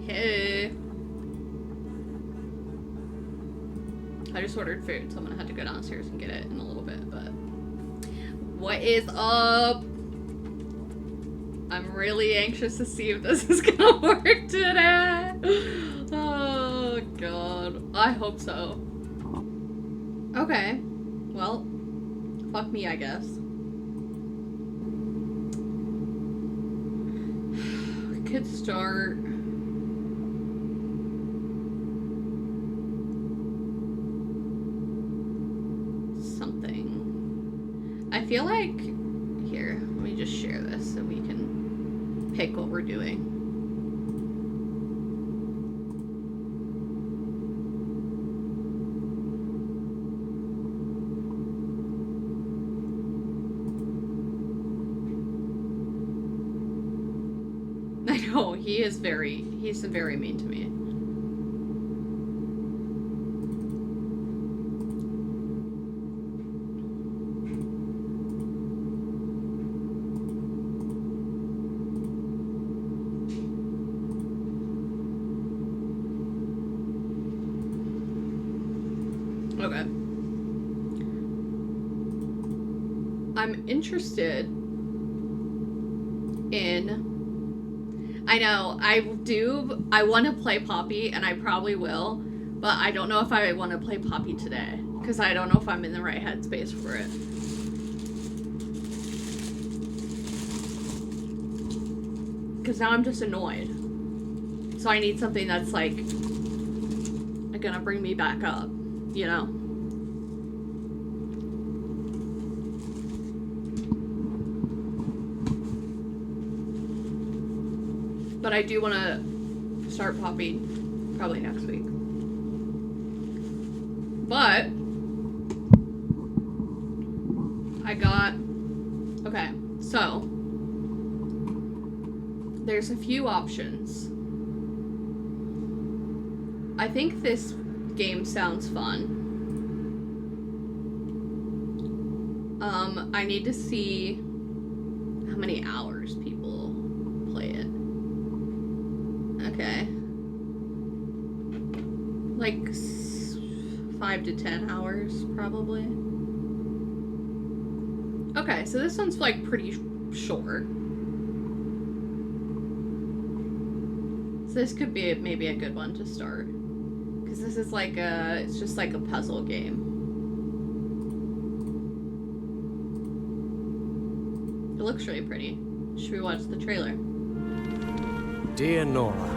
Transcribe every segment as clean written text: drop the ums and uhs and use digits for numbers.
Hey. I just ordered food, so I'm gonna have to go downstairs and get it in a little bit, but... What is up? I'm really anxious to see if this is gonna work today. Oh, God. I hope so. Okay. Well, fuck me, I guess. We could start... I feel like, here, let me just share this so we can pick what we're doing. I know, he's very mean to me. Okay. I'm interested in... I know, I want to play Poppy, and I probably will, but I don't know if I want to play Poppy today, because I don't know if I'm in the right headspace for it. Because now I'm just annoyed. So I need something that's, like, gonna bring me back up, you know? But I do want to start Poppy probably next week. But I got... Okay, so there's a few options. I think this game sounds fun. I need to see how many hours people play it. Okay. Like 5 to 10 hours, probably. Okay, so this one's like pretty short. So this could be maybe a good one to start. Because this is like it's just like a puzzle game. It looks really pretty. Should we watch the trailer? Dear Nora,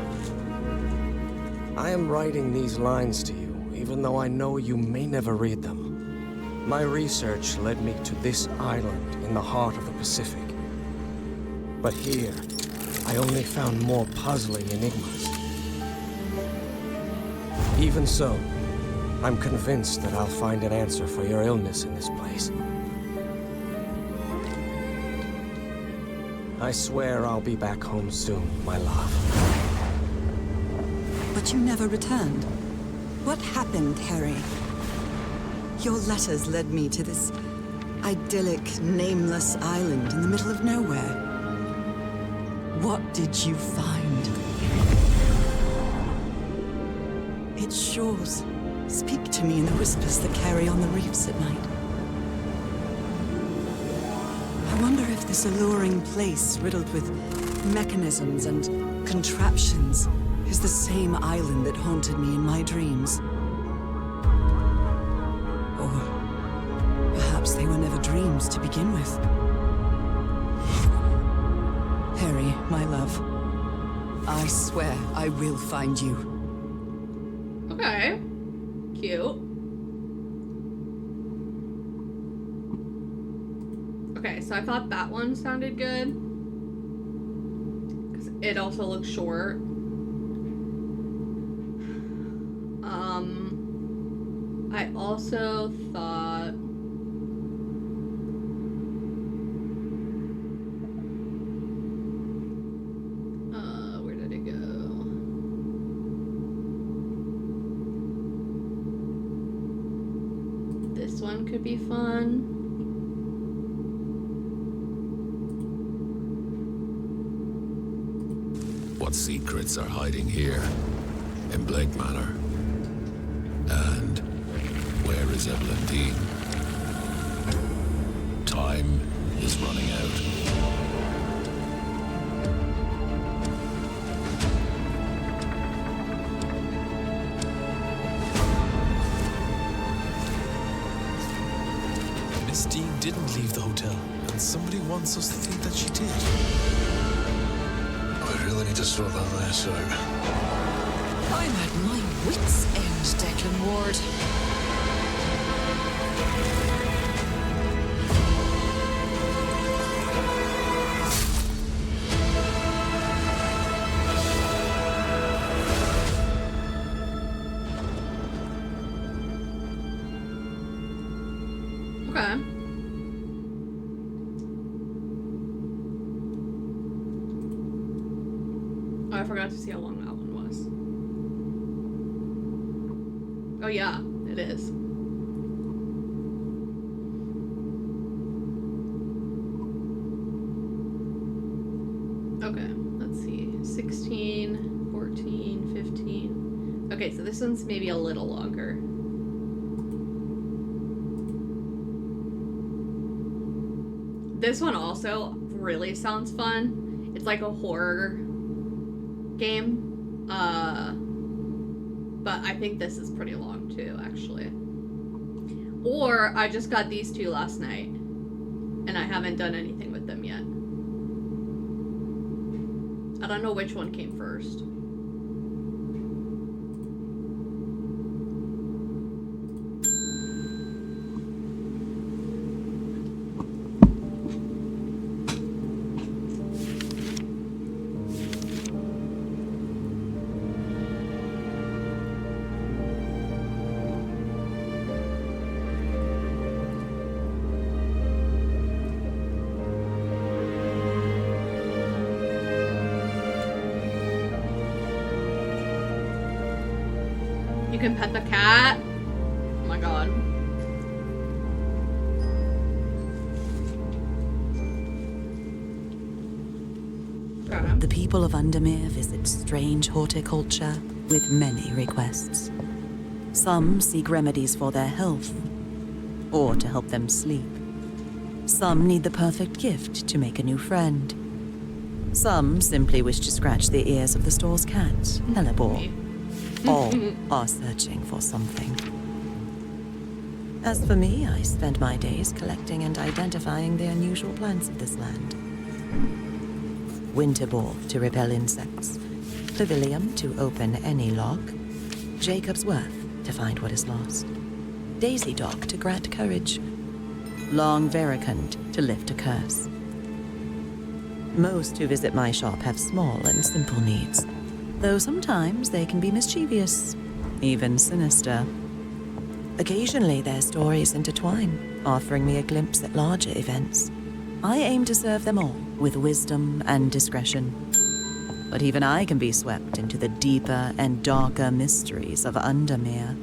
I am writing these lines to you, even though I know you may never read them. My research led me to this island in the heart of the Pacific. But here, I only found more puzzling enigmas. Even so, I'm convinced that I'll find an answer for your illness in this place. I swear I'll be back home soon, my love. But you never returned. What happened, Harry? Your letters led me to this idyllic, nameless island in the middle of nowhere. What did you find? Its shores speak to me in the whispers that carry on the reefs at night. I wonder if this alluring place riddled with mechanisms and contraptions is the same island that haunted me in my dreams. Or perhaps they were never dreams to begin with. my love. I swear I will find you. Okay. Cute. Okay, so I thought that one sounded good. Because it also looks short. I also thought... where did it go? This one could be fun. What secrets are hiding here in Blake Manor? And where is Evelyn Dean? Time is running out. Miss Dean didn't leave the hotel, and somebody wants us to think that she did. I really need to sort that mess out. I'm at my wits' end, Declan Ward. Okay. Oh, I forgot to see how long that one was. Oh yeah, it is. Okay, let's see. 16, 14, 15. Okay, so this one's maybe a little longer. This one also really sounds fun. It's like a horror game. But I think this is pretty long too, actually. Or I just got these two last night and I haven't done anything with them yet. I don't know which one came first. You can pet the cat. Oh my god. The people of Undermere visit strange horticulture with many requests. Some seek remedies for their health, or to help them sleep. Some need the perfect gift to make a new friend. Some simply wish to scratch the ears of the store's cat, Hellebore. All are searching for something. As for me, I spend my days collecting and identifying the unusual plants of this land. Winterbore to repel insects, Pavilium to open any lock, Jacob's Worth to find what is lost, Daisy Dog to grant courage, Long Veracund to lift a curse. Most who visit my shop have small and simple needs, though sometimes they can be mischievous, even sinister. Occasionally their stories intertwine, offering me a glimpse at larger events. I aim to serve them all with wisdom and discretion. But even I can be swept into the deeper and darker mysteries of Undermere.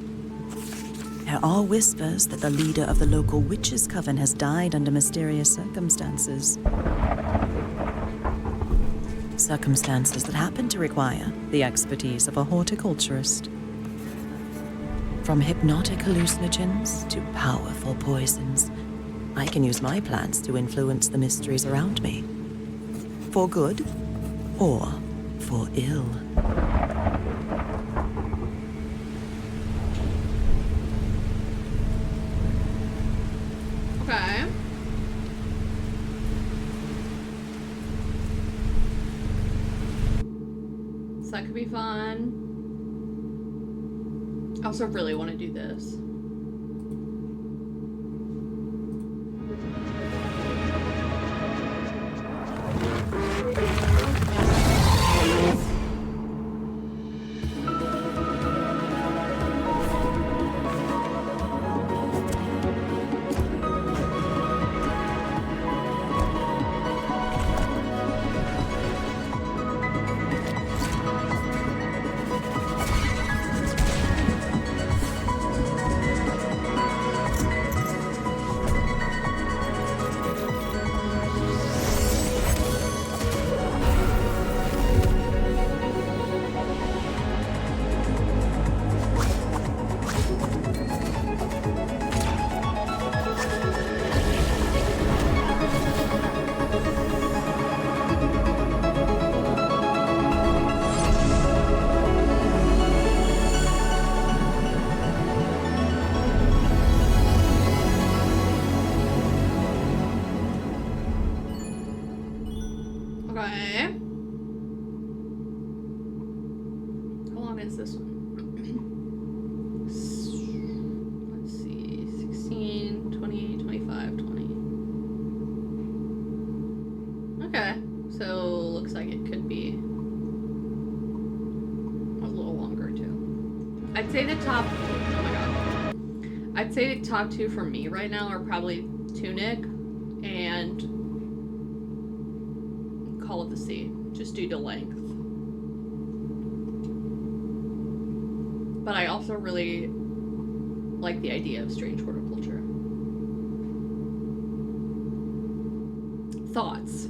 There are whispers that the leader of the local witches' coven has died under mysterious circumstances. Circumstances that happen to require the expertise of a horticulturist. From hypnotic hallucinogens to powerful poisons, I can use my plants to influence the mysteries around me. For good or for ill. Okay. could be fun. I also really want to do this. Okay. How long is this one? Let's see. 16, 28, 25, 20. Okay. So looks like it could be a little longer too. I'd say the top, oh my god. I'd say the top two for me right now are probably Tunic and Call of the Sea, just due to length. But I also really like the idea of strange horticulture. Thoughts?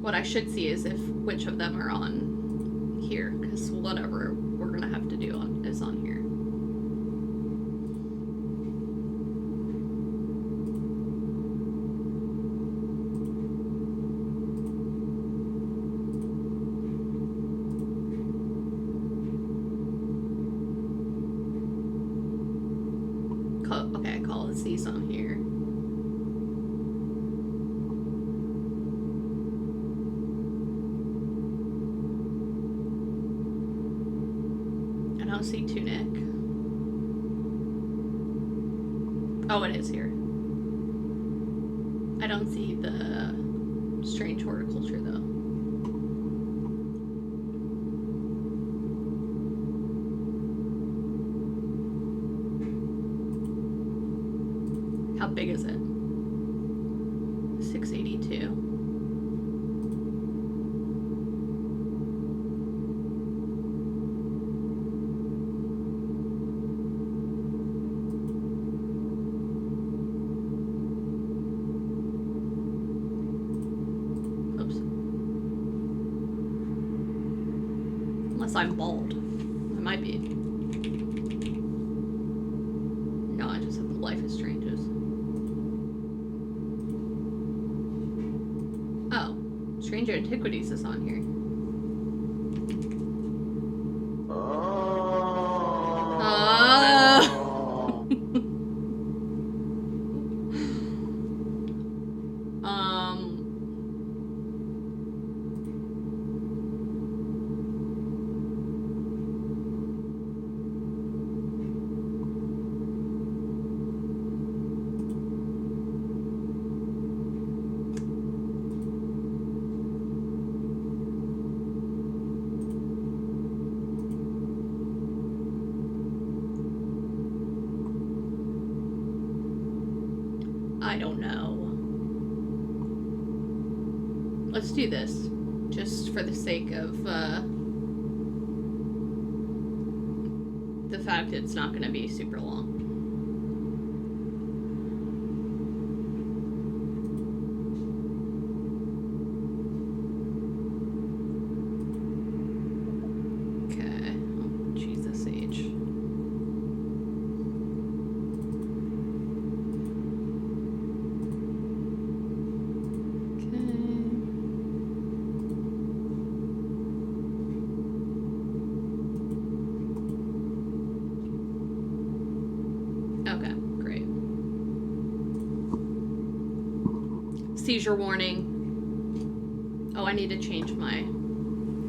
What I should see is which of them are on here, because whatever we're gonna have to do is on here. Okay, Call of the Sea's on here. I don't see Tunic. Oh, it is here. I don't see the strange horticulture though. How big is it? 682. Oops. Unless I'm bald. I might be. No, I just have the Life is Strange's. Oh, Stranger Antiquities is on here. I don't know. Let's do this, just for the sake of the fact it's not going to be super long. Okay. Oh, Jesus H. Seizure warning. Oh, I need to change my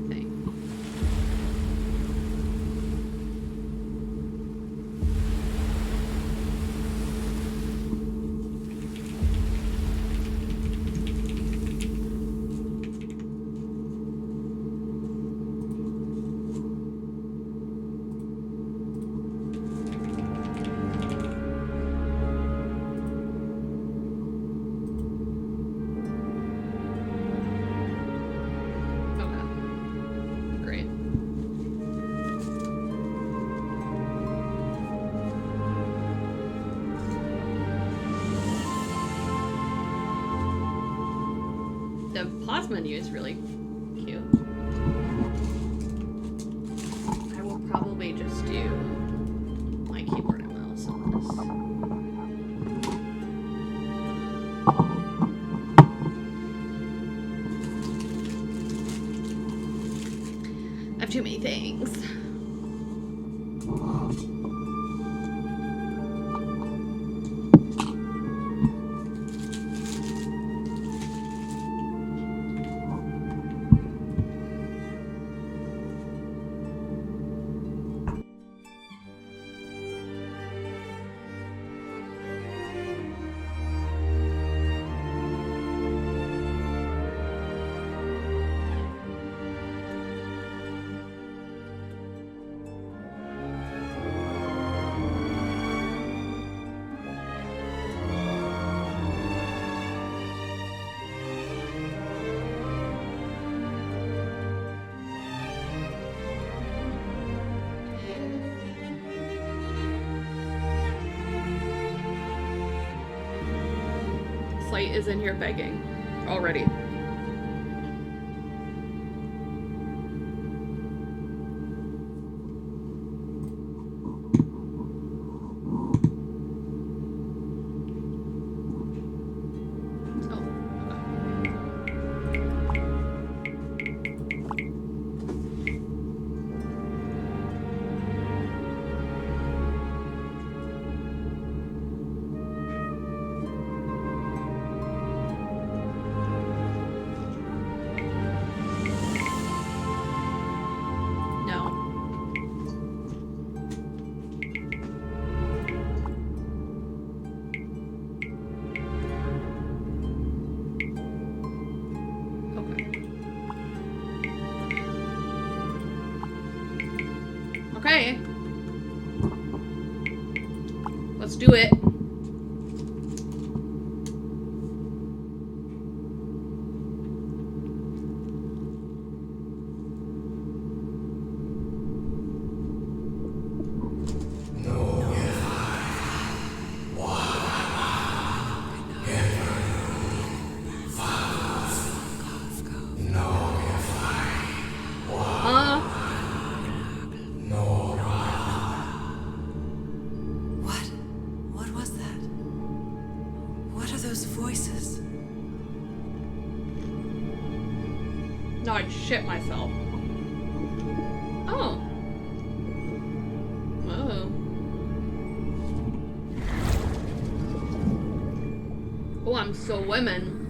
thing. The pause menu is really cute. I will probably just do my keyboard and mouse on this. I have too many things. Slate is in here begging already. Okay. Let's do it. No, I'd shit myself. Oh. Whoa. Oh, I'm so women.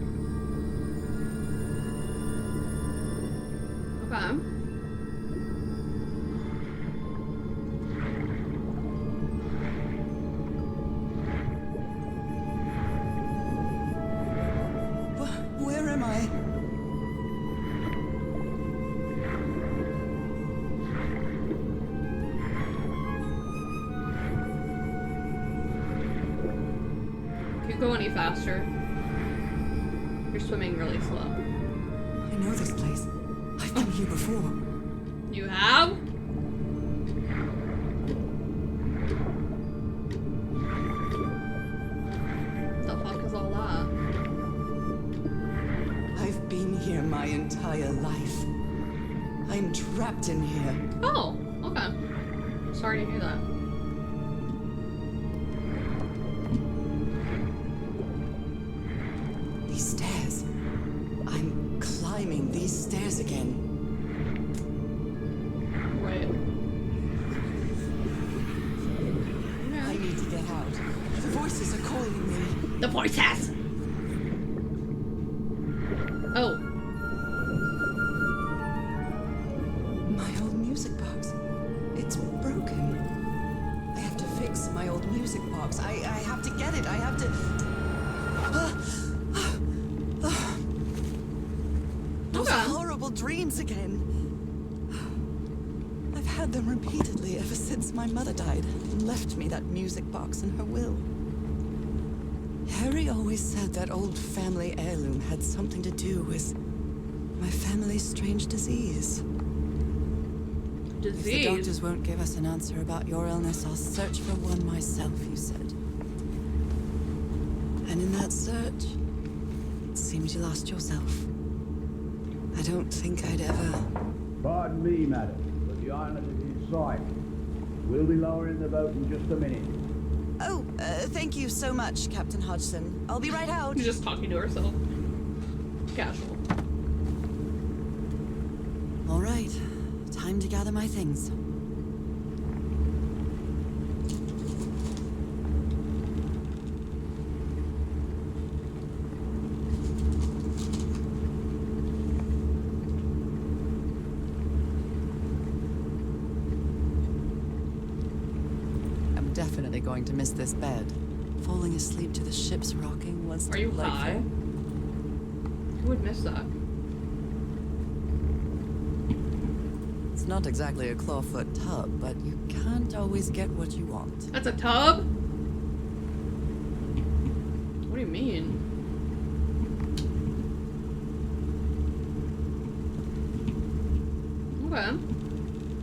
Okay. Where am I? If you go any faster, you're swimming really slow. I know this place. I've been here before. You have? The fuck is all that? I've been here my entire life. I'm trapped in here. Oh, okay. Sorry to hear that. These stairs. I'm climbing these stairs again. Right. I need to get out. The voices are calling me. The voices! my old music box. I have to get it. I have to... Those Okay. horrible dreams again. I've had them repeatedly ever since my mother died and left me that music box in her will. Harry always said that old family heirloom had something to do with my family's strange disease. If the doctors won't give us an answer about your illness, I'll search for one myself, you said. And in that search, it seems you lost yourself. I don't think I'd ever... Pardon me, madam, but the island is in sight. We'll be lowering the boat in just a minute. Oh, thank you so much, Captain Hodgson. I'll be right out. She's just talking to herself. Casual. All right, time to gather my things. I'm definitely going to miss this bed. Falling asleep to the ship's rocking was Are you delightful. high? Who would miss that? It's not exactly a clawfoot tub, but you can't always get what you want. That's a tub? What do you mean? Okay.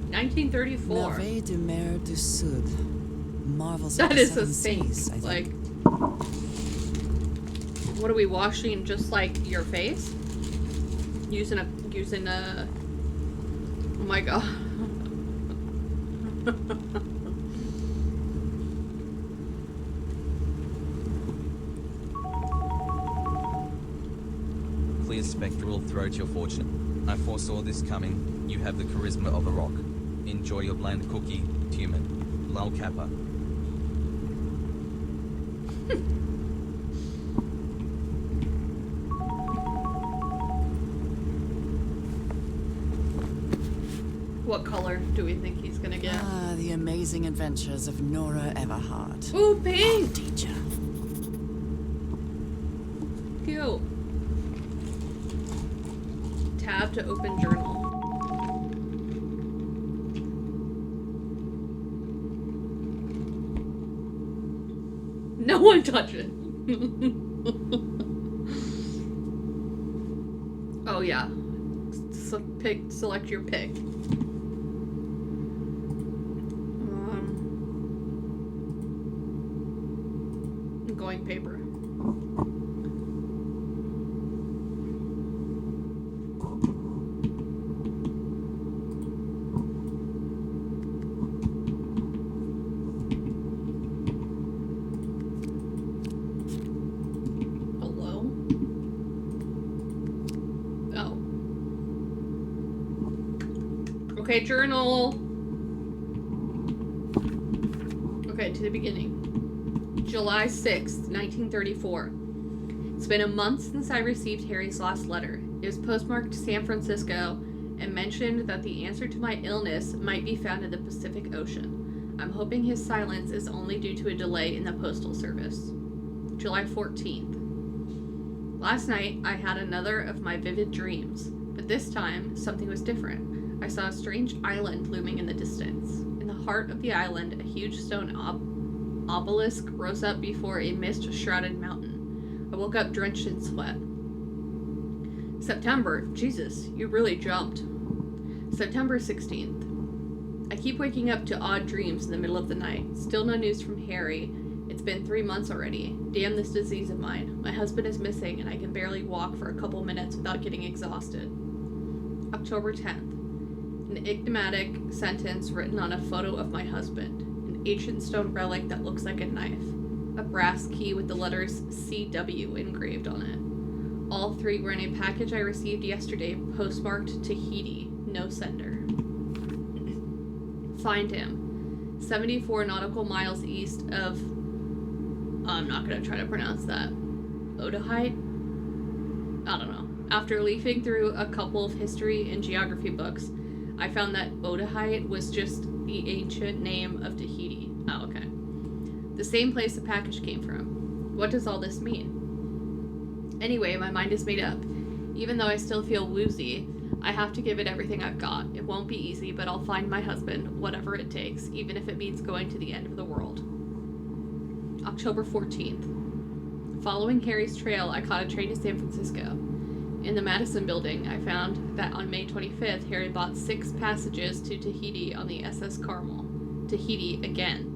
1934. Merveille de mer du Sud. Marvels of That the is a seven sink. seas, I think. Like, what are we washing? Just like your face? Using a. Oh my god. Clear spectral, throat you're fortunate. I foresaw this coming. You have the charisma of a rock. Enjoy your bland cookie, human. Lul Kappa. What color do we think he's gonna get? Ah, the amazing adventures of Nora Everhart. Ooh, pink! Teacher. Cute. Tab to open journal. No one touch it. Oh yeah. Select your pick. Going paper. Hello? Oh. Okay, journal. Okay, to the beginning. July 6th, 1934. It's been a month since I received Harry's last letter. It was postmarked San Francisco and mentioned that the answer to my illness might be found in the Pacific Ocean. I'm hoping his silence is only due to a delay in the postal service. July 14th. Last night, I had another of my vivid dreams, but this time, something was different. I saw a strange island looming in the distance. In the heart of the island, a huge stone obelisk rose up before a mist-shrouded mountain. I woke up drenched in sweat. September. Jesus, you really jumped. September 16th. I keep waking up to odd dreams in the middle of the night. Still no news from Harry. It's been 3 months already. Damn this disease of mine. My husband is missing and I can barely walk for a couple minutes without getting exhausted. October 10th. An enigmatic sentence written on a photo of my husband. An ancient stone relic that looks like a knife. A brass key with the letters CW engraved on it. All three were in a package I received yesterday, postmarked Tahiti. No sender. Find him. 74 nautical miles east of... I'm not going to try to pronounce that. Odahite? I don't know. After leafing through a couple of history and geography books, I found that Odahite was just the ancient name of Tahiti. Oh, okay. The same place the package came from. What does all this mean? Anyway, my mind is made up. Even though I still feel woozy, I have to give it everything I've got. It won't be easy, but I'll find my husband, whatever it takes, even if it means going to the end of the world. October 14th. Following Harry's trail, I caught a train to San Francisco. In the Madison building, I found that on May 25th, Harry bought 6 passages to Tahiti on the SS Carmel. Tahiti again.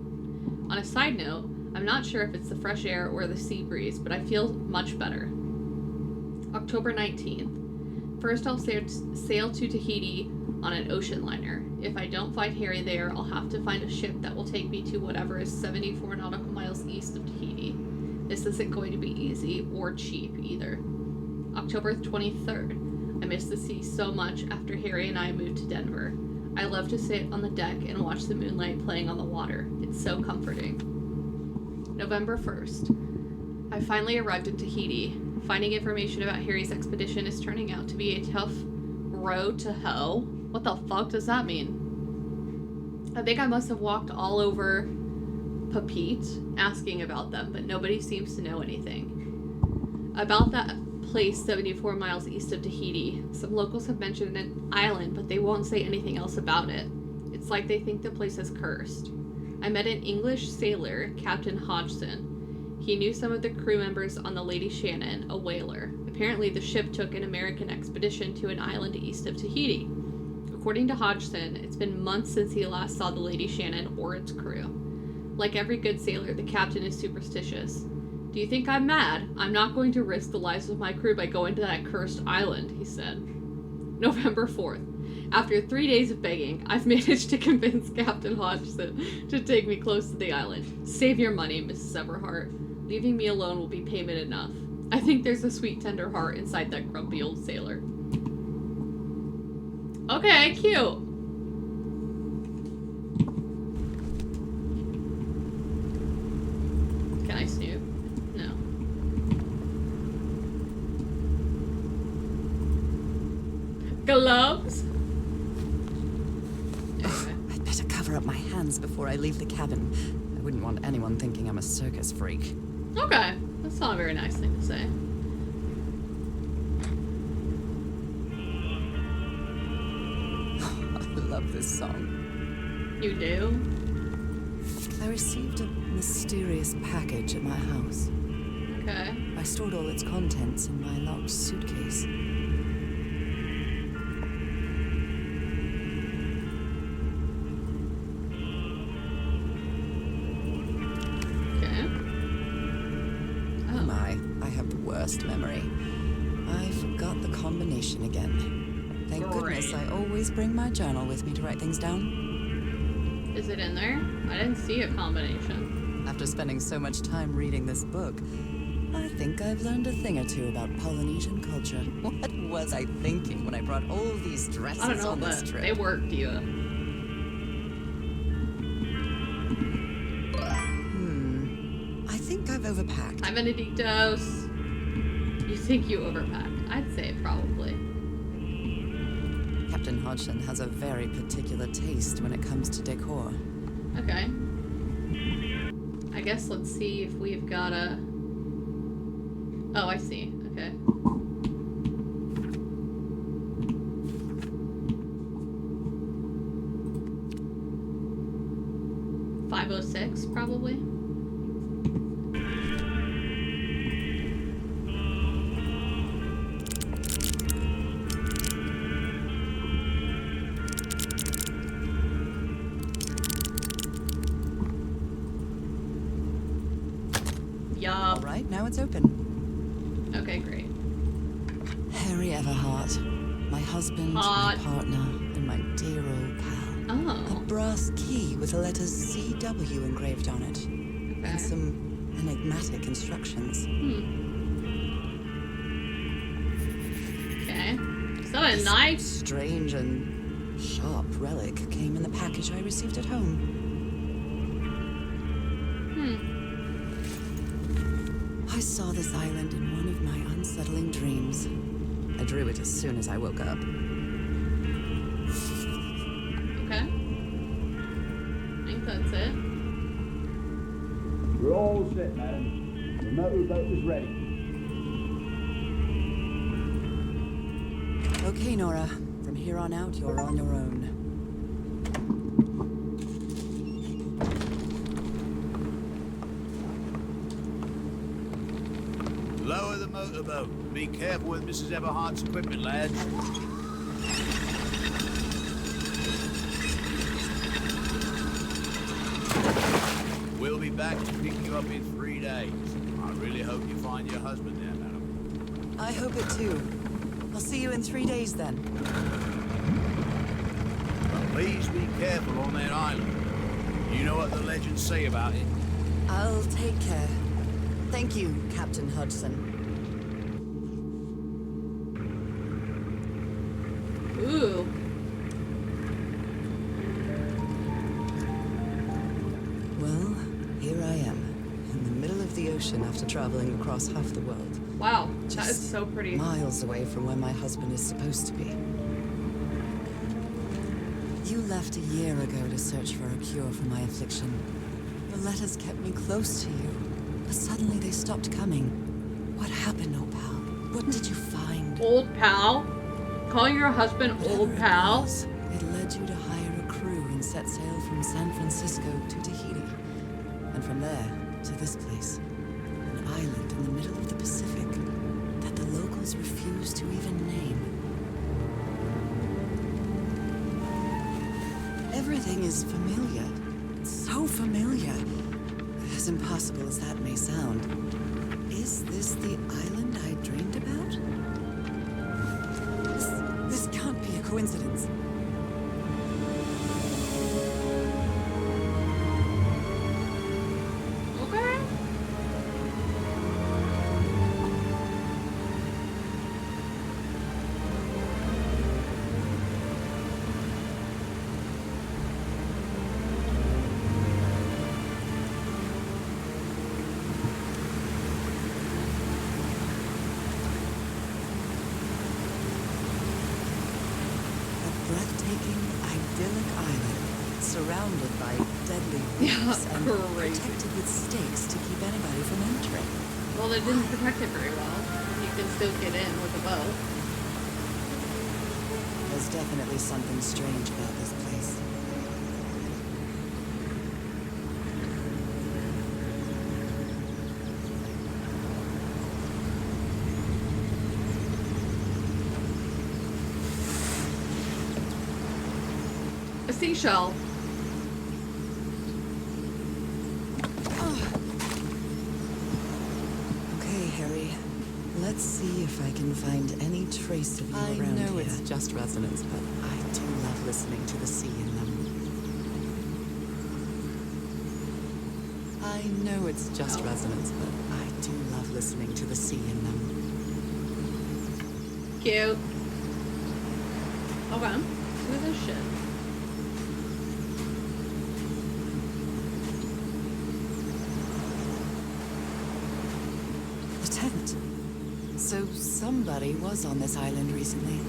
On a side note, I'm not sure if it's the fresh air or the sea breeze, but I feel much better. October 19th. First, I'll sail to Tahiti on an ocean liner. If I don't find Harry there, I'll have to find a ship that will take me to whatever is 74 nautical miles east of Tahiti. This isn't going to be easy or cheap either. October 23rd. I miss the sea so much after Harry and I moved to Denver. I love to sit on the deck and watch the moonlight playing on the water. It's so comforting. November 1st. I finally arrived in Tahiti. Finding information about Harry's expedition is turning out to be a tough road to hoe. What the fuck does that mean? I think I must have walked all over Papit asking about them, but nobody seems to know anything. About that place 74 miles east of Tahiti, some locals have mentioned an island, but they won't say anything else about it. It's like they think the place is cursed. I met an English sailor, Captain Hodgson. He knew some of the crew members on the Lady Shannon, a whaler. Apparently the ship took an American expedition to an island east of Tahiti. According to Hodgson, it's been months since he last saw the Lady Shannon or its crew. Like every good sailor, the captain is superstitious. Do you think I'm mad? I'm not going to risk the lives of my crew by going to that cursed island, he said. November 4th. After 3 days of begging, I've managed to convince Captain Hodgson to take me close to the island. Save your money, Mrs. Everhart. Leaving me alone will be payment enough. I think there's a sweet, tender heart inside that grumpy old sailor. Okay, cute. Can I snoop? No. Gloves? Anyway. I'd better cover up my hands before I leave the cabin. I wouldn't want anyone thinking I'm a circus freak. Okay, that's not a very nice thing to say. I love this song. You do? I received a mysterious package at my house. Okay. I stored all its contents in my locked suitcase. Memory. I forgot the combination again. Thank goodness I always bring my journal with me to write things down. Is it in there? I didn't see a combination. After spending so much time reading this book, I think I've learned a thing or two about Polynesian culture. What was I thinking when I brought all of these dresses I don't know, on this but trip? they worked, Diva. I think I've overpacked. Hi, Benedictos. You think you overpacked? I'd say probably. Captain Hodgson has a very particular taste when it comes to decor. Okay. I guess let's see if we've got a... Oh, I see. Okay. $506, probably. All right, now it's open. Okay, great. Harry Everhart, my husband, my partner, and my dear old pal. Oh. A brass key with the letters CW engraved on it. Okay. And some enigmatic instructions. Okay. Is that a knife? Strange and sharp relic came in the package I received at home. I saw this island in one of my unsettling dreams. I drew it as soon as I woke up. Okay. I think that's it. We're all set, madam. The motorboat is ready. Okay, Nora. From here on out, you're on your own. Lower the motorboat. Be careful with Mrs. Everhart's equipment, lads. We'll be back to pick you up in 3 days. I really hope you find your husband there, madam. I hope it too. I'll see you in 3 days then. But please be careful on that island. You know what the legends say about it. I'll take care. Thank you, Captain Hudson. Ooh. Well, here I am, in the middle of the ocean after traveling across half the world. Wow, that is Just so pretty. miles away from where my husband is supposed to be. You left a year ago to search for a cure for my affliction. Your letters kept me close to you, but suddenly they stopped coming. What happened, old pal? What did you find? Old pal? Calling your husband old Whatever pal? It was, it led you to hire a crew and set sail from San Francisco to Tahiti. And from there to this place. An island in the middle of the Pacific that the locals refuse to even name. Everything is familiar. So familiar. As impossible as that may sound. Is this the island I dreamed about? This can't be a coincidence. Okay. A breathtaking, idyllic island, surrounded by deadly Yeah, reefs and crazy. protected with stakes to keep anybody from entering. Well, they didn't protect it very well. You can still get in with a boat. There's definitely something strange about this place. A seashell. Okay, Harry. Let's see if I can find any trace of you around here. I know it's just resonance, but I do love listening to the sea in them. I know it's just resonance, but I do love listening to the sea in them. Cute. Okay. Who this shit? The tent. So somebody was on this island recently.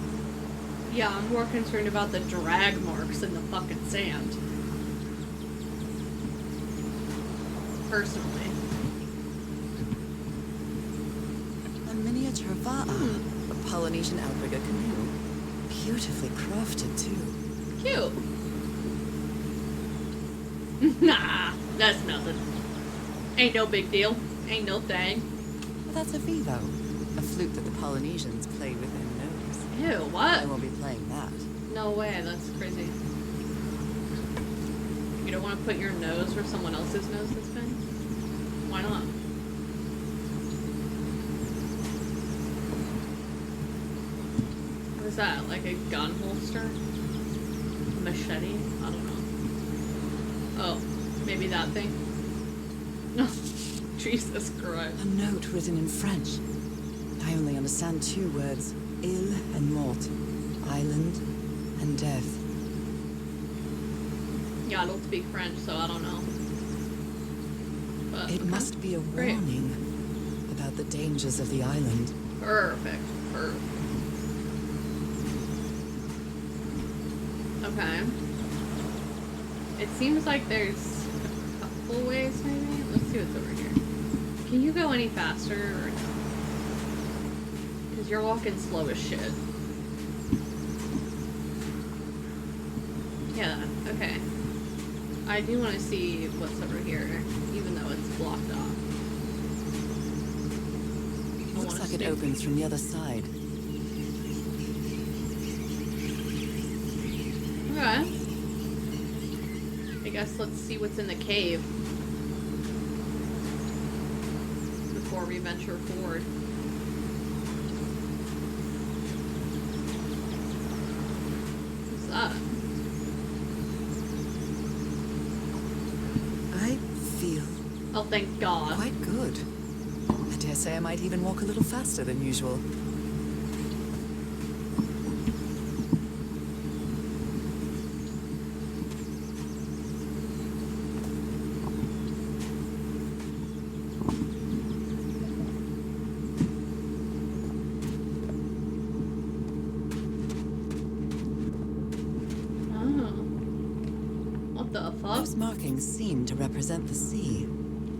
Yeah, I'm more concerned about the drag marks in the fucking sand. Personally. A miniature va'a, a Polynesian outrigger canoe. Beautifully crafted, too. Cute. Nah, that's nothing. Ain't no big deal. Ain't no thing. Well, that's a vivo, a flute that the Polynesians play with their nose. Ew, what? I won't be playing that. No way, that's crazy. You don't want to put your nose where someone else's nose has been? Why not? What is that? Like a gun holster? Machete? I don't know. Oh, maybe that thing? No. Jesus Christ. A note written in French. I only understand 2 words. Île and mort. Island and death. Yeah, I don't speak French, so I don't know. But, It okay. must be a Great. warning about the dangers of the island. Perfect. Perfect. Okay. It seems like there's a couple ways, maybe? let's see what's over here. Can you go any faster or no? Because you're walking slow as shit. Yeah, okay. I do want to see what's over here, even though it's blocked off. Looks like it opens from the other side. Okay. I guess let's see what's in the cave before we venture forward. What's that? I feel Oh, thank God. quite good. I dare say I might even walk a little faster than usual. What the fuck? Those markings seem to represent the sea.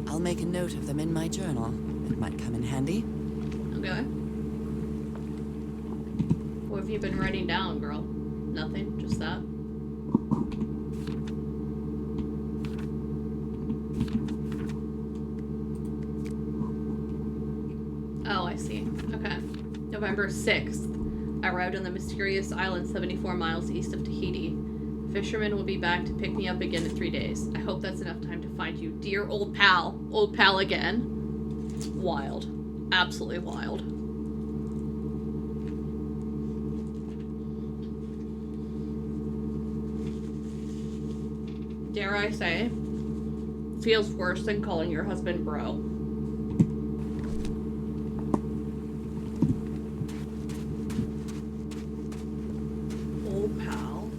I'll make a note of them in my journal. It might come in handy. Okay. What have you been writing down, girl? Nothing? Just that? Oh, I see. Okay. November 6th. I arrived on the mysterious island 74 miles east of Tahiti. Fisherman will be back to pick me up again in 3 days. I hope that's enough time to find you. Dear old pal. Old pal again. Wild. Absolutely wild. Dare I say, feels worse than calling your husband bro. Old pal.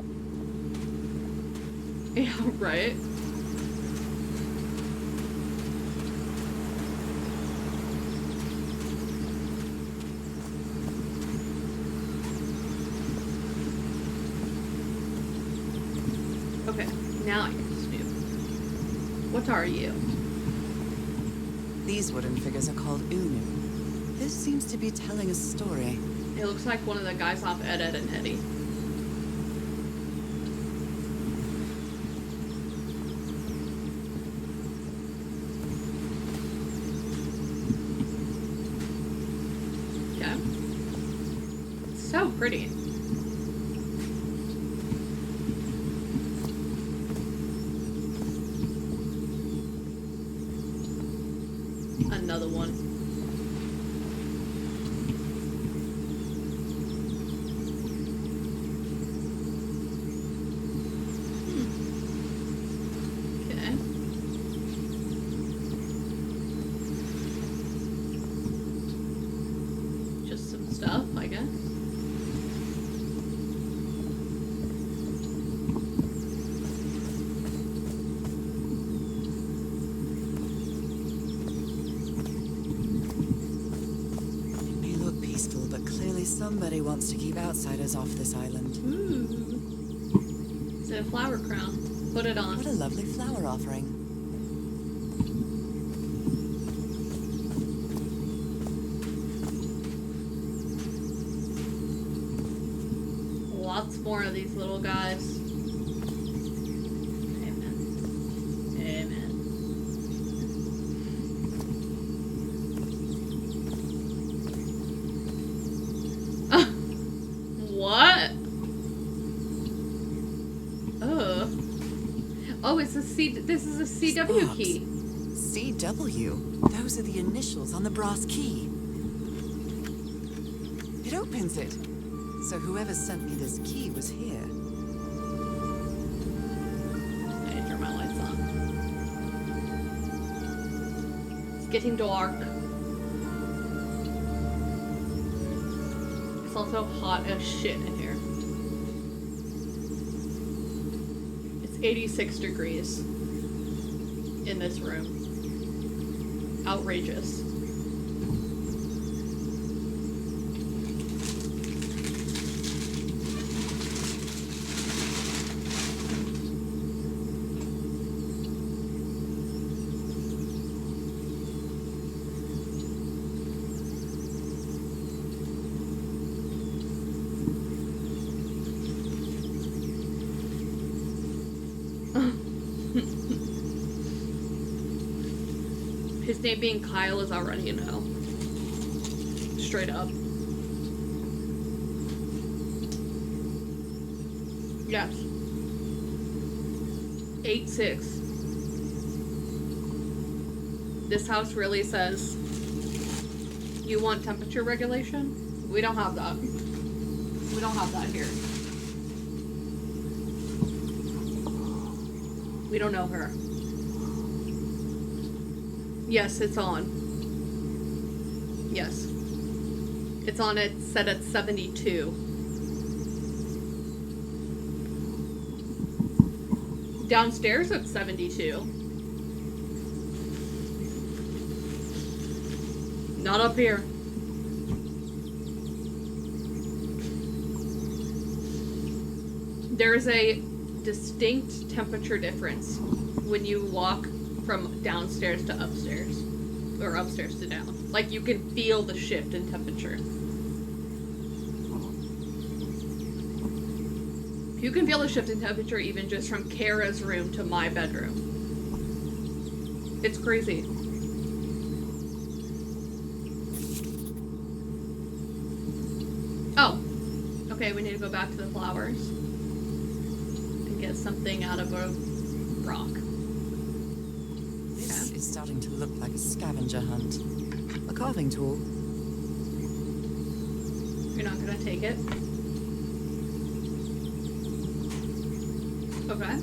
Yeah, right? Okay, now I can snoop. What are you? These wooden figures are called Unu. This seems to be telling a story. It looks like one of the guys off Ed, Ed and Eddie. Okay. It's so pretty. Another one. Okay. Just some stuff, I guess. Somebody wants to keep outsiders off this island. Ooh. Is it a flower crown? Put it on. What a lovely flower offering. Lots more of these little guys. Amen. Amen. What? Oh, it's a C. This is a CW Sparks. key. CW? Those are the initials on the brass key. It opens it. So whoever sent me this key was here. I need to turn my lights on. It's getting dark. It's also hot as shit in here. It's 86 degrees in this room. Outrageous. His name being Kyle is already a no. Straight up. Yes. 8-6. This house really says, you want temperature regulation? We don't have that. We don't have that here. We don't know her. Yes, it's on. Yes. It's on, it's set at 72. Downstairs at 72. Not up here. There's a distinct temperature difference when you walk from downstairs to upstairs. Or upstairs to down. Like, you can feel the shift in temperature. You can feel the shift in temperature even just from Kara's room to my bedroom. It's crazy. Oh. Okay, we need to go back to the flowers. And get something out of a rock. This is starting to look like a scavenger hunt. A carving tool. You're not gonna take it? Okay.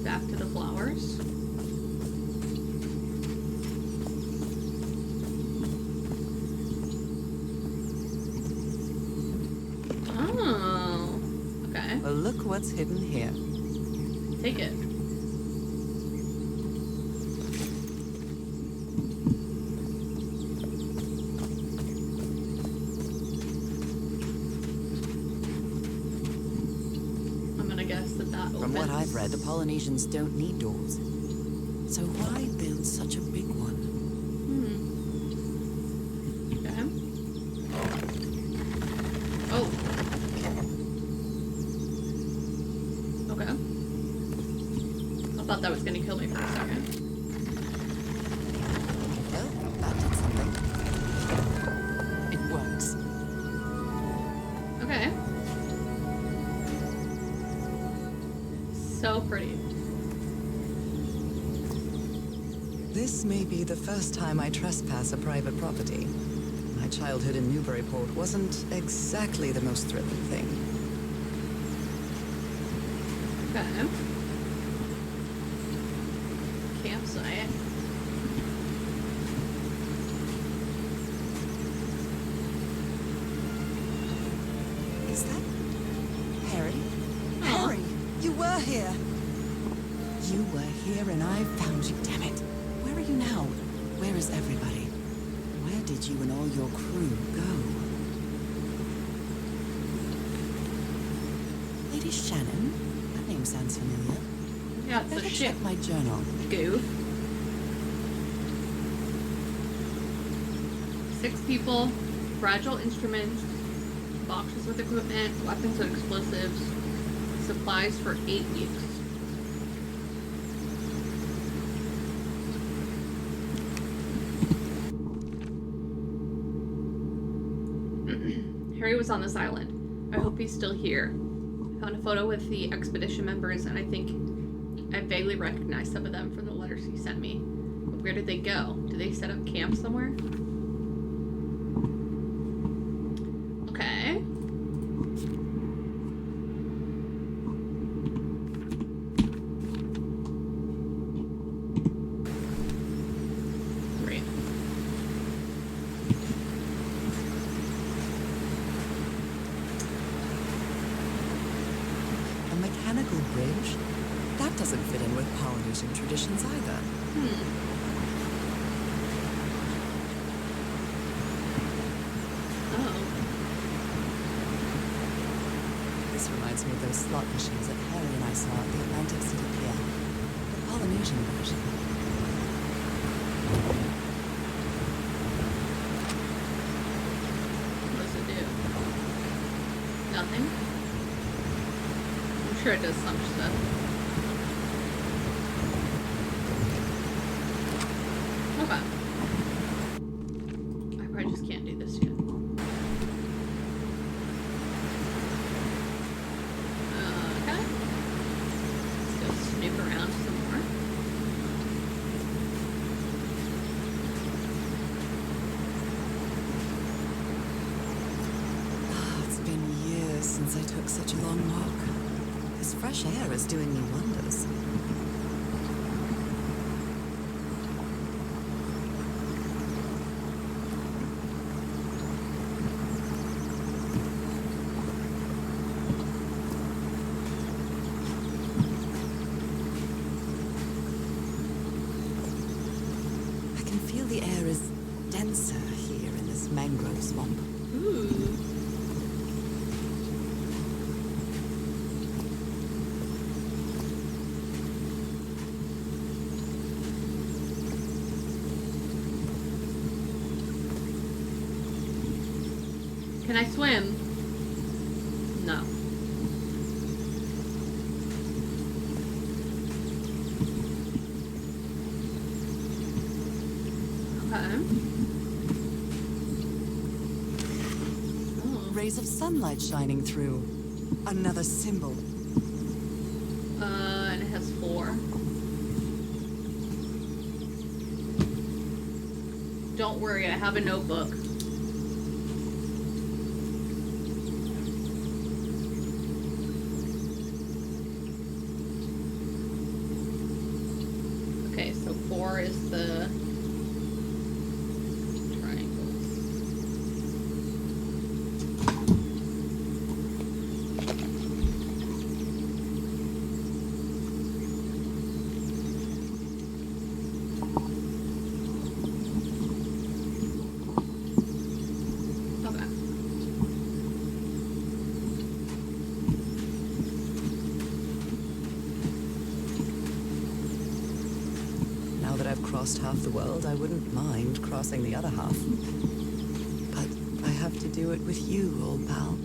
Back to the flowers. Oh. Okay. Well, look what's hidden here. Take it. From what I've read, the Polynesians don't need doors. So why build such a big one? Okay. Oh. Okay. I thought that was gonna kill me for a second. Well, that did something. It works. Okay. So pretty. This may be the first time I trespass a private property. My childhood in Newburyport wasn't exactly the most thrilling thing. Okay. Campsite. Is that Harry? Aw. Harry, you were here. You were here and I found you, damn it. Where are you now? Where is everybody? Where did you and all your crew go? Lady Shannon? That name sounds familiar. Yeah, it's a Better ship. check my journal. Goof. 6 people, fragile instruments, boxes with equipment, weapons and explosives, supplies for 8 weeks. Harry was on this island. I hope he's still here. I found a photo with the expedition members, and I think I vaguely recognize some of them from the letters he sent me. But where did they go? Did they set up camp somewhere? Okay. Great. A mechanical bridge? That doesn't fit in with Polynesian traditions either. Oh. This reminds me of those slot machines that Harry and I saw at the Atlantic City Pier. The Polynesian version. What does it do? Nothing? I'm sure it does some stuff. Okay. I probably just can't do this yet. Okay. Let's go snoop around some more. It's been years since I took such a long walk. This fresh air is doing me wonders. I can feel the air is denser here in this mangrove swamp. Ooh. Can I swim? No. Okay. Oh. Rays of sunlight shining through. Another symbol. And it has 4. Don't worry, I have a notebook. Okay, so 4 is the triangles. Okay. Now that I've crossed half the world, I wouldn't mind crossing the other half. But I have to do it with you, old pal.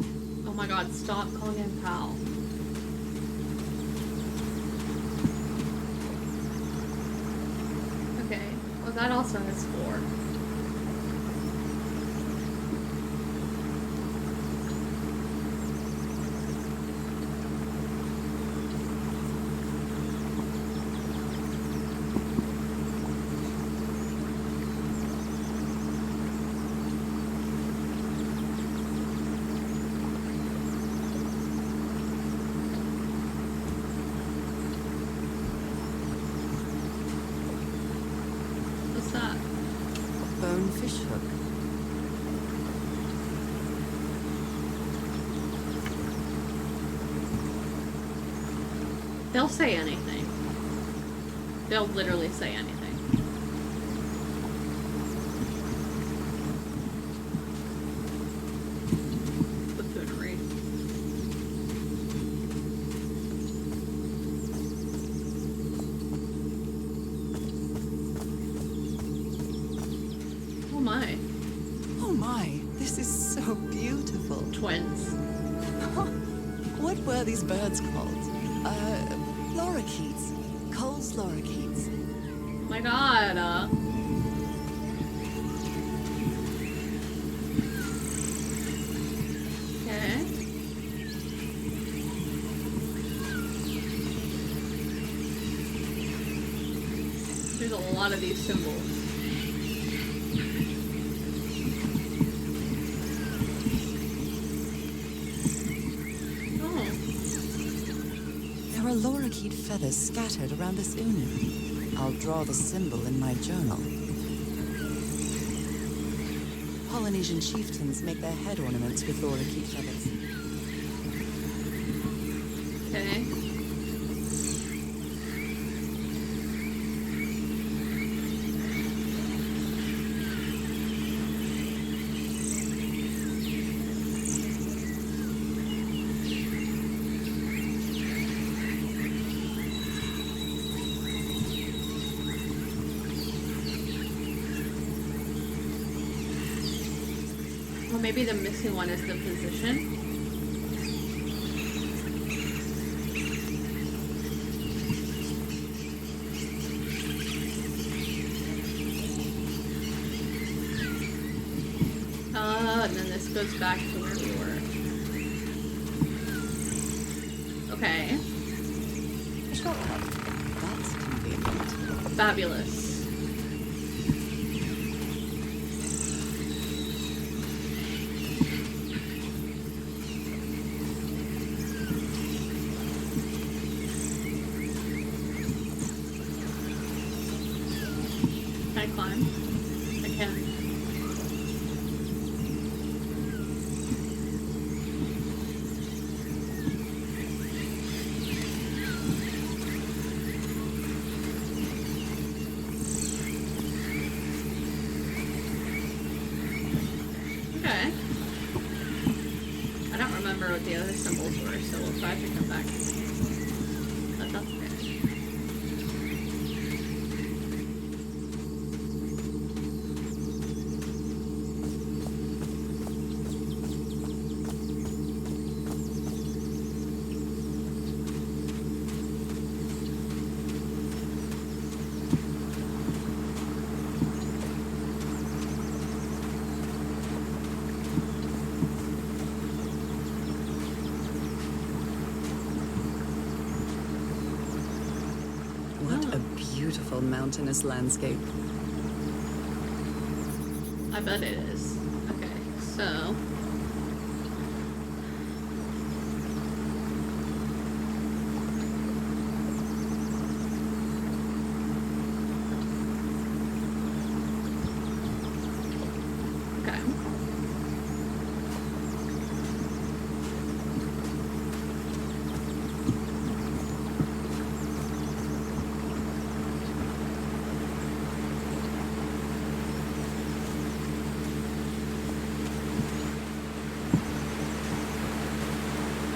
Oh my god, stop calling him pal. Okay, well that also has 4. What's that? Bonefish hook. They'll say anything. They'll literally say anything. Buffoonery. Oh my. Oh my, this is so beautiful. Twins. What were these birds called? Lorikeets. Cole's lorikeets. Oh my god. Okay. There's a lot of these symbols. There are lorikeet feathers scattered around this unu. I'll draw the symbol in my journal. Polynesian chieftains make their head ornaments with lorikeet feathers. Okay. Well, maybe the missing one is the position. and then this goes back to where we were. Okay. A shortcut. That's convenient. Fabulous. Can I climb? I can. Okay. I don't remember what the other symbols were, so we'll try to come back. But that's okay. What a beautiful mountainous landscape. I bet it is. Okay, so. Okay.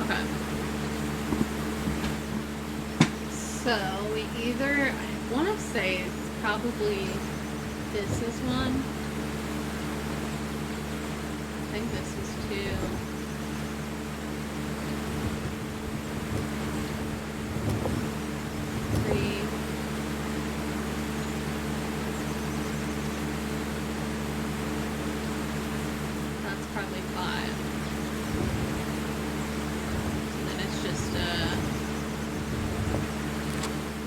Okay. So we either, I want to say it's probably this is one. I think this is two. Three. That's probably five. And then it's just a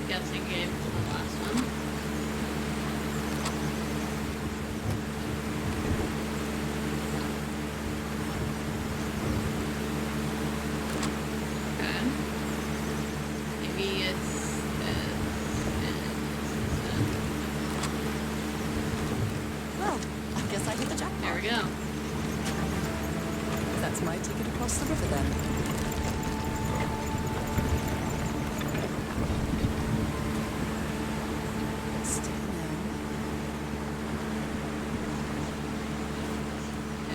guessing game for the last one. Okay. Maybe it's this and this instead. Well, I guess I hit the jackpot. There we go. That's my ticket across the river then. Still now.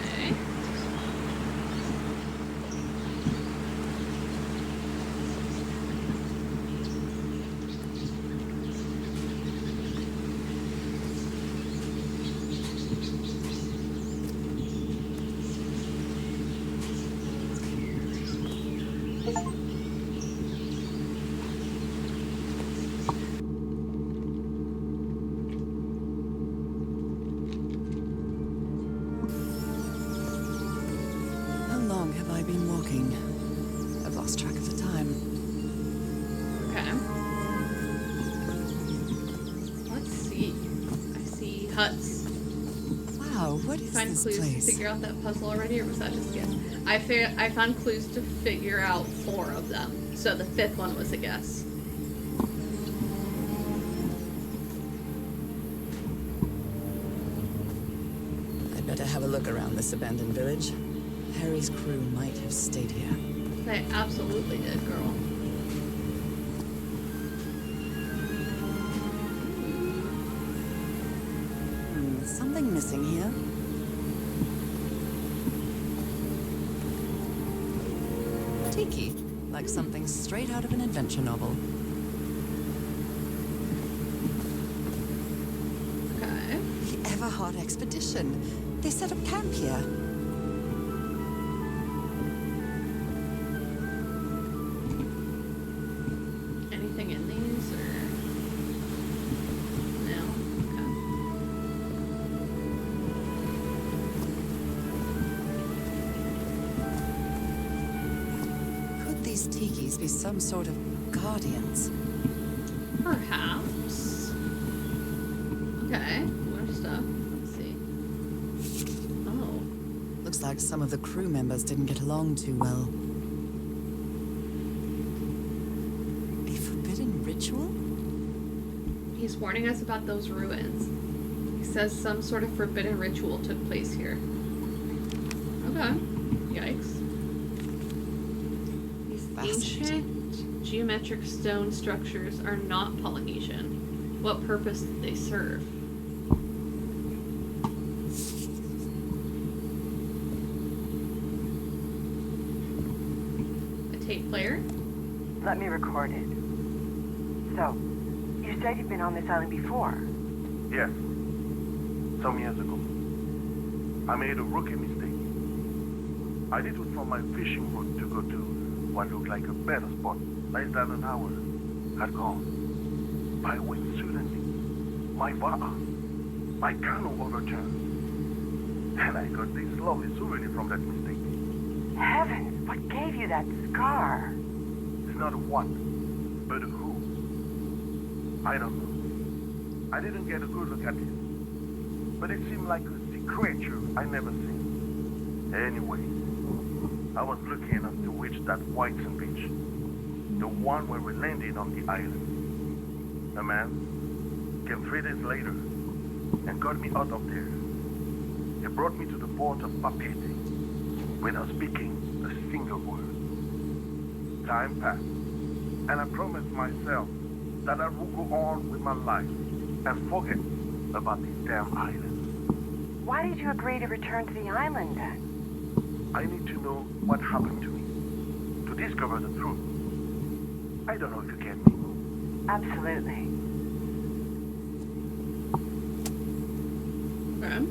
Okay. How long have I been walking? I've lost track of the time. Okay. Let's see. I see huts. Wow, what is Find this clues place? to figure out that puzzle already, or was that just a guess? I found clues to figure out 4 of them, so the 5th one was a guess. I'd better have a look around this abandoned village. Harry's crew might have stayed here. They absolutely did, girl. Something missing here. Tiki, like something straight out of an adventure novel. Okay. The Everhard expedition. They set up camp here. Anything in these, or no? Okay. these tikis be some sort of guardians? Perhaps. Okay, more stuff. Let's see. Oh. Looks like some of the crew members didn't get along too well. A forbidden ritual? He's warning us about those ruins. He says some sort of forbidden ritual took place here. Okay. Yikes. These ancient geometric stone structures are not Polynesian. What purpose did they serve? A tape player? Let me record it. So, you said you've been on this island before? Yes. Some years ago. I made a rookie mistake. I did it from my fishing boat to go to what looked like a better spot. Less than an hour had gone. By when suddenly, my va'a, my canoe overturned. And I got this lovely souvenir from that mistake. Heavens, what gave you that scar? It's not a what, but a who. I don't know. I didn't get a good look at it. But it seemed like a sea creature I never seen. Anyway, I was lucky enough to reach that Whiteson beach. The one where we landed on the island. A man came 3 days later and got me out of there. He brought me to the port of Papeete without speaking a single word. Time passed, and I promised myself that I would go on with my life and forget about this damn island. Why did you agree to return to the island then? I need to know what happened to me, to discover the truth. I don't know if you get me. Absolutely. Okay.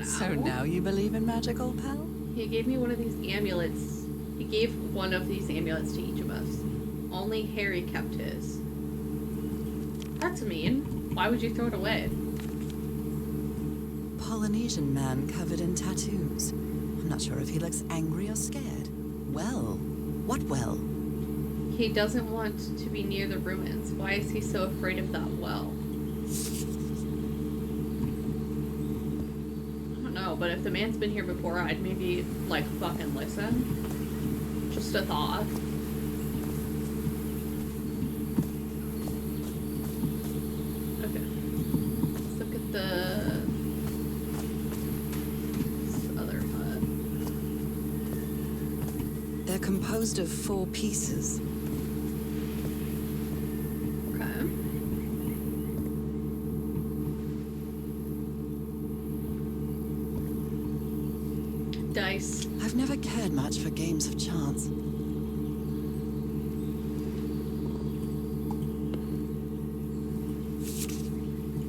So now you believe in magical, pal? He gave me one of these amulets. He gave one of these amulets to each of us. Only Harry kept his. That's mean. Why would you throw it away? Polynesian man covered in tattoos. I'm not sure if he looks angry or scared. Well, what well? He doesn't want to be near the ruins. Why is he so afraid of that well? But if the man's been here before, I'd maybe, like, fucking listen. Just a thought. Okay. Let's look at this other hut. They're composed of 4 pieces. Dice. I've never cared much for games of chance.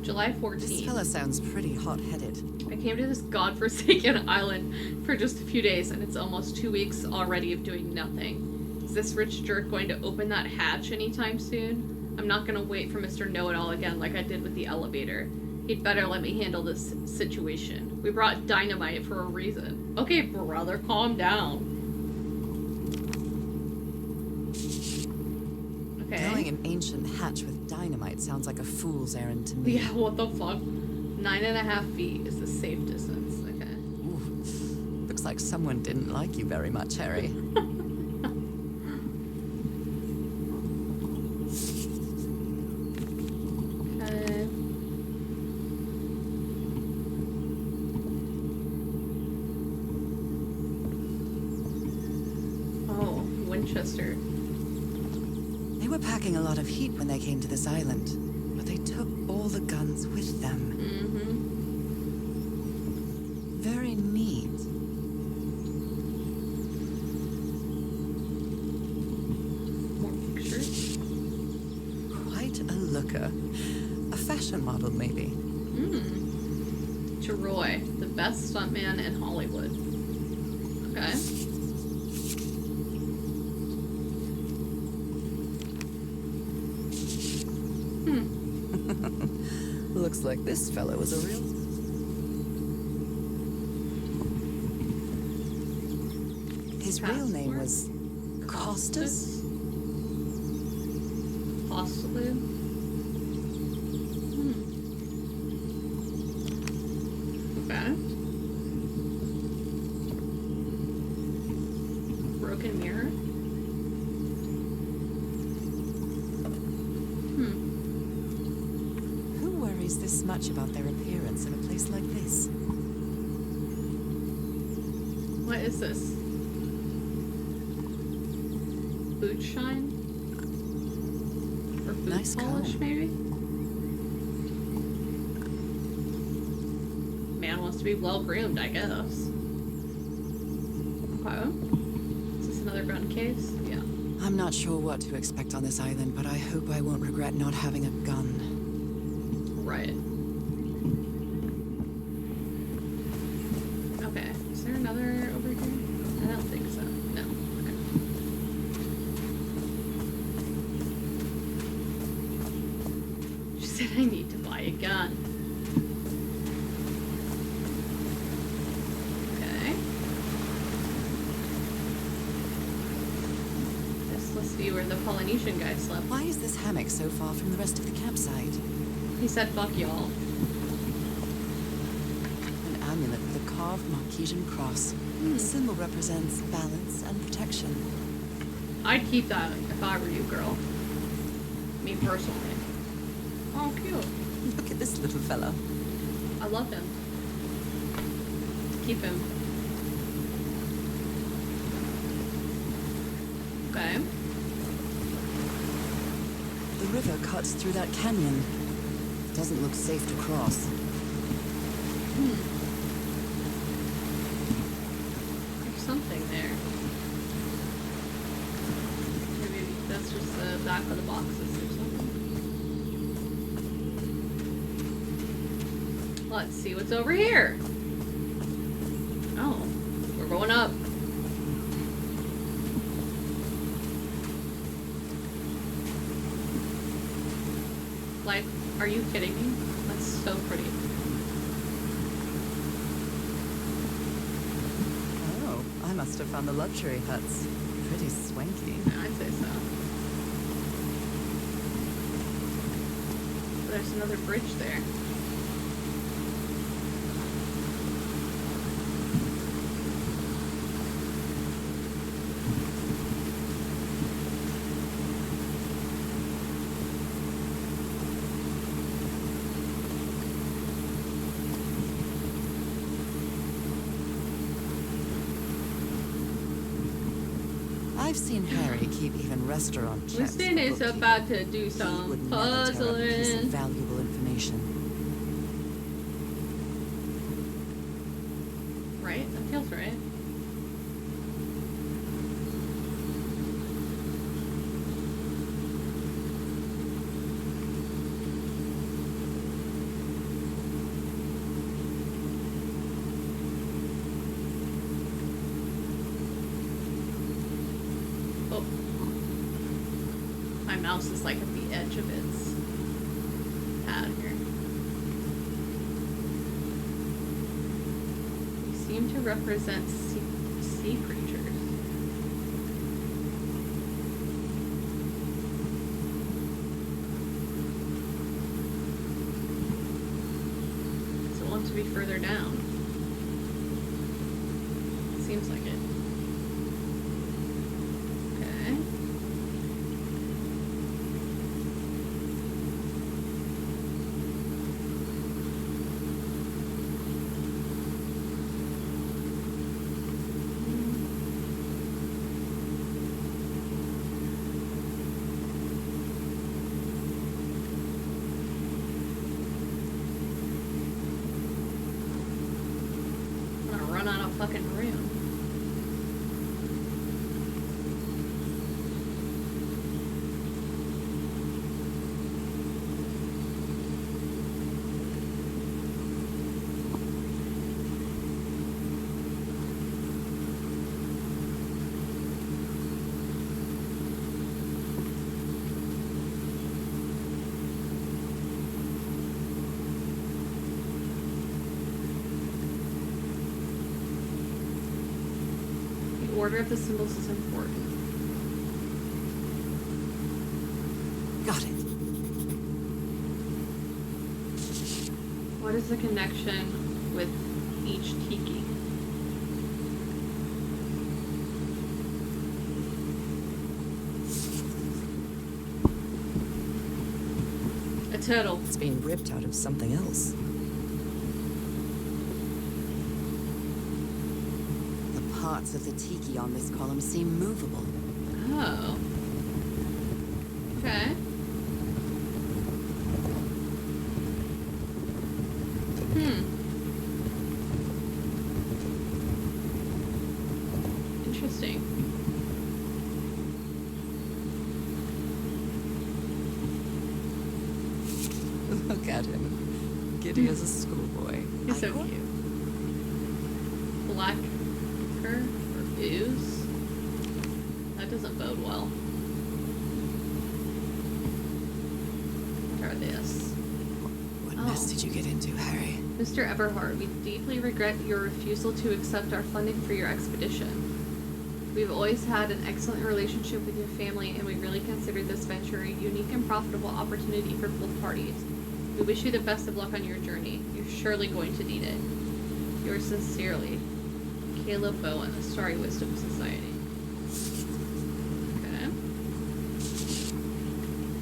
July 14th. This fella sounds pretty hot-headed. I came to this godforsaken island for just a few days, and it's almost 2 weeks already of doing nothing. Is this rich jerk going to open that hatch anytime soon? I'm not gonna wait for Mr. Know-It-All again like I did with the elevator. He'd better let me handle this situation. We brought dynamite for a reason. Okay, brother, calm down. Okay. Blowing an ancient hatch with dynamite sounds like a fool's errand to me. Yeah, what the fuck? 9.5 feet is the safe distance. Okay. Ooh. Looks like someone didn't like you very much, Harry. Winchester. They were packing a lot of heat when they came to this island, but they took all the guns with them. Very neat. More pictures. Quite a looker. A fashion model, maybe. to Roy, the best stuntman in Hollywood. Okay. Looks like this fellow was a real... His real name was... Costas? Possibly. Okay. Broken mirror? Who worries this much about their appearance in a place like this? What is this? Boot shine? Or boot Nice polish, comb. maybe? Man wants to be well groomed, I guess. Okay. Is this another gun case? Yeah. I'm not sure what to expect on this island, but I hope I won't regret not having a gun. Right. Okay. Is there another over here? I don't think so. No. Okay. She said I need to buy a gun. Okay. Let's see where the Polynesian guy slept. Why is this hammock so far from the rest of the campsite? He said, fuck y'all. An amulet with a carved Marquesian cross. The symbol represents balance and protection. I'd keep that if I were you, girl. Me personally. Oh, cute. Look at this little fella. I love him. Keep him. Okay. The river cuts through that canyon. Doesn't look safe to cross. There's something there. Maybe that's just the back of the boxes or something. Let's see what's over here. Oh, we're going up. Like, are you kidding me? That's so pretty. Oh, I must have found the luxury huts. Pretty swanky. Yeah, I'd say so. There's another bridge there. I've seen Harry keep even restaurant chefs. Winston is bookkeeping. about to do He some would never tear up a piece of puzzling. valuable information. Right? That feels right. Oh. My mouse is like at the edge of its pad here. They seem to represent sea creatures. So it wants to be further down. Seems like it. Okay. I'm gonna run out of fucking room. order of the symbols is important. Got it. What is the connection with each tiki? A turtle. It's been ripped out of something else. The parts of the tiki on this column seem movable. Oh. Okay. Interesting. Look at him. Giddy as a schoolboy. He's so cute. Black or ooze? That doesn't bode well. What are this? What mess did you get into, Harry? Mr. Everhart, we deeply regret your refusal to accept our funding for your expedition. We've always had an excellent relationship with your family, and we really consider this venture a unique and profitable opportunity for both parties. We wish you the best of luck on your journey. You're surely going to need it. Yours sincerely, Caleb Bowen, the Starry Wisdom Society. Okay.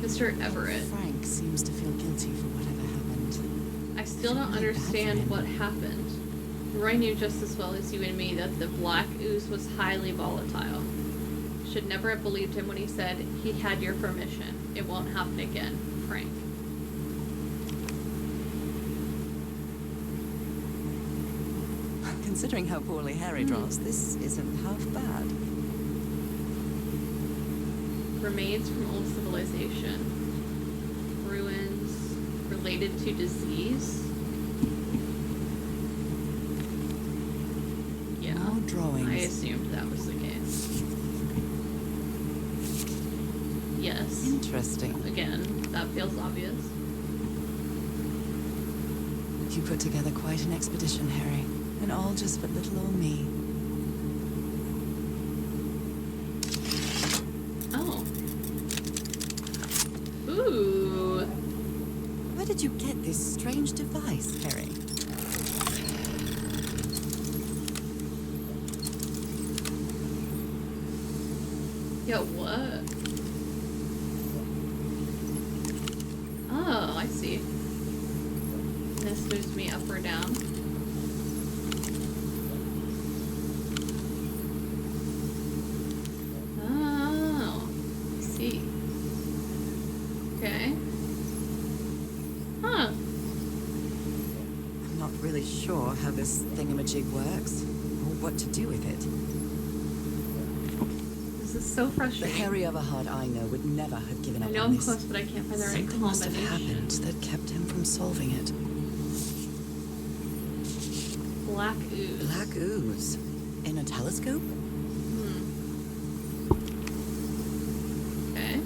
Mr. Everett. Frank seems to feel guilty for whatever happened. I still don't understand what happened. Roy knew just as well as you and me that the black ooze was highly volatile. Should never have believed him when he said he had your permission. It won't happen again, Frank. Considering how poorly Harry draws, this isn't half bad. Remains from old civilization. Ruins related to disease. Yeah, more drawings. I assumed that was the case. Yes. Interesting. Again, that feels obvious. You put together quite an expedition, Harry. And all just for little old me. Oh. Ooh. Where did you get this strange device, Harry? Yeah, what? Oh, I see. This moves me up or down. Oh, I see. Okay. Huh. I'm not really sure how this thingamajig works, or what to do with it. This is so The frustrating. Harry Everhart I know would never have given up I know on I'm this. close, but I can't find the right Something must have combination. happened that kept him from solving it. Black ooze. Black ooze. In a telescope? Okay.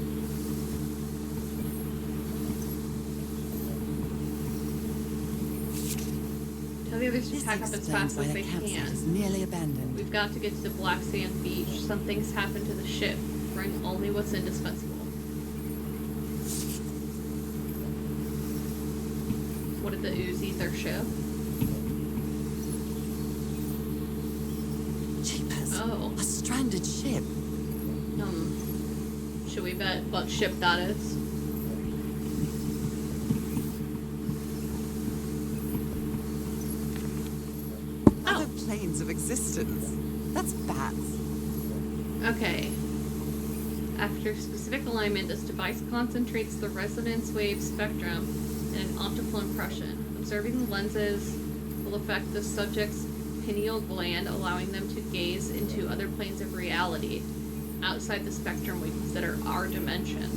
Tell the others to This pack up as explains fast why as the they campsite can. is nearly abandoned. We've got to get to the Black Sand Beach. Something's happened to the ship. Bring only what's indispensable. What did the ooze eat their ship? Jeepers. Oh. A stranded ship. Should we bet what ship that is? Other planes of existence. That's bats. Okay. After specific alignment, this device concentrates the resonance wave spectrum in an optical impression. Observing the lenses will affect the subject's pineal gland, allowing them to gaze into other planes of reality outside the spectrum we consider our dimension.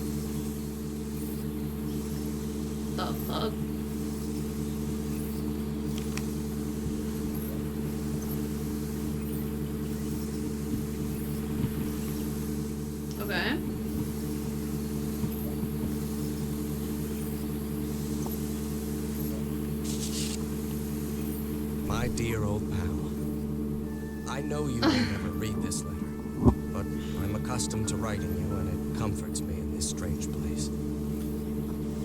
The fuck? Okay. My dear old pal, I know you will never read this letter, but I'm accustomed to writing you, and it comforts me in this strange place.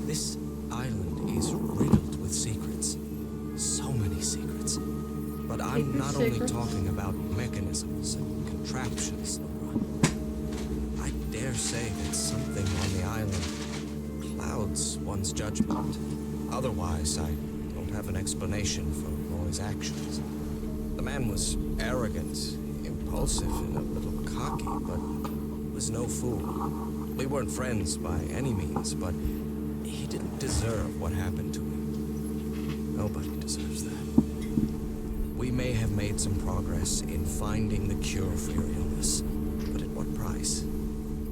This island is riddled with secrets. So many secrets. But I'm not only talking about mechanisms and contraptions, Laura. I dare say that something on the island clouds one's judgment. Otherwise, I don't have an explanation for Roy's actions. The man was arrogant, impulsive, and a little cocky, but was no fool. We weren't friends by any means, but he didn't deserve what happened to him. Nobody deserves that. We may have made some progress in finding the cure for your illness, but at what price?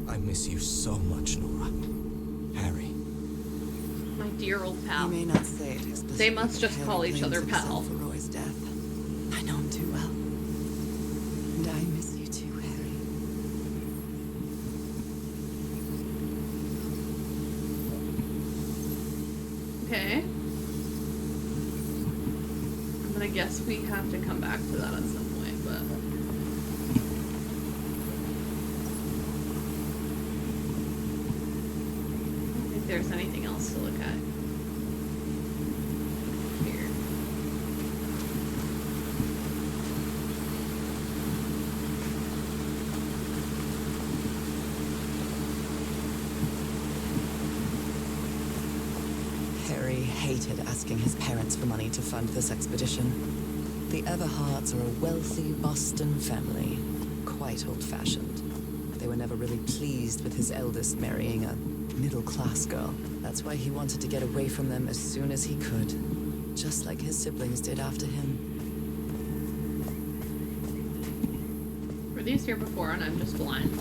I miss you so much, Nora. Harry. My dear old pal. You may not say it explicitly. They must just call each other pal. For Roy's death. I know him too well. And I miss you too, Harry. Okay. I guess we have to come back to that at some point, but... I don't think there's anything else to look at here. Harry hated asking his parents for money to fund this expedition. The Everhards are a wealthy Boston family, quite old-fashioned. They were never really pleased with his eldest marrying a middle-class girl. That's why he wanted to get away from them as soon as he could, just like his siblings did after him. Were these here before and I'm just blind?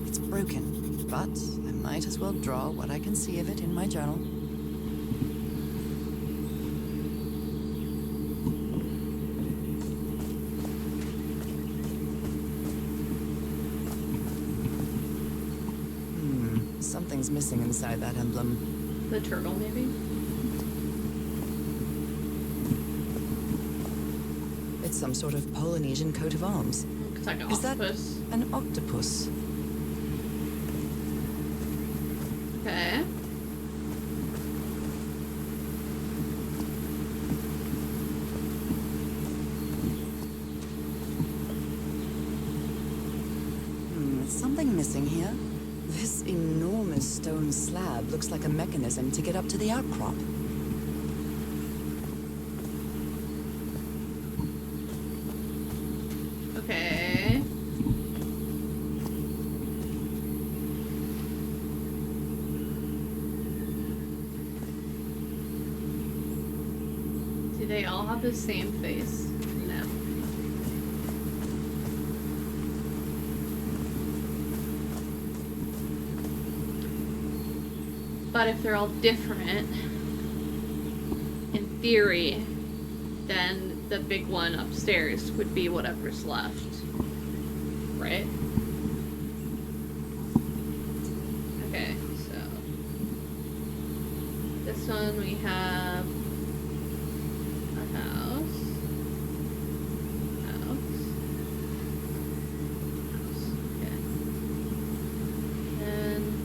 It's broken, but I might as well draw what I can see of it in my journal. Something's missing inside that emblem. The turtle, maybe? It's some sort of Polynesian coat of arms. It's like an Is octopus. that an octopus? Okay. Something missing here. This enormous stone slab looks like a mechanism to get up to the outcrop. Okay. Do they all have the same face? No. But if they're all different, in theory, then the big one upstairs would be whatever's left. Right? Okay, so this one we have a house. Okay. And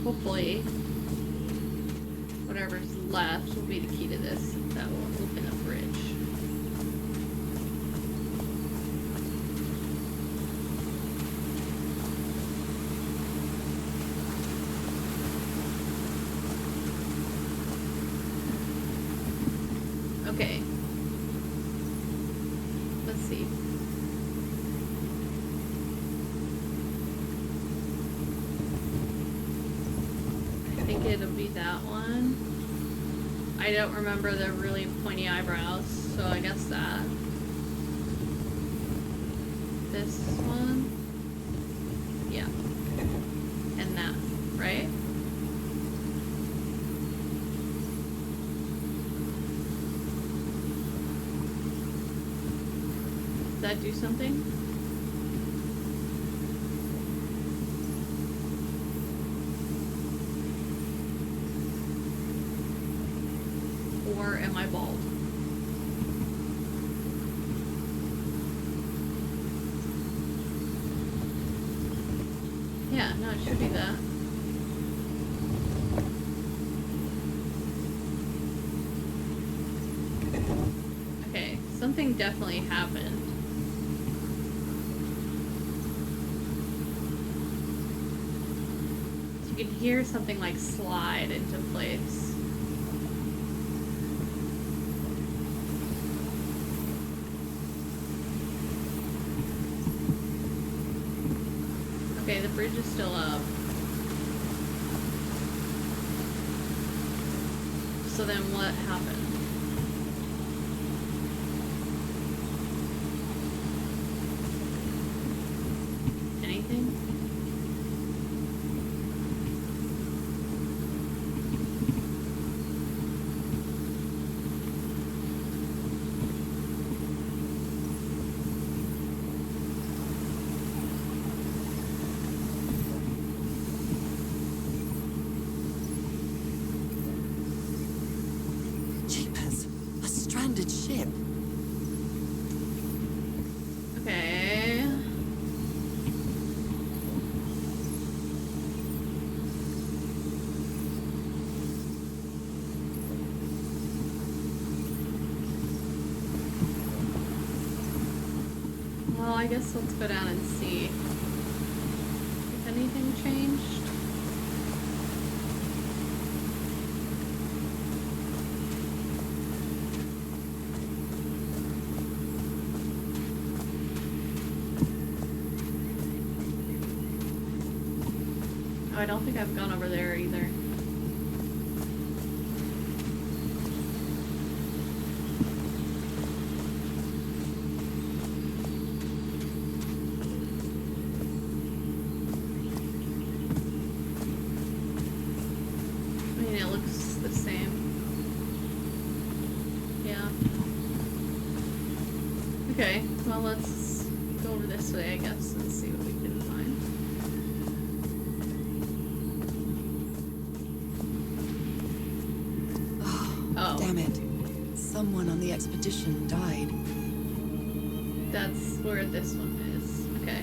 hopefully whatever's left will be the key to this. That will open the bridge. Okay. Let's see. I think it'll be that one. I don't remember the really pointy eyebrows, so I guess that. This one? Yeah. And that, right? Does that do something? Or am I bald? Yeah, no, it should be that. Okay, something definitely happened. You can hear something like slide into place. Okay, the bridge is still up. So then what happened? Anything? Jeepers, a stranded ship. Okay. Well, I guess let's go down and see if anything changed. Oh, I don't think I've gone over there either. I mean, it looks the same. Yeah. Okay, well, let's go over this way, I guess, and see what we can find. Oh. Damn it. Someone on the expedition died. That's where this one is. Okay.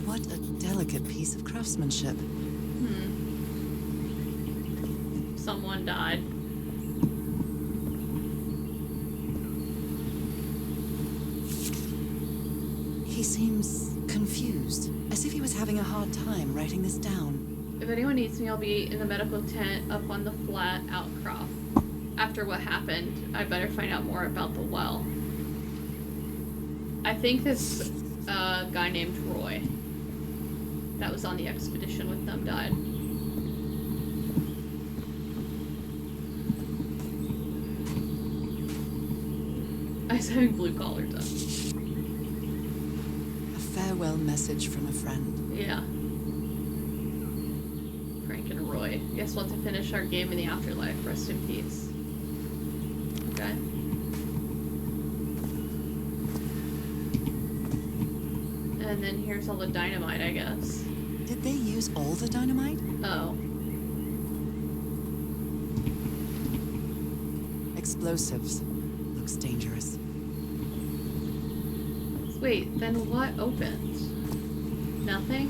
What a delicate piece of craftsmanship. Someone died. He seems confused, as if he was having a hard time writing this down. If anyone needs me, I'll be in the medical tent up on the flat outcrop. After what happened, I better find out more about the well. I think this guy named Roy that was on the expedition with them died. I was having blue collars up. A farewell message from a friend. Yeah. Frank and Roy. Guess we'll have to finish our game in the afterlife. Rest in peace. Okay. And then here's all the dynamite, I guess. Did they use all the dynamite? Oh. Explosives. Looks dangerous. Wait, then what opens? Nothing?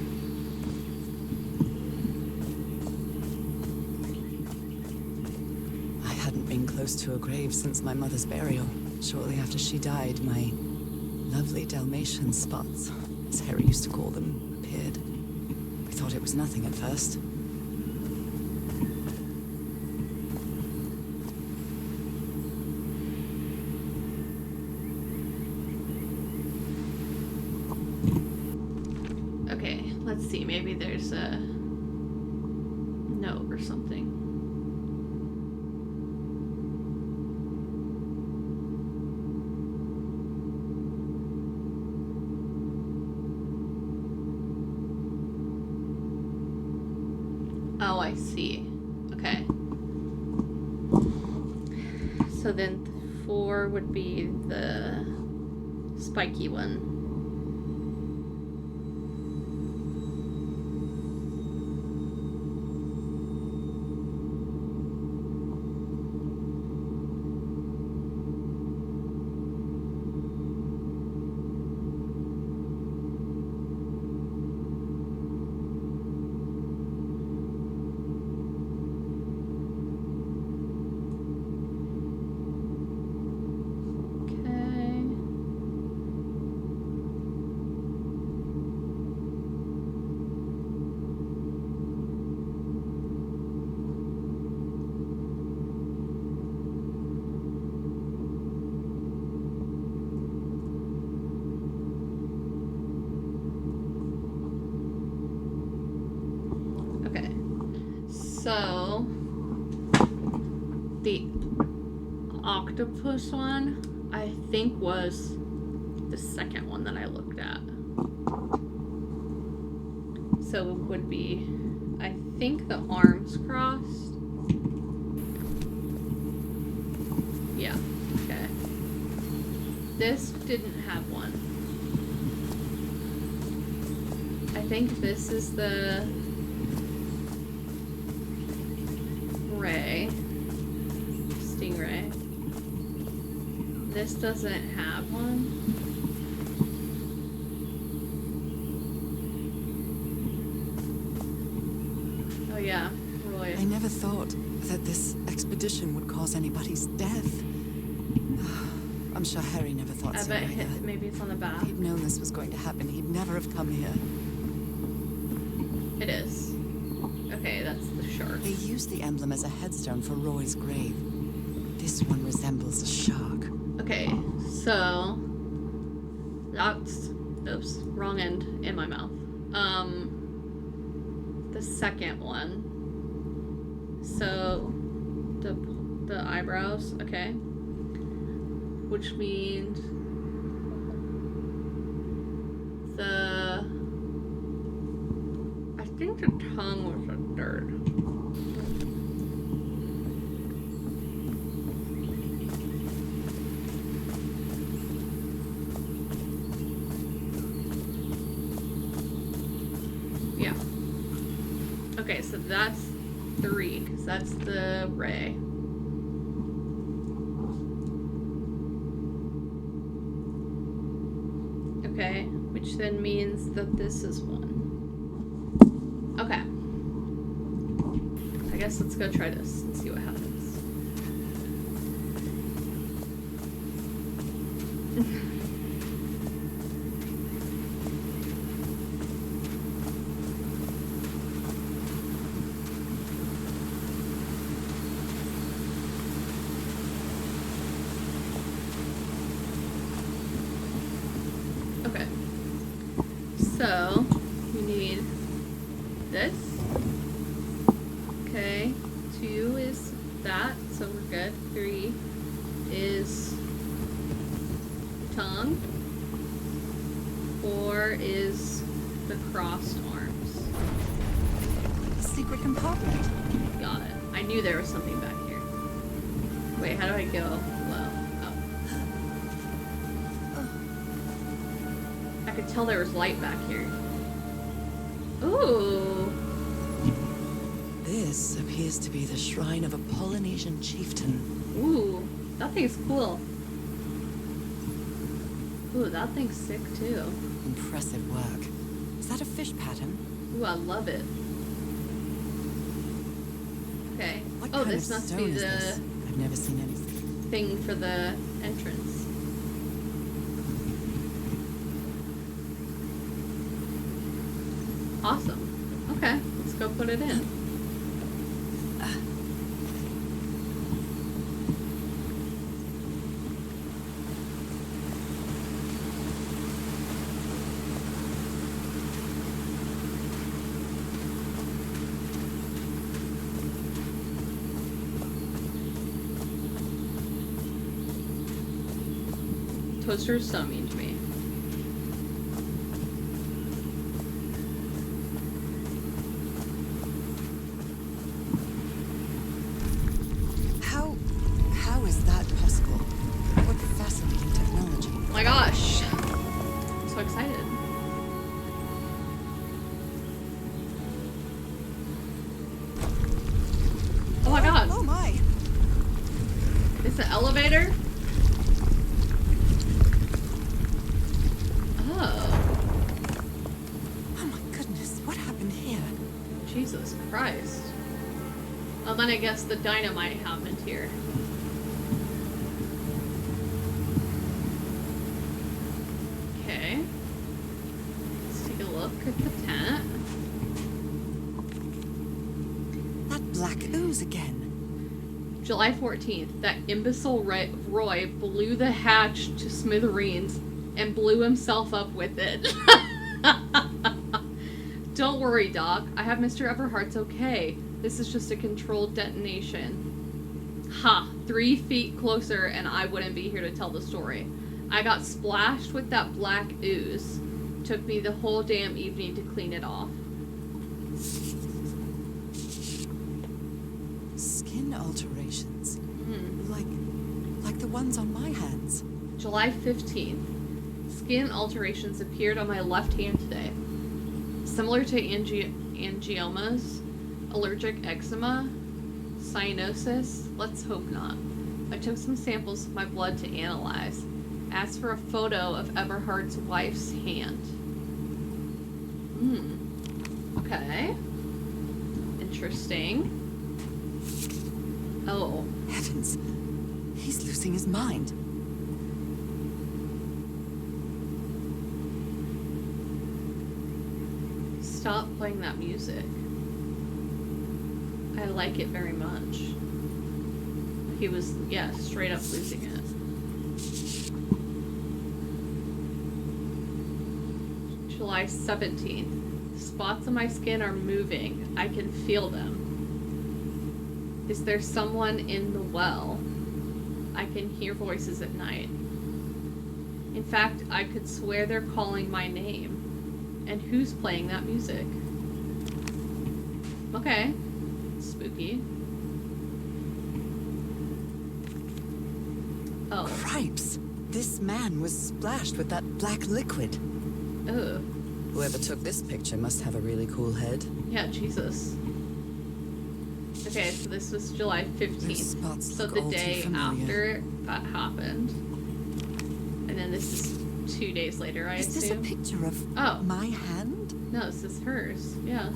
I hadn't been close to a grave since my mother's burial. Shortly after she died, my lovely Dalmatian spots, as Harry used to call them, appeared. I thought it was nothing at first. Okay, let's see. Maybe there's a note or something. Oh, I see. Okay. So then 4 would be the spiky one. So, the octopus one, I think, was the second one that I looked at. So it would be, I think, the arms crossed. Yeah, okay. This didn't have one. I think this is the ray, stingray. This doesn't have one. Oh yeah, Roy. I never thought that this expedition would cause anybody's death. I'm sure Harry never thought so either. Maybe it's on the back. If he'd known this was going to happen, he'd never have come here. It is. Okay, that's the shark. They used the emblem as a headstone for Roy's grave. This one resembles a shark. Okay, so that's, oops, wrong end in my mouth. The second one. So the eyebrows, okay. Which means I think the tongue was a third. Yeah. Okay, so that's 3, because that's the ray. Okay, which then means that this is 1. Okay. I guess let's go try this and see what happens. Okay. So, we need this. Okay. 2 is that, so we're good. 3 is tongue. 4 is the crossed arms. Secret compartment. Got it. I knew there was something back here. Wait, how do I go low? Oh. I could tell there was light back here. Ooh. This appears to be the shrine of a Polynesian chieftain. Ooh. That thing's cool. Ooh, that thing's sick too. Impressive work. Is that a fish pattern? Ooh, I love it. Okay. What Oh, kind this of must stone be is the this? I've never seen anything. thing for the entrance. Awesome. Okay, let's go put it in. Toaster is so mean to me. How is that possible? What fascinating technology. Oh my gosh. I'm so excited. Oh my god. Oh my. It's an elevator? Oh my goodness, what happened here? Jesus Christ. Well, then I guess the dynamite happened here. Okay. Let's take a look at the tent. That black ooze again. July 14th, that imbecile Roy blew the hatch to smithereens and blew himself up with it. Don't worry, Doc. I have Mr. Everhart's okay. This is just a controlled detonation. Ha! 3 feet closer and I wouldn't be here to tell the story. I got splashed with that black ooze. Took me the whole damn evening to clean it off. Skin alterations. Like the ones on my hands. July 15th. Skin alterations appeared on my left hand today. Similar to angiomas, allergic eczema, cyanosis. Let's hope not. I took some samples of my blood to analyze. Asked for a photo of Everhard's wife's hand. Okay. Interesting. Oh. Heavens. He's losing his mind. Stop playing that music. I like it very much. He was, yeah, straight up losing it. July 17th. Spots on my skin are moving. I can feel them. Is there someone in the well? I can hear voices at night. In fact, I could swear they're calling my name. And who's playing that music? Okay. Spooky. Oh. Cripes! This man was splashed with that black liquid. Ugh. Whoever took this picture must have a really cool head. Yeah, Jesus. Okay, so this was July 15th. So the day after that happened. And then this is 2 days later, I assume. Is this a picture of my hand? No, this is hers. Yeah.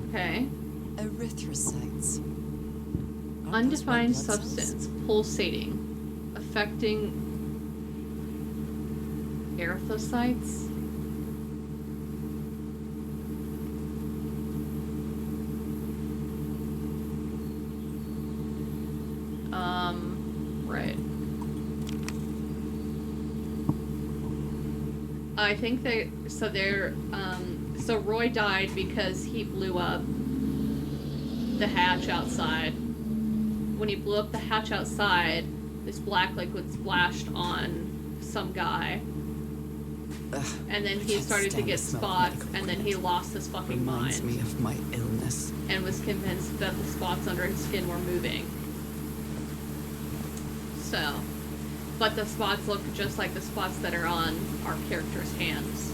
Okay. Erythrocytes. Undefined substance pulsating, affecting erythrocytes. Right. I think so Roy died because he blew up the hatch outside. When he blew up the hatch outside, this black liquid splashed on some guy. And then he started to get spots, and then he lost his fucking mind. Reminds me of my illness. And was convinced that the spots under his skin were moving. So, but the spots look just like the spots that are on our character's hands.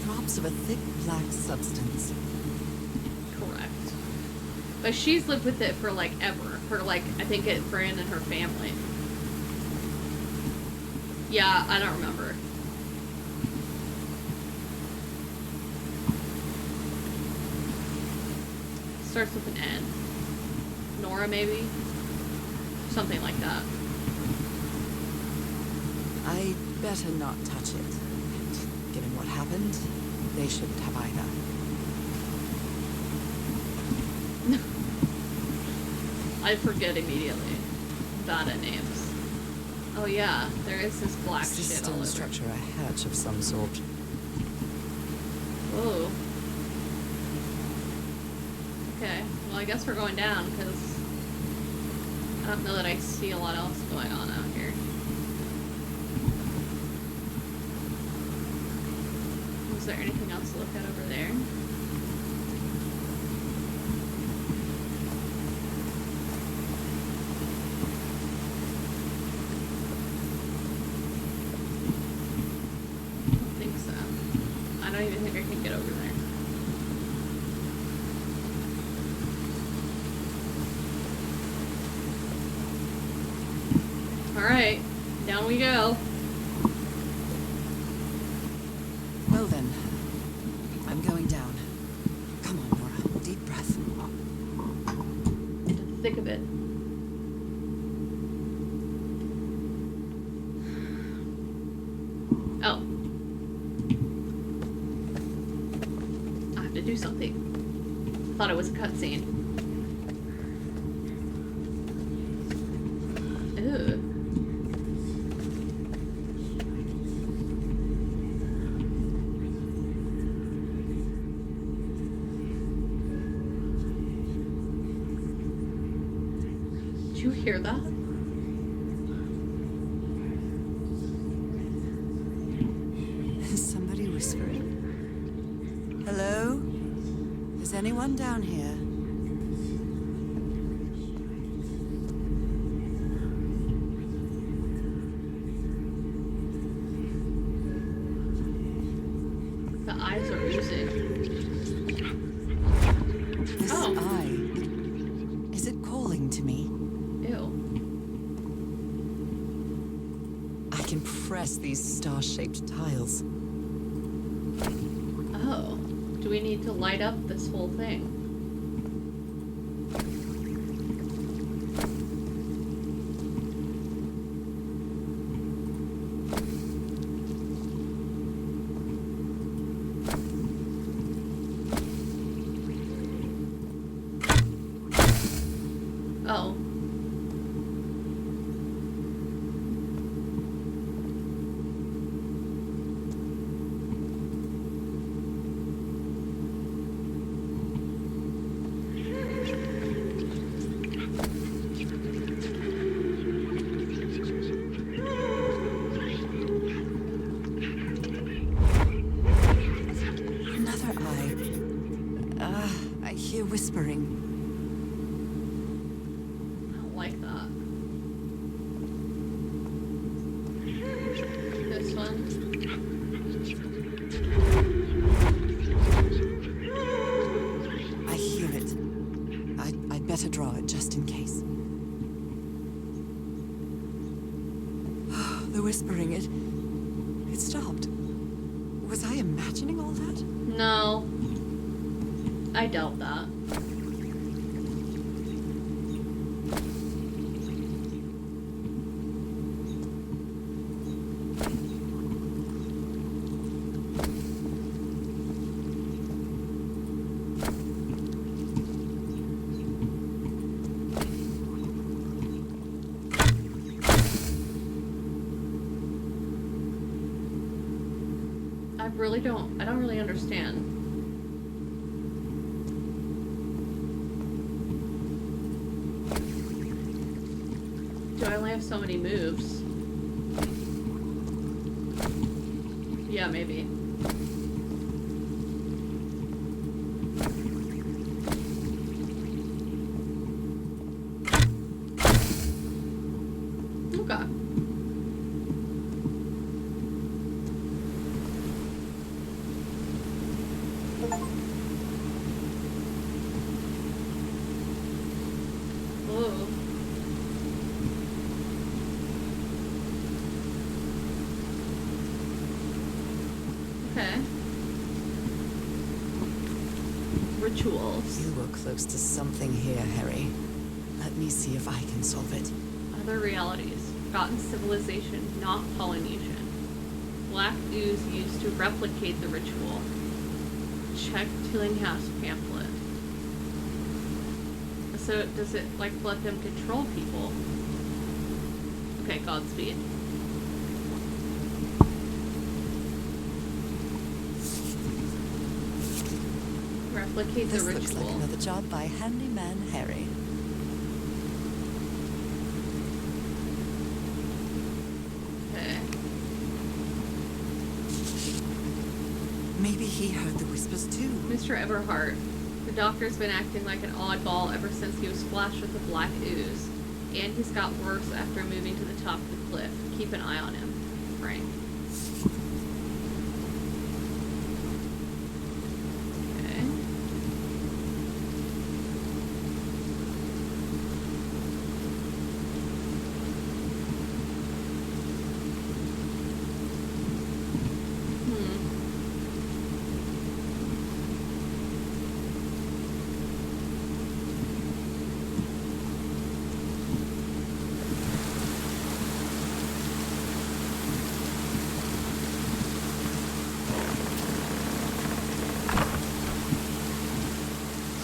Drops of a thick black substance. Correct. But she's lived with it for like ever. For like, I think Fran and her family. Yeah, I don't remember. Starts with an N. Nora, maybe? Something like that. I'd better not touch it. And given what happened, they shouldn't have either. I forget immediately. Bad at names. Oh yeah, there is this black Is this shit all stone over. structure a hatch of some sort? Whoa. Okay, well I guess we're going down, because I don't know that I see a lot else going on out here. Was there anything else to look at over there? I don't think so. I don't even think I can get over there. Alright, down we go. Well then, I'm going down. Come on, Nora. Deep breath. Into the thick of it. Oh. I have to do something. Thought it was a cutscene. Ew. Did you hear that? Is somebody whispering? Hello? Is anyone down here? The eyes are oozing. This Oh. eye. Is it calling to me? Ew. I can press these star-shaped tiles. Oh. Do we need to light up this whole thing? Oh. Another eye. I hear whispering. I don't like that. This one. I hear it. I'd better draw it just in case. The whispering, it stopped. Was I imagining all that? No. I doubt that. I don't really understand. Do I only have so many moves? Yeah, maybe. Okay. Whoa. Okay. Rituals. You were close to something here, Harry. Let me see if I can solve it. Other realities. Forgotten civilization, not Polynesian. Black ooze used to replicate the ritual. Check Tillinghouse pamphlet. So does it like let them control people? Okay, Godspeed. Replicate the This ritual. looks like another job by handyman Harry. Okay. Maybe he heard the whispers too. Mr. Everhart. The doctor's been acting like an oddball ever since he was splashed with the black ooze. And he's got worse after moving to the top of the cliff. Keep an eye on him. Frank. Okay.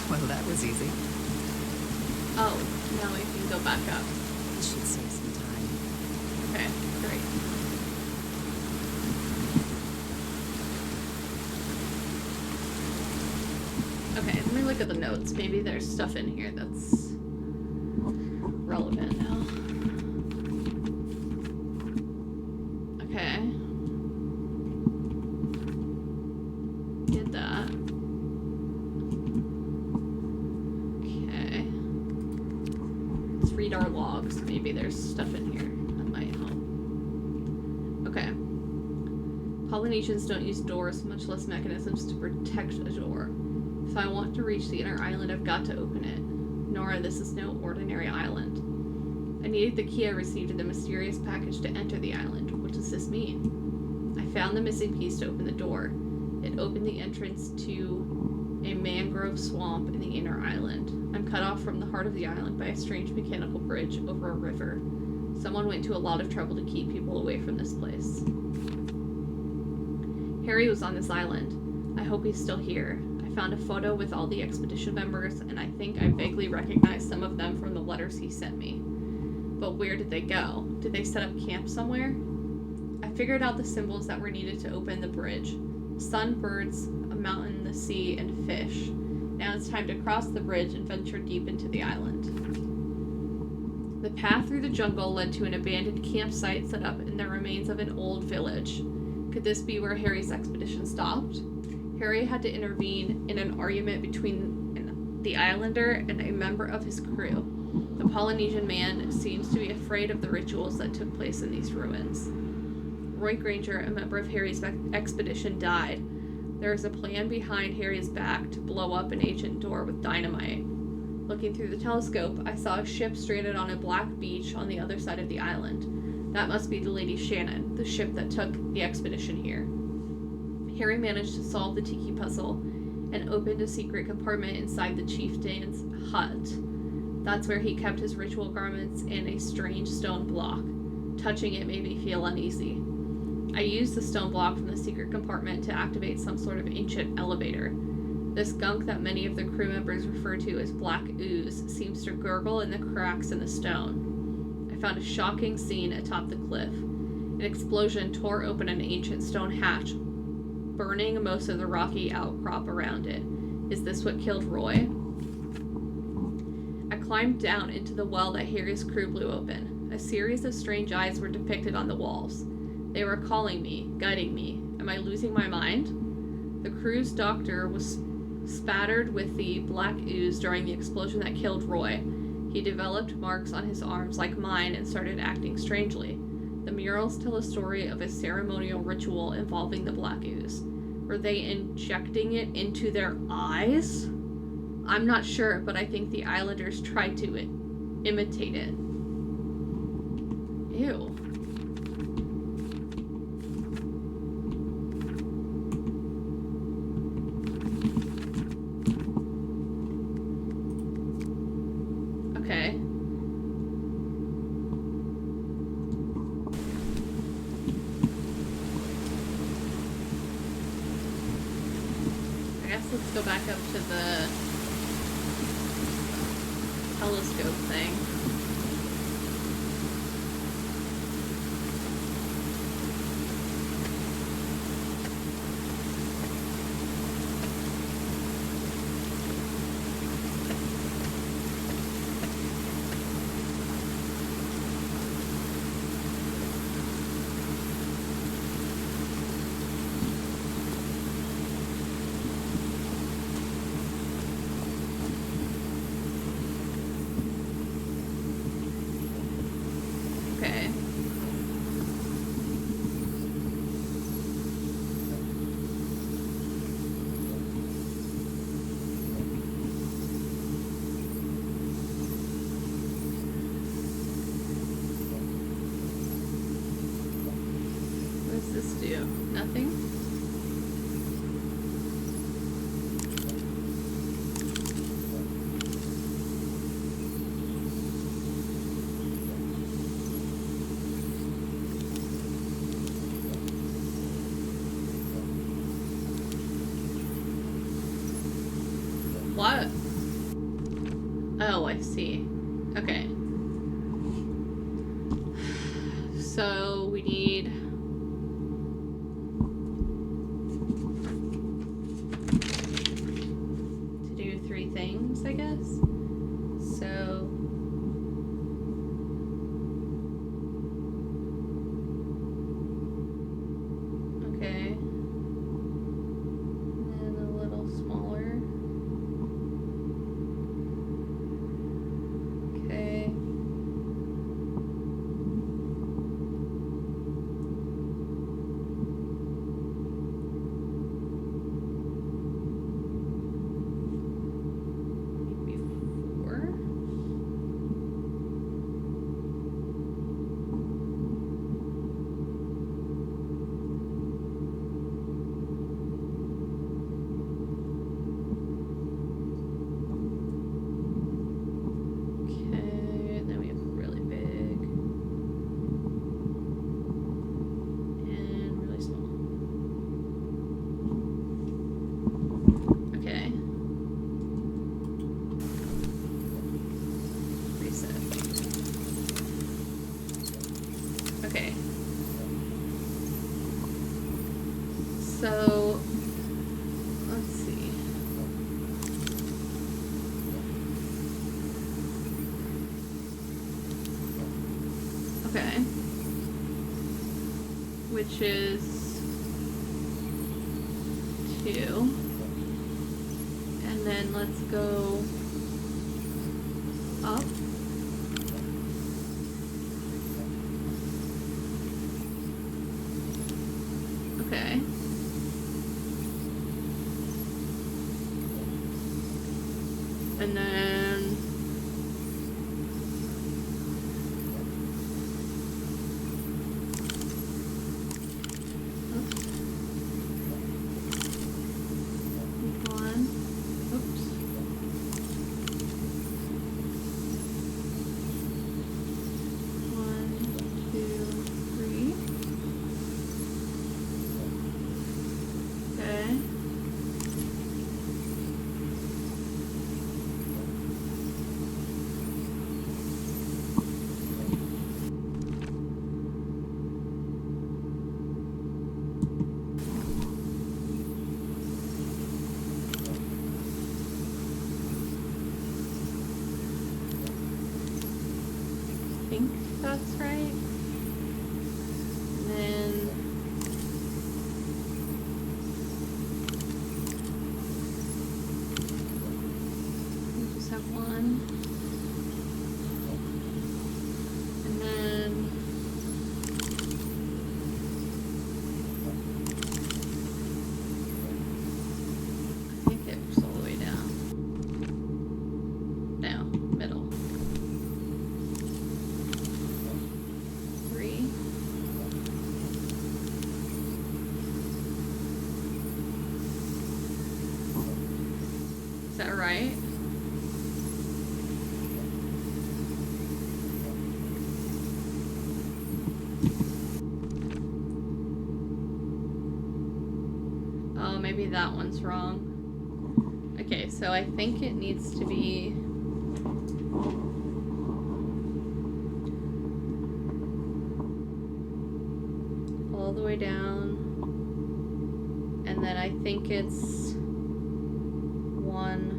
Well, that was easy. Oh, now we can go back up. This should save some time. Okay, great. Okay, let me look at the notes. Maybe there's stuff in here that's relevant now. Okay. Did that. Okay. Let's read our logs. Maybe there's stuff in here that might help. Okay. Polynesians don't use doors, much less mechanisms to protect a door. If I want to reach the inner island, I've got to open it. Nora, this is no ordinary island. I needed the key I received in the mysterious package to enter the island. What does this mean? I found the missing piece to open the door. It opened the entrance to a mangrove swamp in the inner island. I'm cut off from the heart of the island by a strange mechanical bridge over a river. Someone went to a lot of trouble to keep people away from this place. Harry was on this island. I hope he's still here. I found a photo with all the expedition members, and I think I vaguely recognize some of them from the letters he sent me. But where did they go? Did they set up camp somewhere? I figured out the symbols that were needed to open the bridge. Sun, birds, a mountain, the sea, and fish. Now it's time to cross the bridge and venture deep into the island. The path through the jungle led to an abandoned campsite set up in the remains of an old village. Could this be where Harry's expedition stopped? Harry had to intervene in an argument between the islander and a member of his crew. The Polynesian man seems to be afraid of the rituals that took place in these ruins. Roy Granger, a member of Harry's expedition, died. There is a plan behind Harry's back to blow up an ancient door with dynamite. Looking through the telescope, I saw a ship stranded on a black beach on the other side of the island. That must be the Lady Shannon, the ship that took the expedition here. Harry managed to solve the tiki puzzle and opened a secret compartment inside the chieftain's hut. That's where he kept his ritual garments and a strange stone block. Touching it made me feel uneasy. I used the stone block from the secret compartment to activate some sort of ancient elevator. This gunk that many of the crew members refer to as black ooze seems to gurgle in the cracks in the stone. I found a shocking scene atop the cliff. An explosion tore open an ancient stone hatch, burning most of the rocky outcrop around it. Is this what killed Roy? I climbed down into the well that Harry's crew blew open. A series of strange eyes were depicted on the walls. They were calling me, guiding me. Am I losing my mind? The crew's doctor was spattered with the black ooze during the explosion that killed Roy. He developed marks on his arms like mine and started acting strangely. The murals tell a story of a ceremonial ritual involving the black ooze. Were they injecting it into their eyes? I'm not sure, but I think the islanders tried to imitate it. Ew. Let's go back up to the telescope thing. Okay. What does this do? Nothing? What? Oh, I see. Okay. So we need to do 3 things, I guess. So okay. And then a little smaller. Okay. Maybe 4. Okay, and then we have really big and really small. Okay. Reset. Okay. So, let's see. Okay. Which is 2. And then let's go up. Okay. And then oops. One. Oops. One, 2, 3. Okay. I think that's right. And then we just have 1. And then I think it was all the way down. Now, middle. 3. Is that right? Oh, maybe that one's wrong. Okay, so I think it needs to be... all the way down. And then I think it's... one...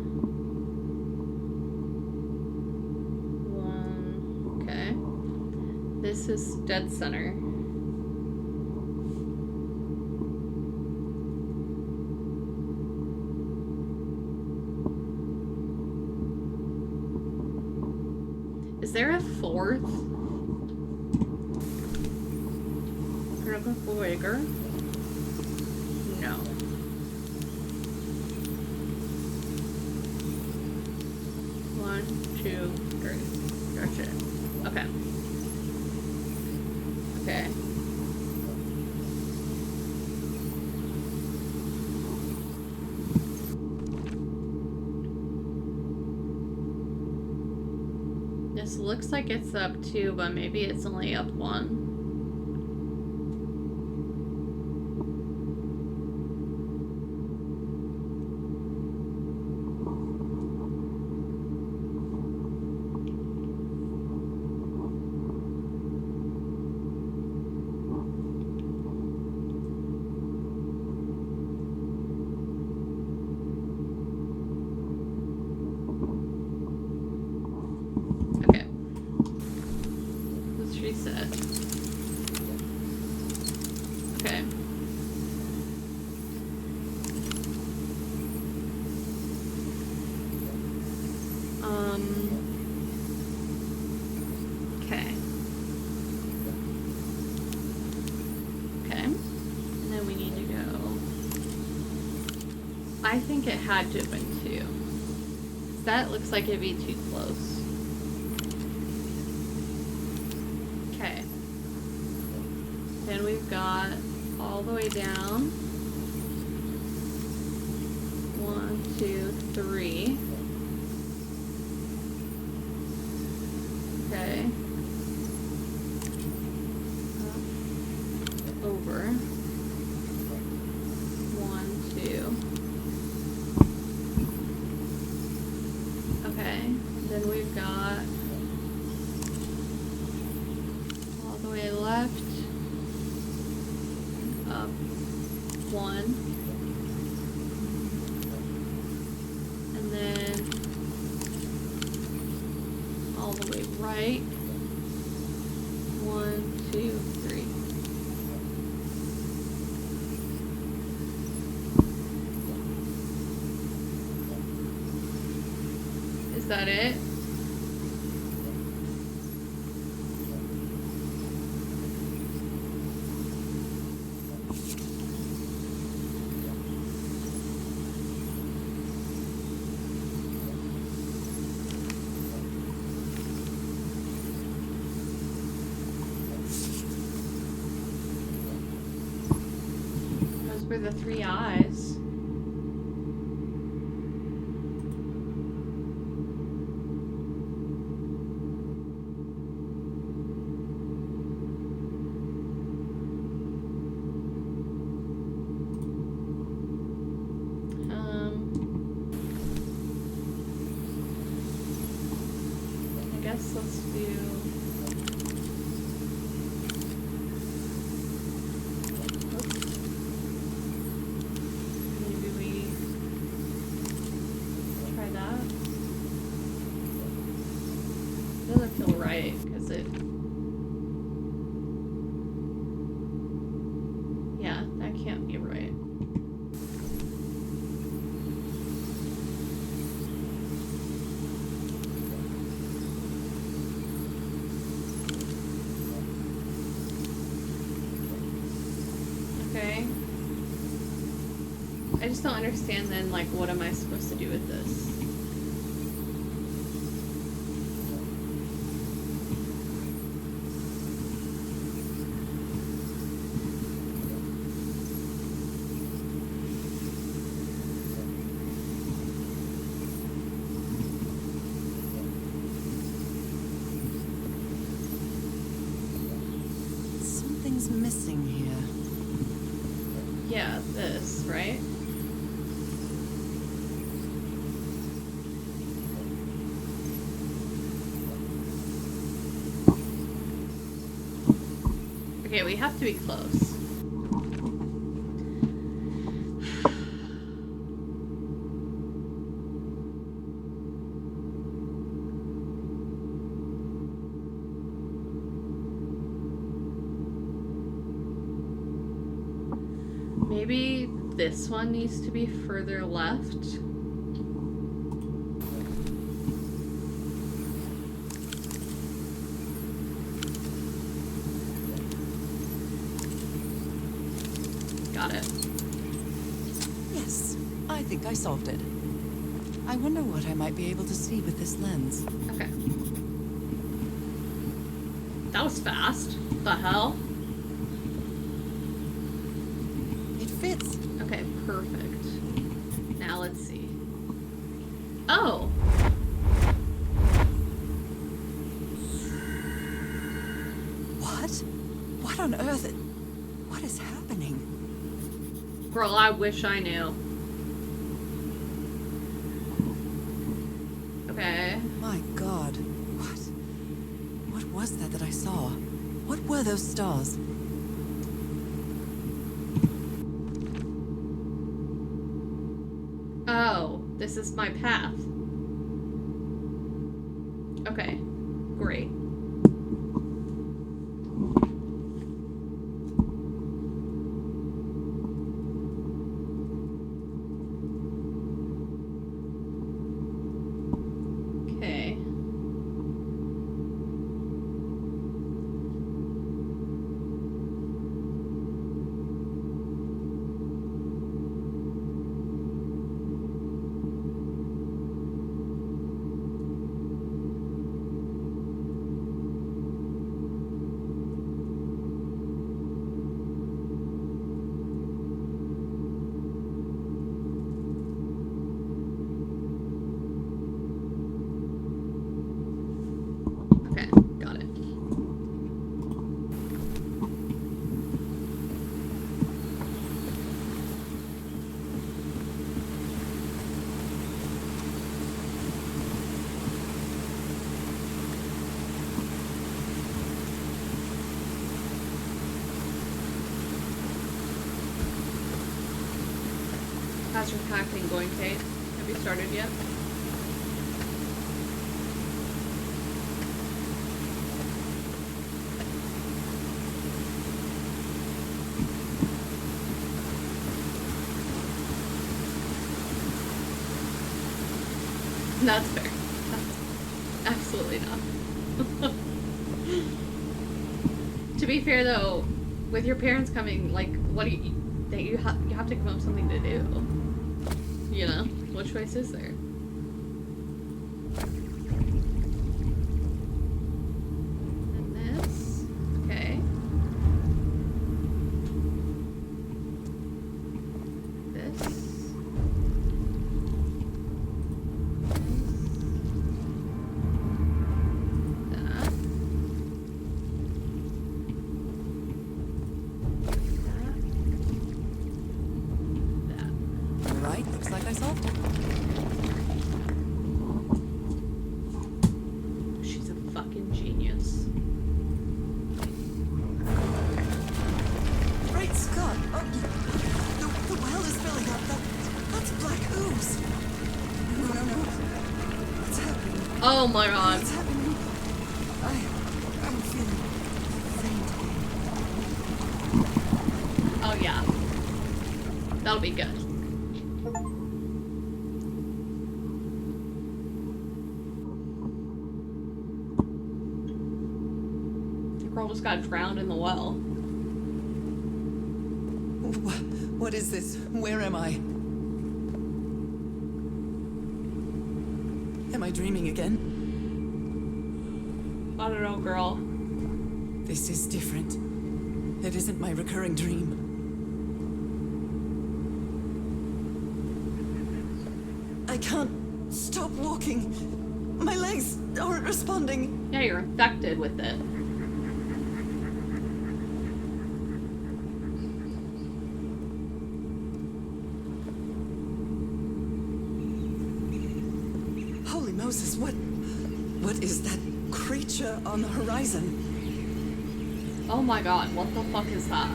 okay. This is dead center. Is there a fourth? Critical Voyager? No. One, two, three. Gotcha. Okay. Okay. This looks like it's up 2, but maybe it's only up 1. Okay. Let's reset. Okay. Okay. Okay. And then we need to go. I think it had to have been 2. That looks like it'd be too close. Okay. Then we've got all the way down. 1, 2, 3. Okay. Up, over. 1, 2. Okay. Then we've got all the way left. Up 1. And then all the way right. 1, 2, 3. Is that it? Those were the 3 eyes. I guess let's do... Oops. Maybe we try that. It doesn't feel right, because it... yeah, that can't be right. Okay. I just don't understand then, like, what am I supposed to do with this? Something's missing here. Yeah, this, right? Okay, we have to be close. Maybe this one needs to be further left. Got it. Yes, I think I solved it. I wonder what I might be able to see with this lens. Okay. That was fast. The hell? It fits. Okay, perfect. Now let's see. Oh! What? What on earth? What is happening? Girl, I wish I knew. Okay. My God. What was that I saw? What were those stars? Oh, this is my path. Okay, great. Okay. Okay, got it. How's your packing going, Kate? Have you started yet? That's fair. That's absolutely not. To be fair, though, with your parents coming, like, what do you have to come up with something to do. You know, what choice is there? And this, okay. This. Oh my god. What's happening? I'm feeling faint. Oh yeah. That'll be good. The girl just got drowned in the well. What is this? Where am I? Am I dreaming again? I don't know, girl. This is different. It isn't my recurring dream. I can't stop walking. My legs aren't responding. Yeah, you're infected with it. Holy Moses, what is that creature on the horizon? Oh my god, what the fuck is that?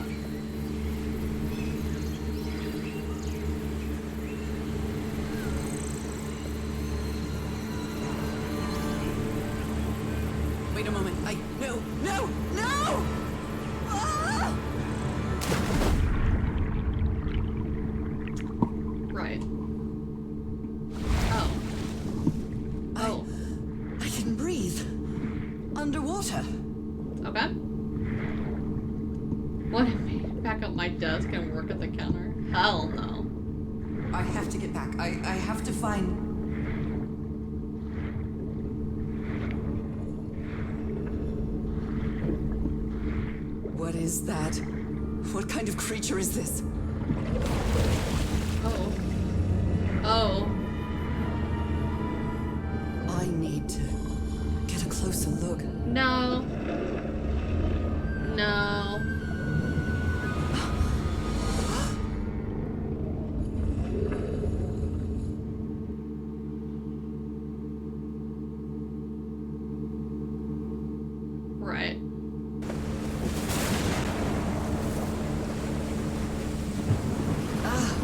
Wait a moment. No! No! No! Ah! Right. Oh. Oh. I can breathe. Underwater. Okay. Want to back up my desk and work at the counter? Hell no. I have to get back. I have to find... What is that? What kind of creature is this? Oh. Oh. I need to get a closer look. No. No. Right.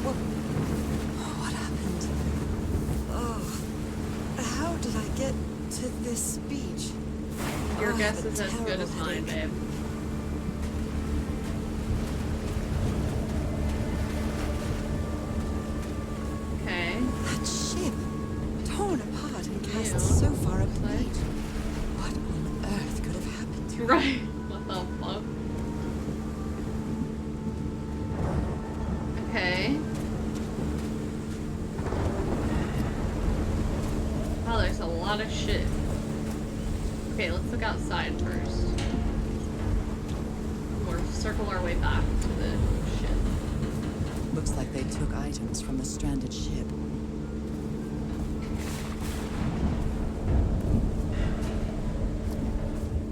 What happened? Oh, how did I get to this beach? Your I guess have a is as good terrible as mine, headache. babe. Okay. That ship, torn apart and cast Ew. so far up the What? beach. What on earth could have happened to it? Right. What the fuck? Okay. Wow, there's a lot of shit. Okay, let's look outside first. Or circle our way back to the ship. Looks like they took items from the stranded ship.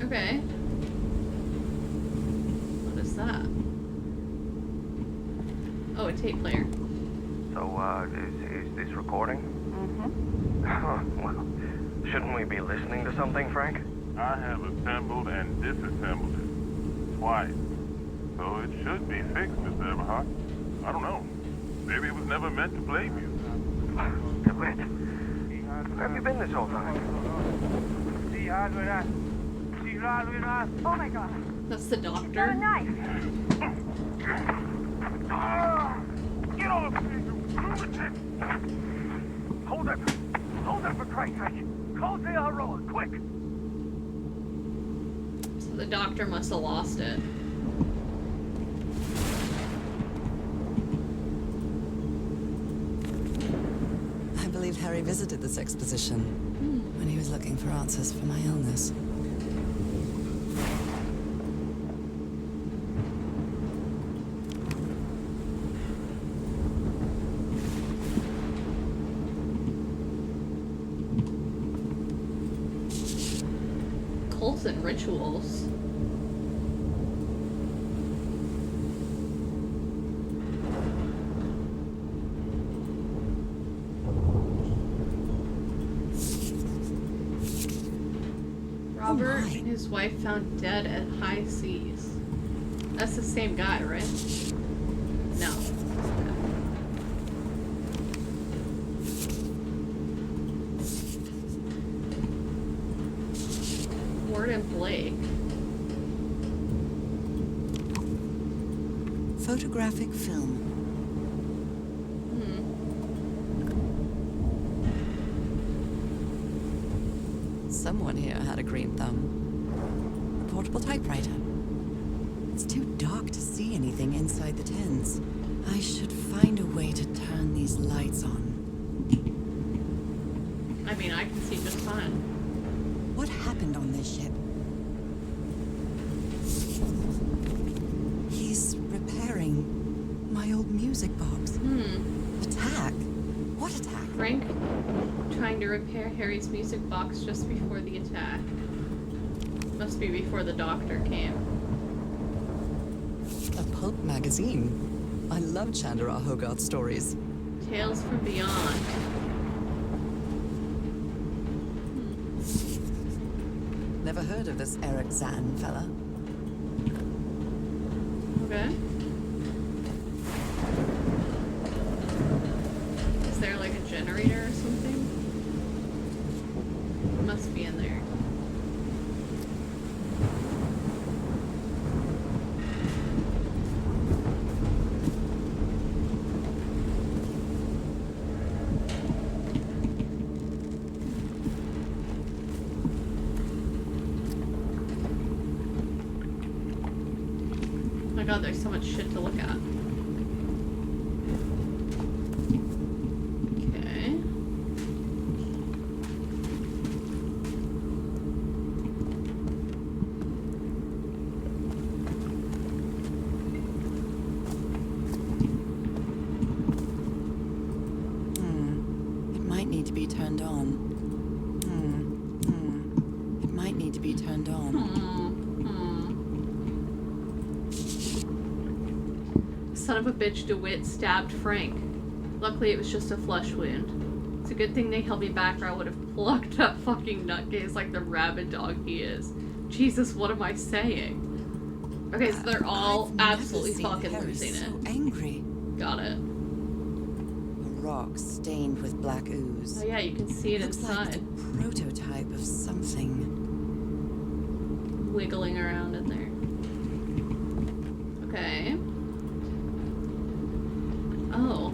Okay. What is that? Oh, a tape player. So, is this recording? Mm-hmm. Well, shouldn't we be listening to something, Frank? I have assembled and disassembled it twice. So it should be fixed, Mr. Everhart. I don't know. Maybe it was never meant to play music. DeWitt, where have you been this whole time? Oh my god. That's the Got a doctor. knife. Get off me, you lunatic! Hold it! Hold it for Christ's sake! Call the road, quick! So the doctor must have lost it. I believe Harry visited this exposition when he was looking for answers for my illness. Cults and rituals. Robert and his wife found dead at high seas. That's the same guy, right? No. Ward and Blake. Photographic film. Someone here had a green thumb. A portable typewriter. It's too dark to see anything inside the tents. I should find a way to turn these lights on. I mean, I can see just fine. What happened on this ship? He's repairing my old music box. Attack? What attack? Frank trying to repair Harry's music box just before the attack. Must be before the doctor came. A pulp magazine. I love Chandra Hogarth stories. Tales from Beyond. Never heard of this Eric Zahn fella. Okay. Is there like a generator or something? Must be in there. Oh my god, there's so much shit to look at. Okay. It might need to be turned on. It might need to be turned on. Son of a bitch DeWitt stabbed Frank. Luckily it was just a flesh wound. It's a good thing they held me back or I would have plucked that fucking nutcase like the rabid dog he is. Jesus, what am I saying? Okay, so they're all I've never absolutely seen fucking Harry losing so it. angry. Got it. A rock stained with black ooze. Oh yeah, you can see it Looks like inside. the prototype of something. Wiggling around in there. Okay. Oh.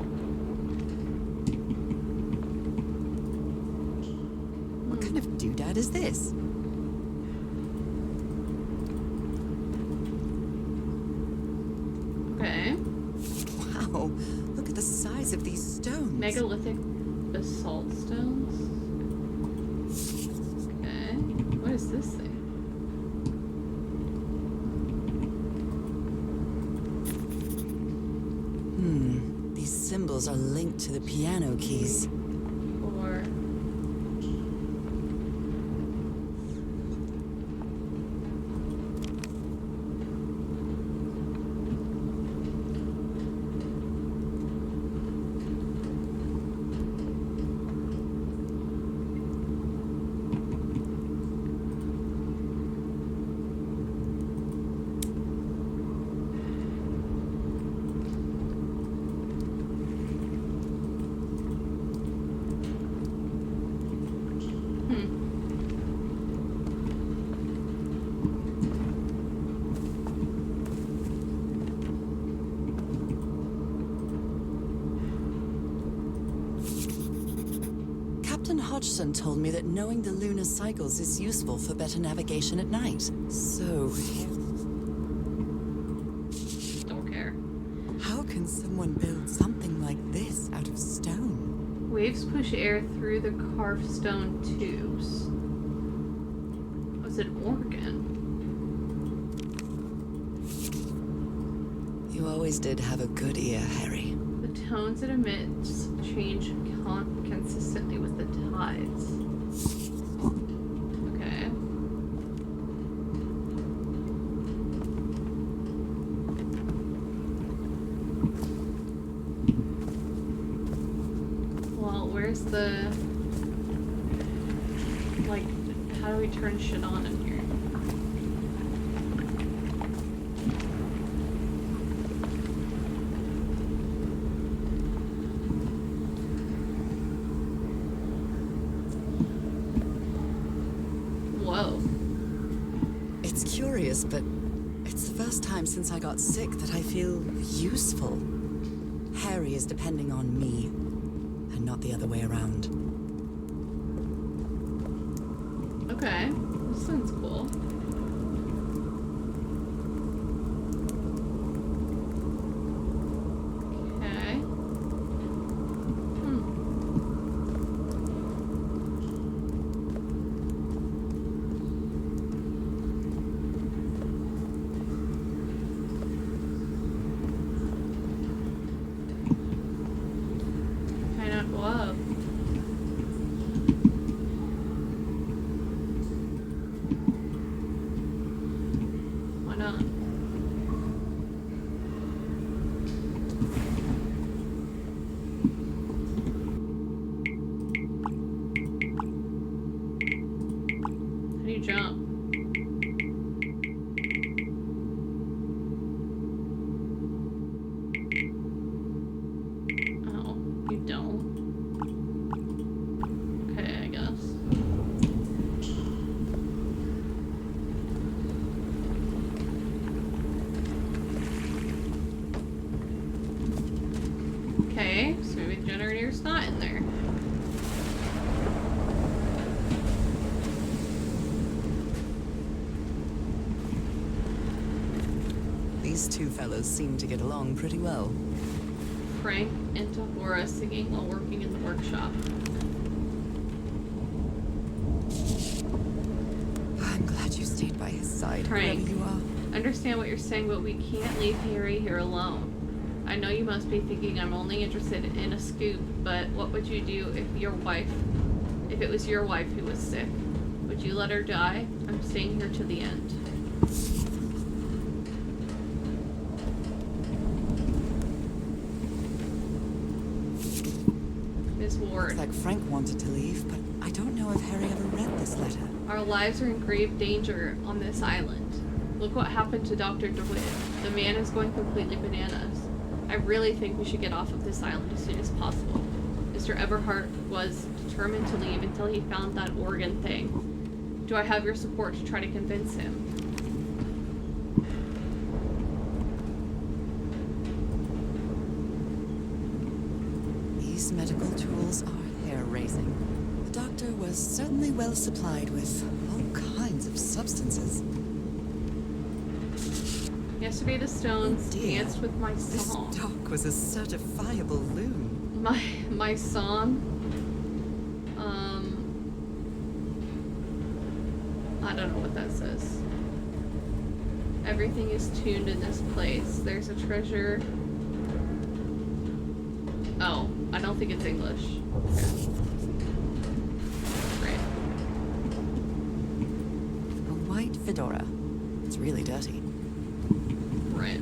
What kind of doodad is this? Okay. Wow, look at the size of these stones. Megalithic basalt stones. Okay. What is this thing? These symbols are linked to the piano keys. Or Captain Hodgson told me that knowing the lunar cycles is useful for better navigation at night. So, don't care. how can someone build something like this out of stone? Waves push air through the carved stone tubes. Oh, it's an organ. You always did have a good ear, Harry. The tones it emits change consistently with the tides. Okay. Well, where's the... like, how do we turn shit on in here? Whoa. It's curious, but it's the first time since I got sick that I feel useful. Harry is depending on me, and not the other way around. Okay. This sounds cool. Okay. Why not go up? Why not? How do you jump? Okay, so maybe the generator's not in there. These two fellows seem to get along pretty well. Frank and Tahora singing while working in the workshop. I'm glad you stayed by his side, Frank, whoever you are. I understand what you're saying, but we can't leave Harry here alone. I know you must be thinking I'm only interested in a scoop, but what would you do if it was your wife who was sick? Would you let her die? I'm staying here to the end. Ms. Ward. Looks like Frank wanted to leave, but I don't know if Harry ever read this letter. Our lives are in grave danger on this island. Look what happened to Dr. DeWitt. The man is going completely bananas. I really think we should get off of this island as soon as possible. Mr. Everhart was determined to leave until he found that organ thing. Do I have your support to try to convince him? These medical tools are hair-raising. The doctor was certainly well supplied with all kinds of substances. Yesterday the Stones danced with my song. This doc was a certifiable loon. My song? I don't know what that says. Everything is tuned in this place. There's a treasure. Oh, I don't think it's English. Great. A white fedora. It's really dirty. Right.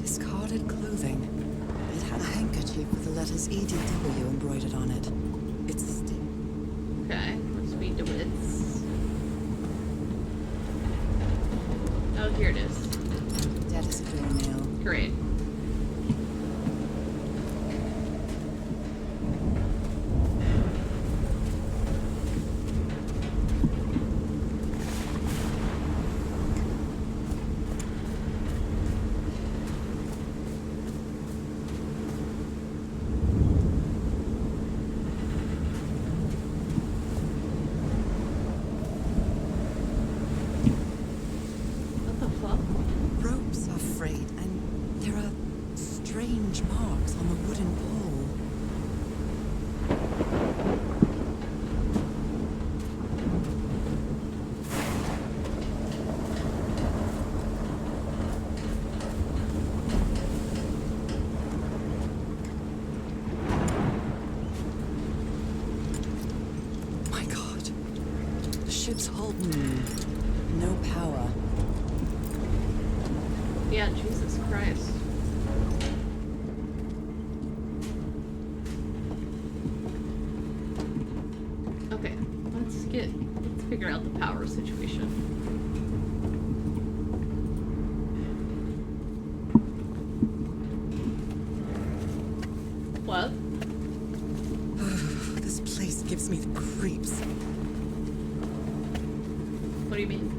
Discarded clothing. It had a handkerchief with the letters EDW embroidered on it. It's... Okay, let's read the words. Oh, here it is. Dead as a doornail. Great. Ship's hull. No power. Yeah, Jesus Christ. Okay, let's figure out the power situation. What? This place gives me the creeps. What do you mean?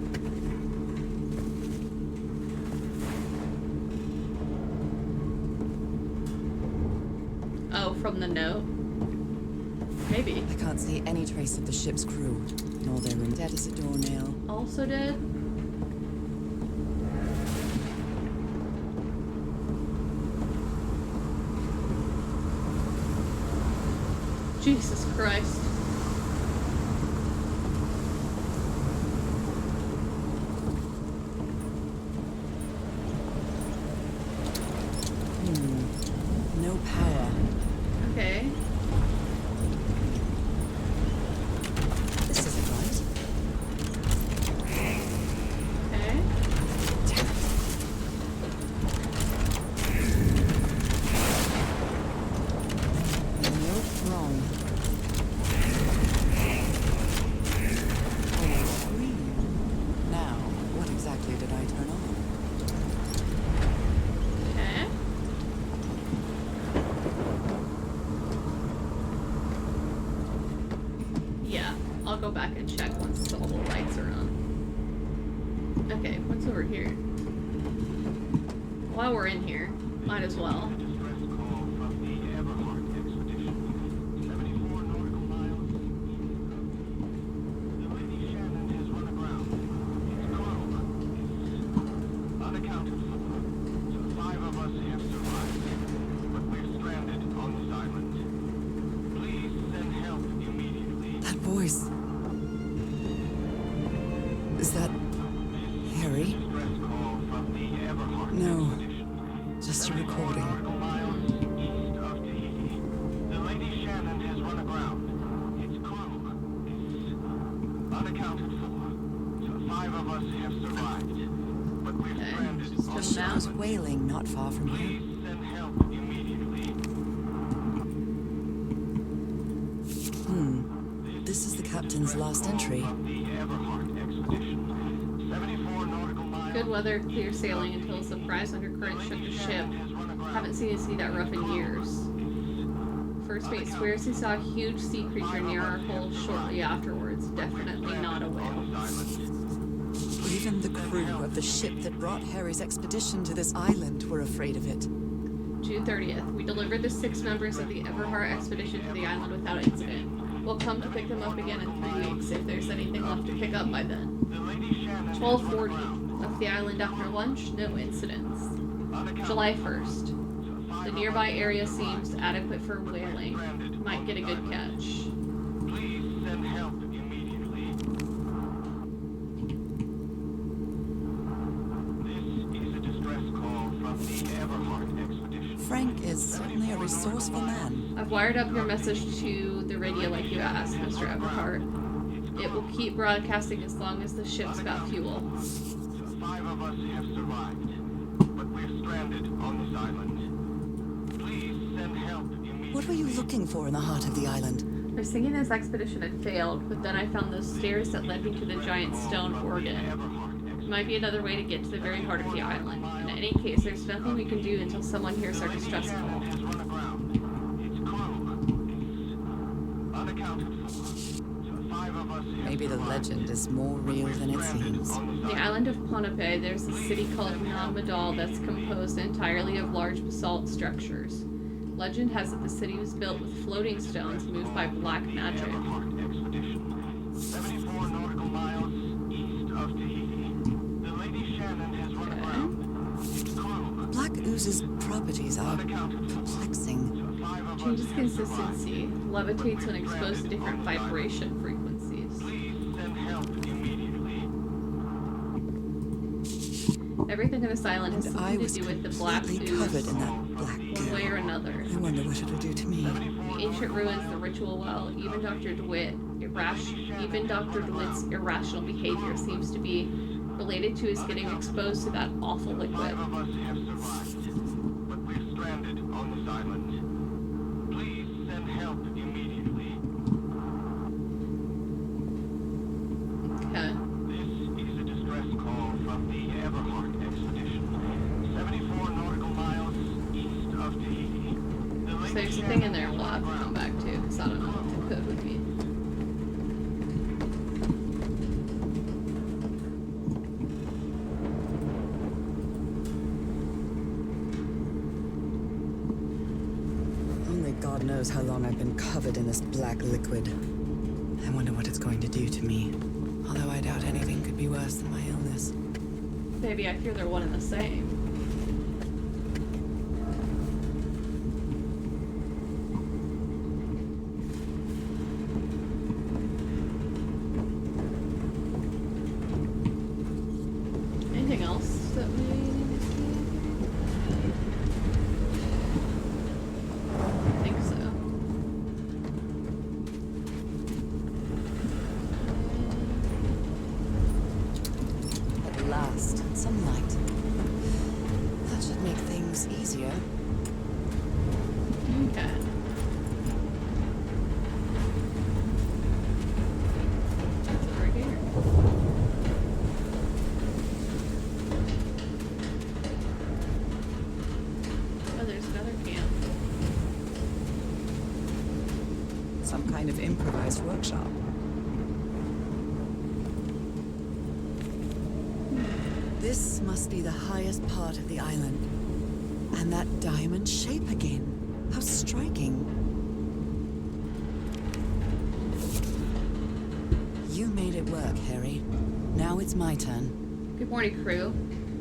Oh, from the note? Maybe. I can't see any trace of the ship's crew, nor their room. Dead as a doornail. Also dead? Jesus Christ. No power. Okay. This isn't right. Okay. Damn it. Nope, wrong. Oh, green. Now, what exactly did I turn on? Okay. Yeah, I'll go back and check once all the lights are on. Okay, what's over here? While we're in here, might as well. voice. Is that Harry? No, just a recording. The Lady Shannon has run aground. Its crew is unaccounted for. So 5 of us have survived. But we're stranded. The ship was wailing not far from here. Please send help immediately. This is the captain's last entry. Good weather, clear sailing until a surprise undercurrent shook the ship. Haven't seen a sea that rough in years. First mate swears he saw a huge sea creature near our hull shortly afterwards. Definitely not a whale. Even the crew of the ship that brought Harry's expedition to this island were afraid of it. June 30th. We delivered the 6 members of the Everhart expedition to the island without incident. We'll come to pick them up again in 3 weeks if there's anything left to pick up by then. 12:40. Left the island after lunch, no incidents. July 1st. The nearby area seems adequate for whaling. Might get a good catch. Please send help immediately. This is a distress call from the Everhart expedition. Frank is certainly a resourceful man. I've wired up your message to the radio like you asked, Mr. Everhart. It will keep broadcasting as long as the ship's got fuel. 5 of us have survived, but we're stranded on this island. Please send help immediately. What were you looking for in the heart of the island? I was thinking this expedition had failed, but then I found those stairs that led me to the giant stone organ. It might be another way to get to the very heart of the island. In any case, there's nothing we can do until someone hears our distress call. Has run aground. Its crew is unaccounted for. So 5 of us have Maybe the legend is more real than it seems. The island of Ponape, there's a city called Namadal that's composed entirely of large basalt structures. Legend has it the city was built with floating stones moved by black magic. expedition. 74 nautical miles east of Tahiti. The Lady Shannon has run aground. Its crew Black Ooze's properties are perplexing. Changes consistency, levitates when exposed to different vibration frequencies. Please send help immediately. Everything on this island has And I something was to do with the black completely covered ooze, in that black one way goo. or another. I wonder what it'll do to me. The ancient ruins, the ritual well, even Dr. DeWitt's irrational behavior seems to be related to his getting exposed to that awful liquid. 5 of us have survived, but we're stranded on this island. Please send help immediately. Okay. This is a distress call from the Everhart expedition. 74 nautical miles east of Tahiti. So there's a thing in there we'll have to come back to, because I don't know what the code would be. Only God knows how long I've been covered in this black liquid. I wonder what it's going to do to me. Although I doubt anything could be worse than my illness. Maybe I fear they're one and the same. Anything else that we need to see? I think so. At last, some light. That should make things easier. Okay. That's it right here. Oh, there's another camp. Some kind of improvised workshop. This must be the highest part of the island. And that diamond shape again. How striking. You made it work, Harry. Now it's my turn. Good morning, crew.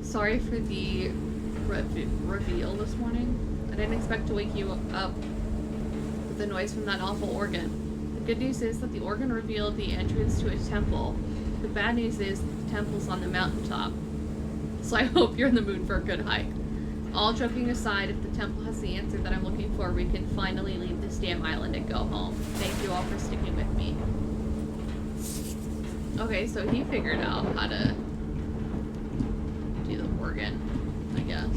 Sorry for the reveal this morning. I didn't expect to wake you up with the noise from that awful organ. The good news is that the organ revealed the entrance to a temple. The bad news is that the temple's on the mountaintop. So I hope you're in the mood for a good hike. All joking aside, if the temple has the answer that I'm looking for, we can finally leave this damn island and go home. Thank you all for sticking with me. Okay, so he figured out how to do the organ, I guess.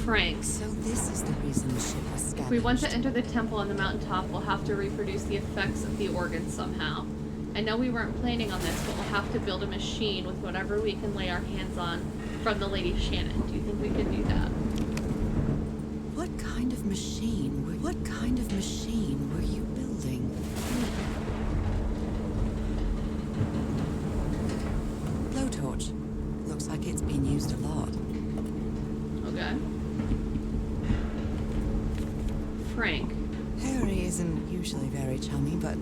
Frank. So this is the reason the ship was scavenged. If we want to enter the temple on the mountaintop, we'll have to reproduce the effects of the organ somehow. I know we weren't planning on this, but we'll have to build a machine with whatever we can lay our hands on from the Lady Shannon. Do you think we can do that? What kind of machine were you building? Blowtorch. Looks like it's been used a lot. Okay. Frank. Harry isn't usually very chummy, but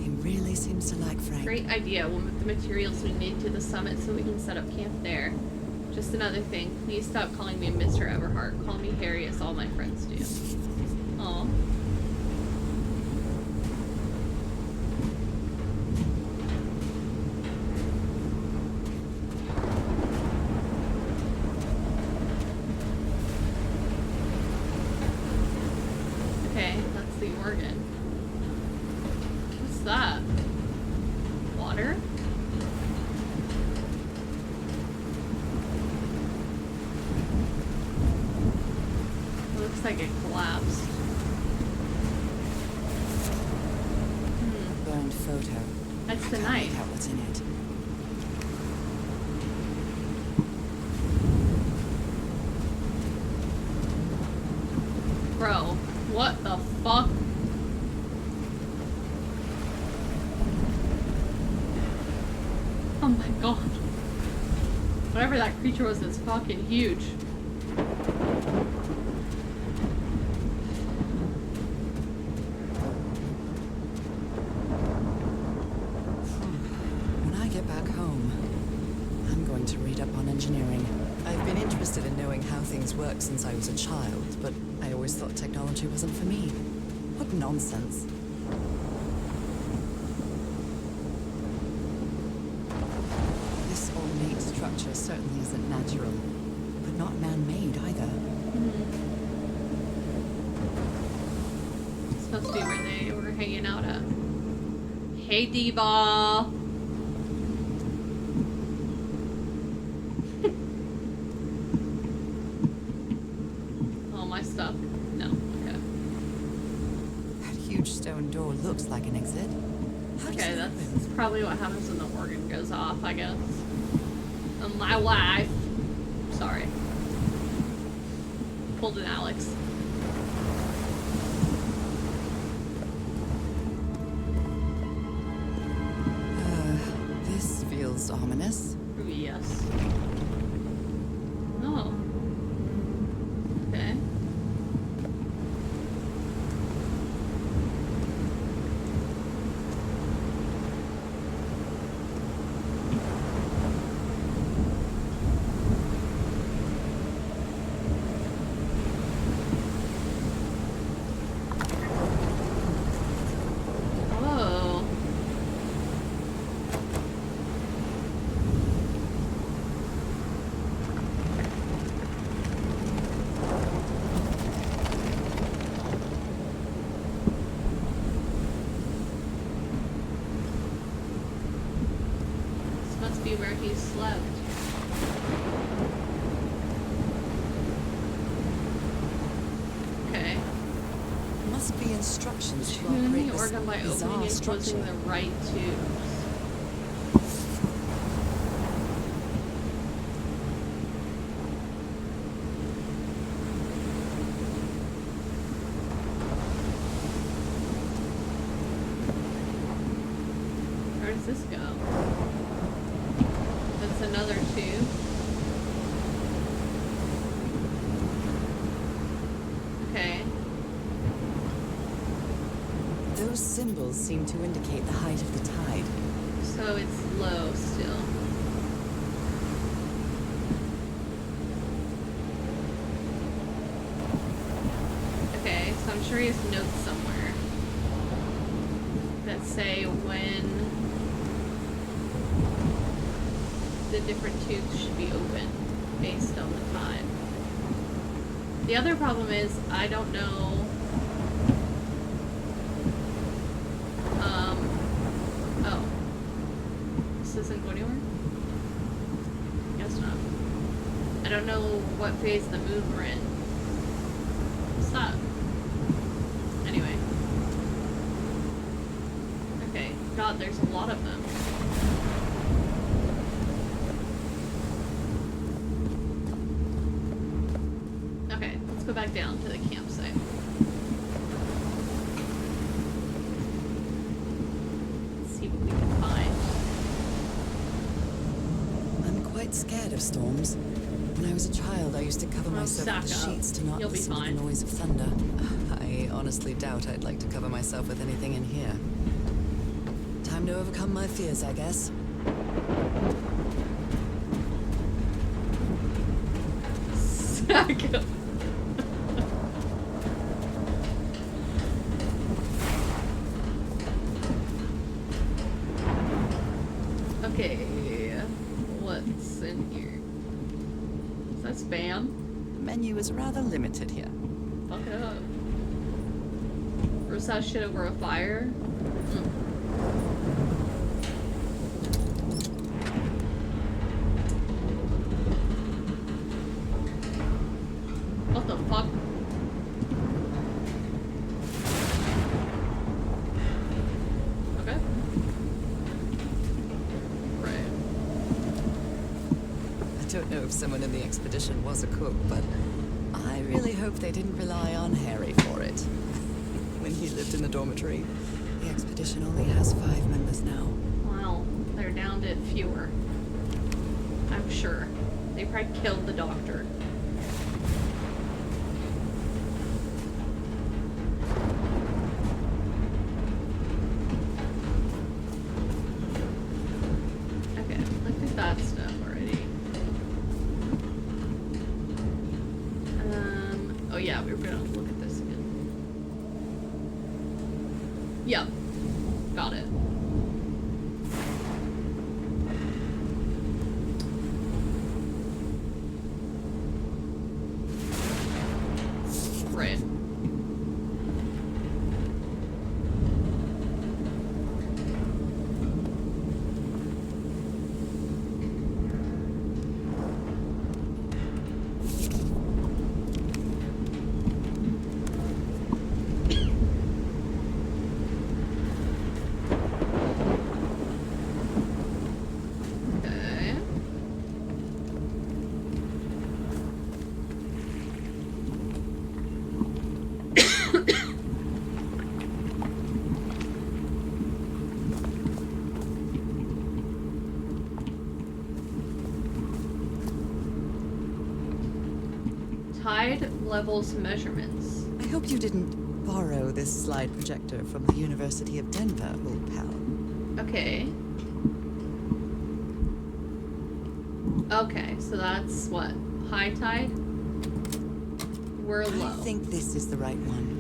he really seems to like Frank. Great idea. We'll move the materials we need to the summit so we can set up camp there. Just another thing. Please stop calling me Mr. Everhart. Call me Harry, as all my friends do. Aw. Okay, that's the organ. What's that? Water? It looks like it collapsed. Burned photo. That's the Can't knife. make out what's in it. Bro, what the fuck? Oh my god. Whatever that creature was is fucking huge. When I get back home, I'm going to read up on engineering. I've been interested in knowing how things work since I was a child, but I always thought technology wasn't for me. What nonsense. This ornate structure certainly isn't natural, but not man-made either. It's supposed to be where they were hanging out at. Hey, D-Ball. All my stuff. No. Okay. That huge stone door looks like an exit. How does Okay, that that's happen? probably what happens when the organ goes off, I guess. And my wife. Sorry. Pulled an Alex. This feels ominous. Ooh, yes. Oh. Okay. Oh. This must be where he slept. Okay. Must be instructions to Tune operate the this organ by bizarre opening and structure. closing the right tubes. Where does this go? That's another tube. Okay. Those symbols seem to indicate the height of the tide. So it's low still. sure he has notes somewhere that say when the different tubes should be open based on the time. The other problem is I don't know. Oh. This isn't going anywhere? Guess not. I don't know what phase of the moon we're in. What's that? Anyway. Okay. God, there's a lot of them. Okay, let's go back down to the campsite. Let's see what we can find. I'm quite scared of storms. When I was a child, I used to cover myself with stack up. sheets to not You'll be listen to fine. the noise of thunder. I honestly doubt I'd like to cover myself with anything in here. Time to overcome my fears, I guess. Stack up. Okay, what's in here? Is that spam? The menu is rather limited here. Fuck it up. Roast that shit over a fire? What the fuck? Okay. Right. I don't know if someone in the expedition was a cook, but I really hope they didn't rely on Harry for it. When he lived in the dormitory. The expedition only has 5 members now. Well, they're down to fewer. I'm sure. They probably killed the doctor. Okay, look at that stuff already. Oh yeah, we were gonna look at this again. Yep. Got it. Right. Okay. Tide levels measurements. I hope you didn't borrow this slide projector from the University of Denver, old pal. Okay. Okay, so that's what? High tide? We're low. I think this is the right one.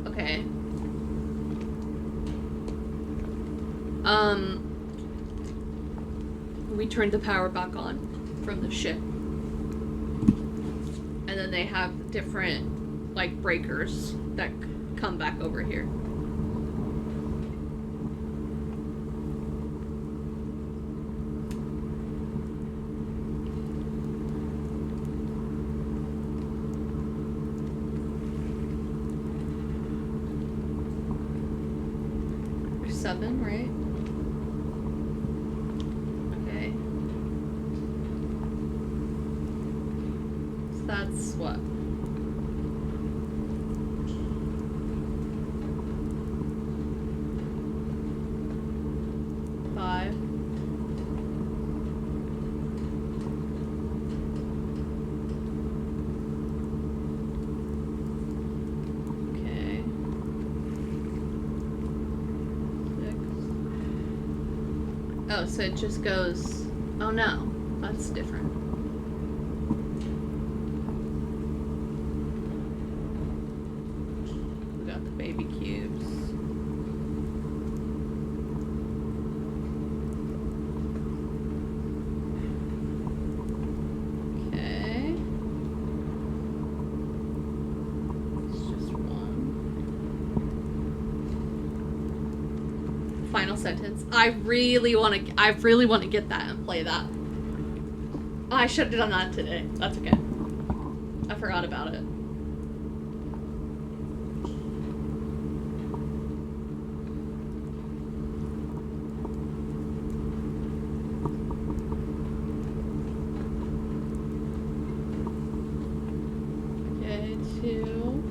Okay. We turned the power back on from the ship. And then they have different, like, breakers that come back over here. There's 7, right? Okay. So that's what? Five. Okay. 6. Oh, so it just goes. Oh no, that's different. final sentence. I really want to get that and play that. Oh, I should have done that today. That's okay. I forgot about it. Okay, 2.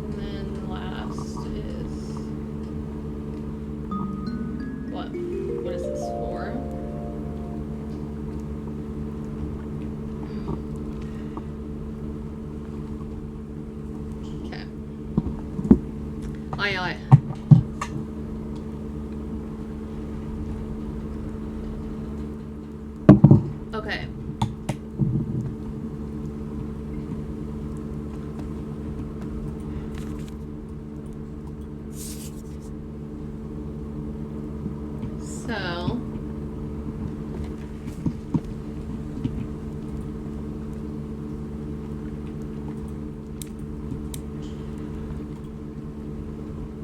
And then last is what? What is this for? Okay. Aye, aye. Okay. So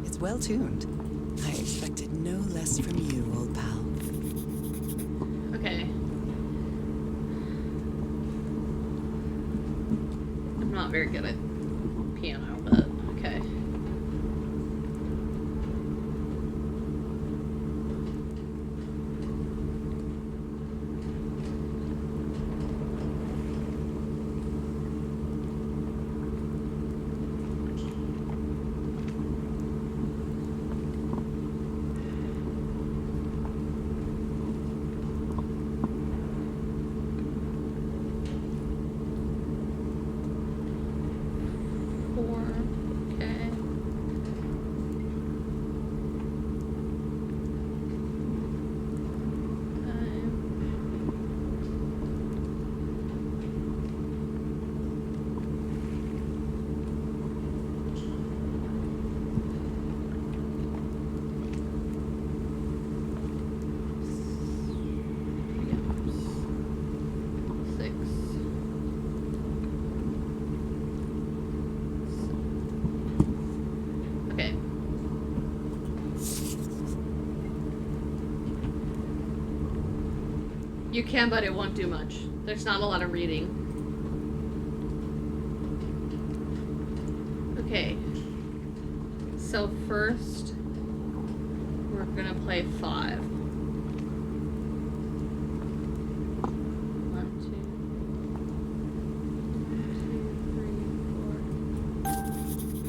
It's well tuned. I expected no less from you, old pal. okay. I'm not very good at piano, but okay. Okay. Okay. You can, but it won't do much. There's not a lot of reading. Okay. So first, we're gonna play 5. 1, 2, 3,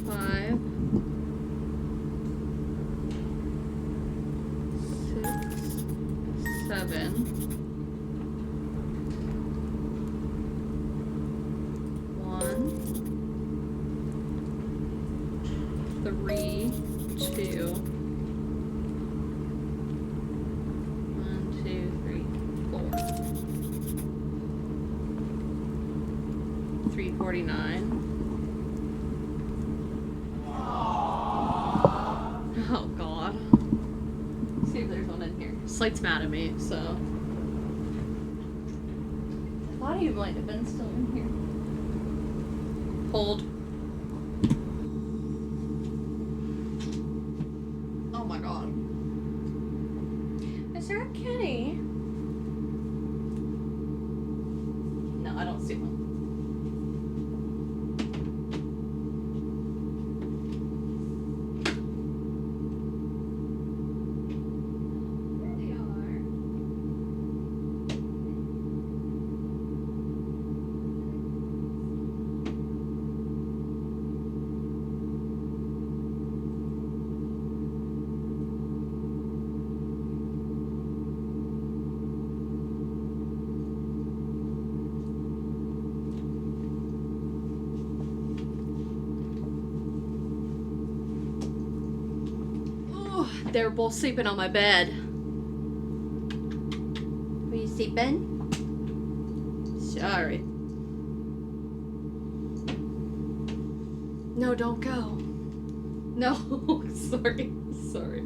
4, 5. 6, 7. 1, 3, 2. 1, 2, 3, 4. 349. Oh god. See if there's one in here. Slight's mad at me, so. I thought he might have been still in here. Hold. Oh my god. Is there a kitty? No, I don't see one. There they are. They were both sleeping on my bed. Were you sleeping? Sorry. No, don't go. No, sorry. Sorry.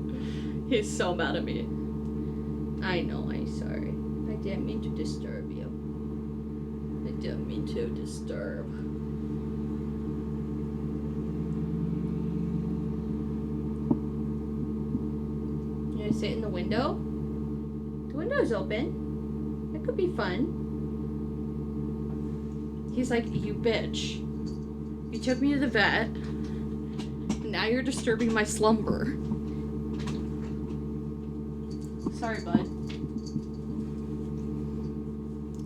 He's so mad at me. I know, I'm sorry. I didn't mean to disturb you. I didn't mean to disturb. I sit in the window? The window's open. That could be fun. He's like, you bitch. You took me to the vet. Now you're disturbing my slumber. Sorry, bud.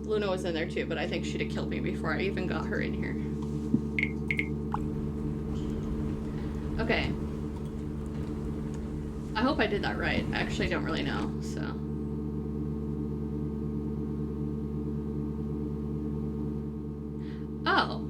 Luna was in there too, but I think she'd have killed me before I even got her in here. Okay. I hope I did that right. I actually don't really know, so. Oh.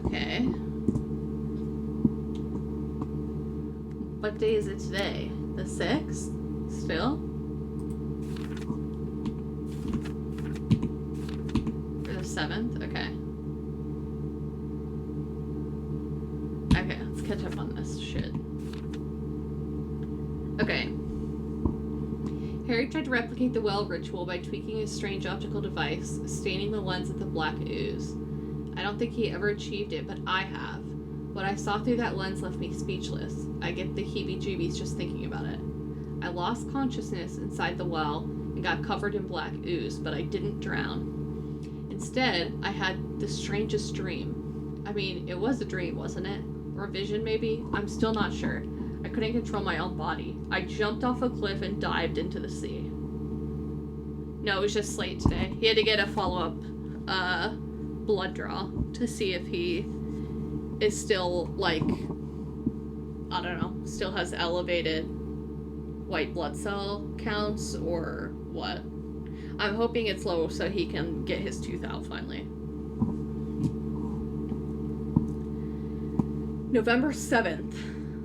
Okay. What day is it today? The 6th? Still? Or the 7th? Okay. Okay, let's catch up on this shit. Okay. Harry tried to replicate the well ritual by tweaking his strange optical device, staining the lens with a black ooze. I don't think he ever achieved it, but I have. What I saw through that lens left me speechless. I get the heebie-jeebies just thinking about it. I lost consciousness inside the well and got covered in black ooze, but I didn't drown. Instead, I had the strangest dream. I mean, it was a dream, wasn't it? Or a vision, maybe? I'm still not sure. I couldn't control my own body. I jumped off a cliff and dived into the sea. No, it was just Slate today. He had to get a follow-up, blood draw to see if he is still, like, I don't know, still has elevated white blood cell counts or what. I'm hoping it's low so he can get his tooth out finally. November 7th.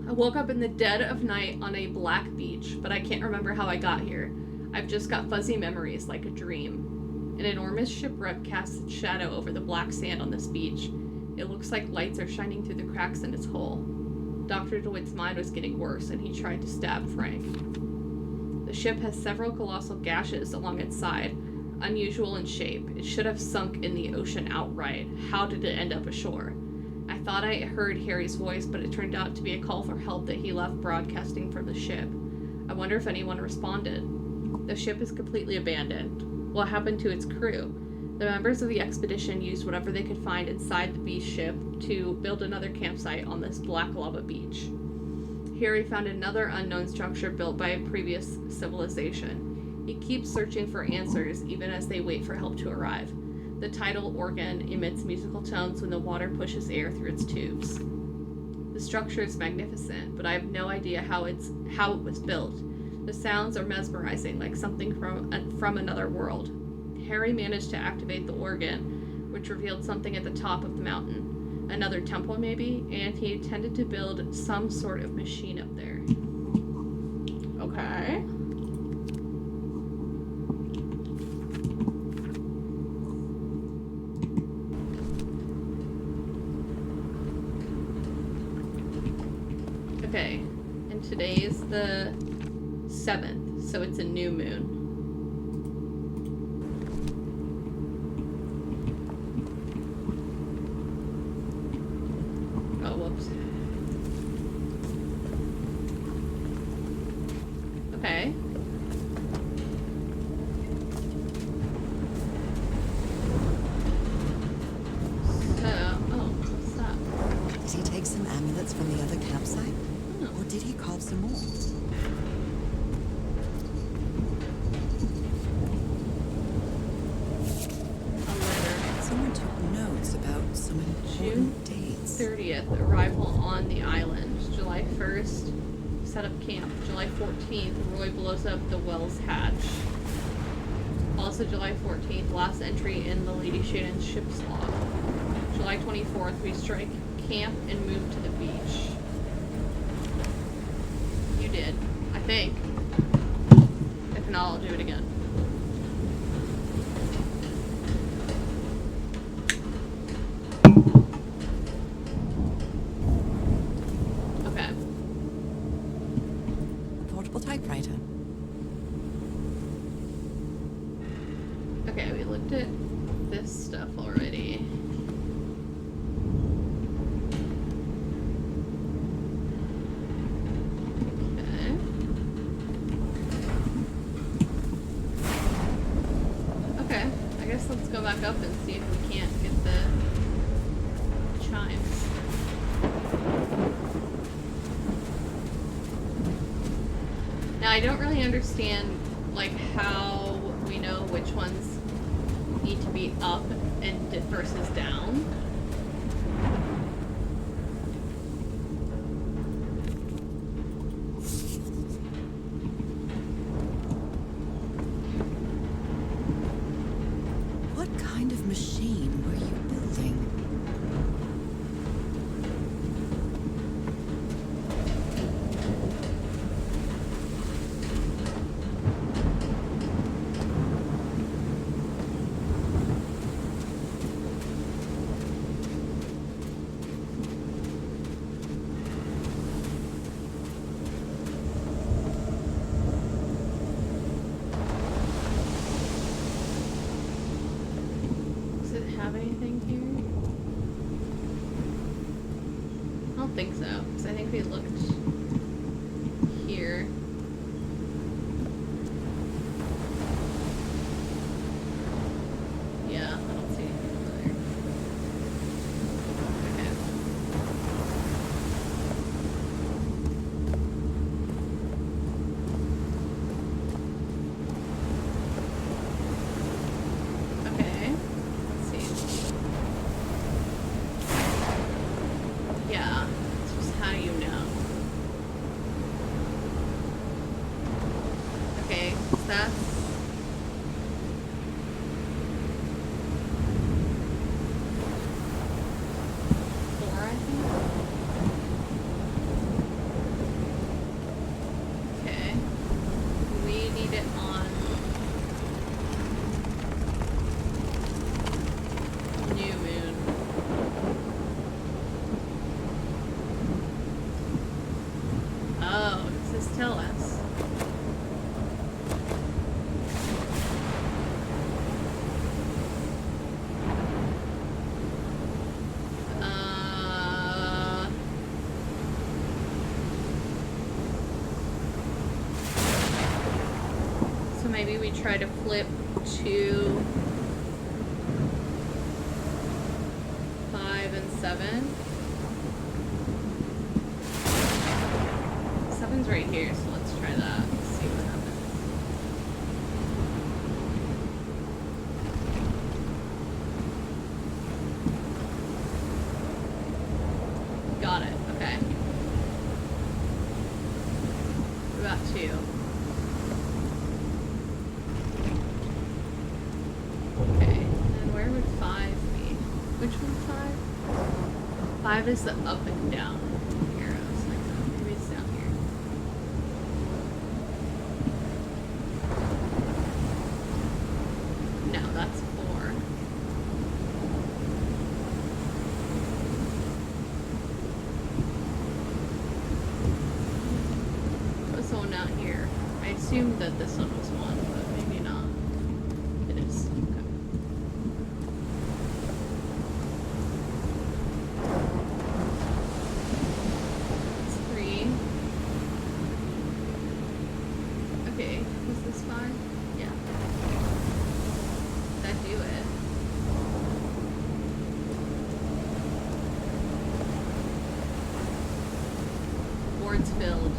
I woke up in the dead of night on a black beach, but I can't remember how I got here. I've just got fuzzy memories like a dream. An enormous shipwreck casts its shadow over the black sand on this beach. It looks like lights are shining through the cracks in its hull. Dr. DeWitt's mind was getting worse, and he tried to stab Frank. The ship has several colossal gashes along its side, unusual in shape. It should have sunk in the ocean outright. How did it end up ashore? I thought I heard Harry's voice, but it turned out to be a call for help that he left broadcasting from the ship. I wonder if anyone responded. The ship is completely abandoned. What happened to its crew? The members of the expedition used whatever they could find inside the beast ship to build another campsite on this black lava beach. Harry found another unknown structure built by a previous civilization. He keeps searching for answers even as they wait for help to arrive. The tidal organ emits musical tones when the water pushes air through its tubes. The structure is magnificent, but I have no idea how it was built. The sounds are mesmerizing, like something from another world. Harry managed to activate the organ, which revealed something at the top of the mountain. Another temple, maybe? And he intended to build some sort of machine up there. Okay. Okay. And today's the 7th, so it's a new moon. Oh, whoops. Okay. So, oh, what's that? Did he take some amulets from the other campsite? Oh. Or did he carve some more? Some important June dates. 30th, arrival on the island. July 1st, set up camp. July 14th, Roy blows up the Wells hatch. Also July 14th, last entry in the Lady Shannon's ship's log. July 24th, we strike camp and move to the beach. You did, I think. If not, I'll do it again. Okay. Portable typewriter. Okay, we looked at this stuff already. Okay, I guess let's go back up and see if we can't get the chimes. Now, I don't really understand, like, how we know which ones need to be up and versus down. What kind of machine were you building? Does it have anything here? I don't think so, because I think we looked here. Yeah, I don't see anything over there. Okay. Okay, let's see. Yeah, it's just how you know. Okay, so that's... four, I think? Okay. We need it on... New moon. Oh, does this tell us? So maybe we try to flip to 5 and 7. 7's right here, so let's try that. Let's see what happens. Got it. Okay. What about 2? Okay. And where would 5 be? Which one's 5? 5 is the up and down arrows. Like, maybe it's down here. No, that's 4. What's the one out here? I assumed that this one was 1, but maybe not. It is. Okay. It's 3. Okay, was this 5? Yeah. Did that do it? Boards filled.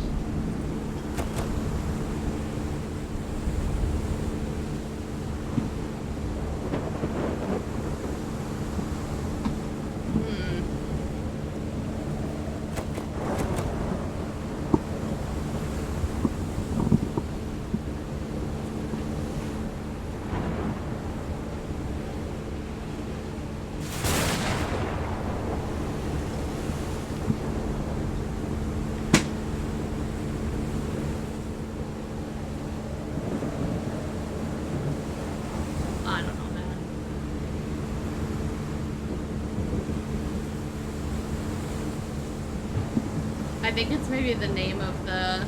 think it's maybe the name of the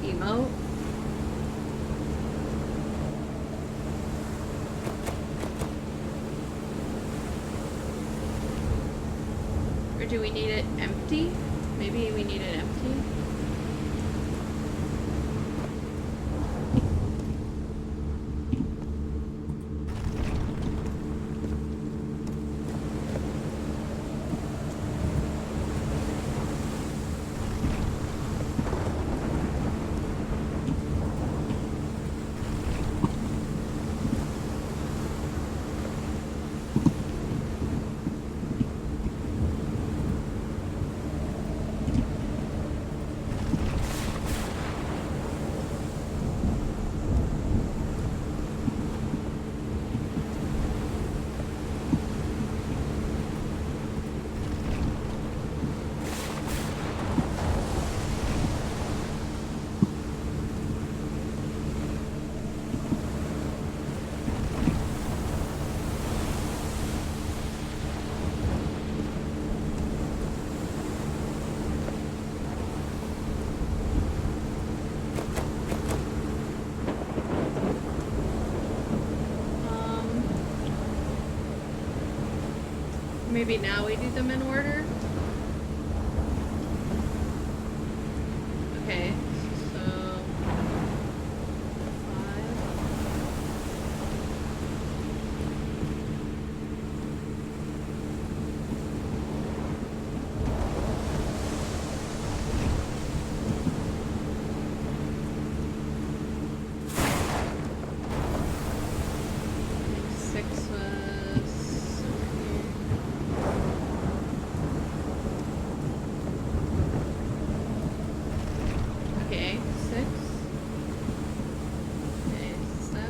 emote. Or do we need it empty? Maybe we need it empty? Maybe now we do them in order? Okay, so... 6 was... Okay, 6. Okay, 7.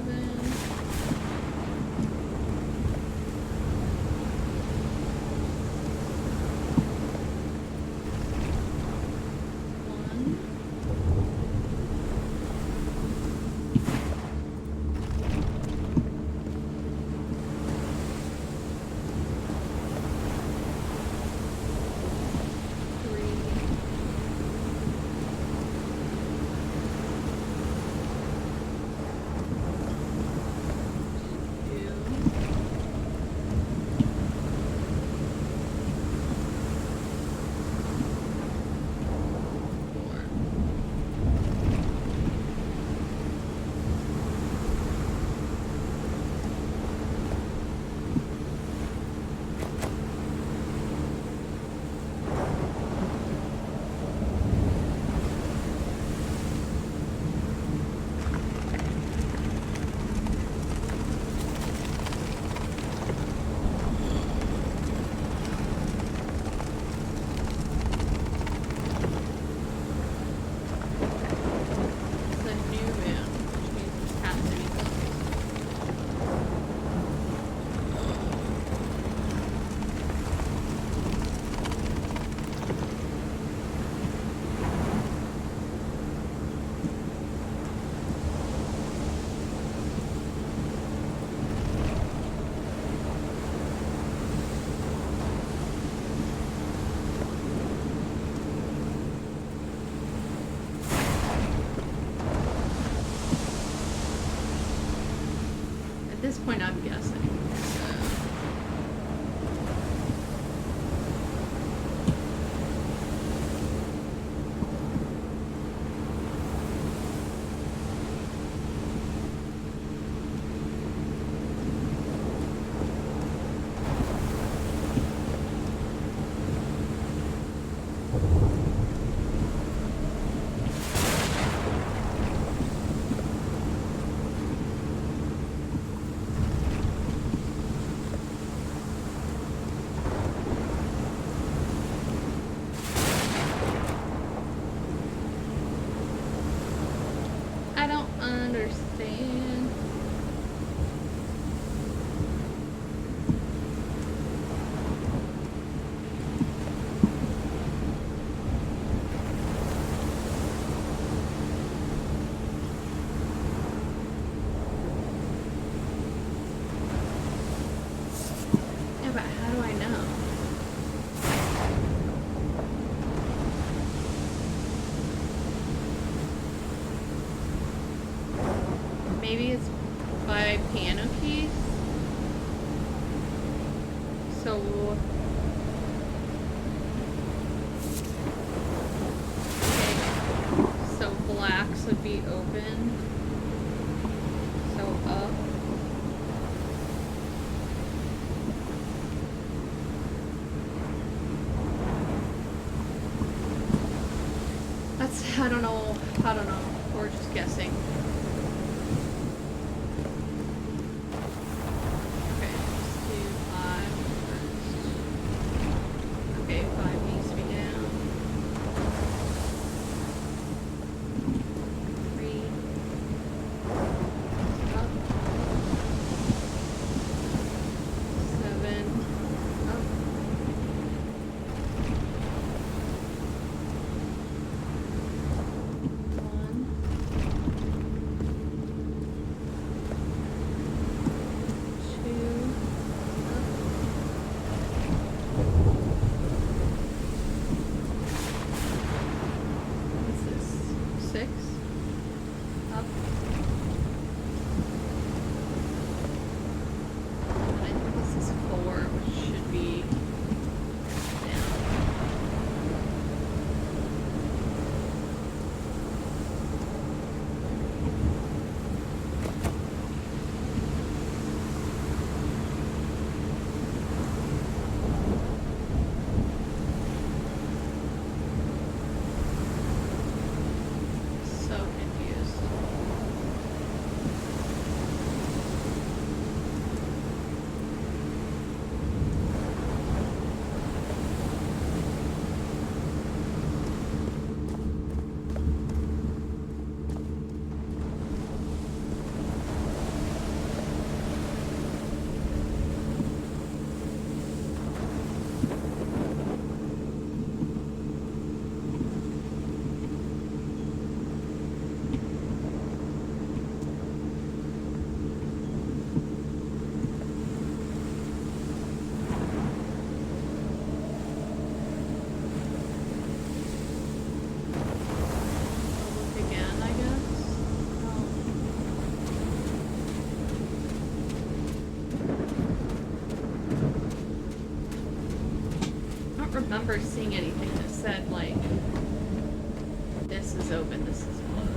1. 1. At this point, I'm guessing. I don't understand. Yeah, but how do I know? Maybe it's by piano keys. So okay. So blacks would be open. So up. That's, I don't know. We're just guessing. Okay, let's do 5 first. Okay, 5 needs to be down. 3. Up. 7. Up. 1. 2. What's this? 6. Up. And I think this is 4, which should be down. So confused. I'll look again, I guess. I don't remember seeing anything that said, like, this is open, this is closed.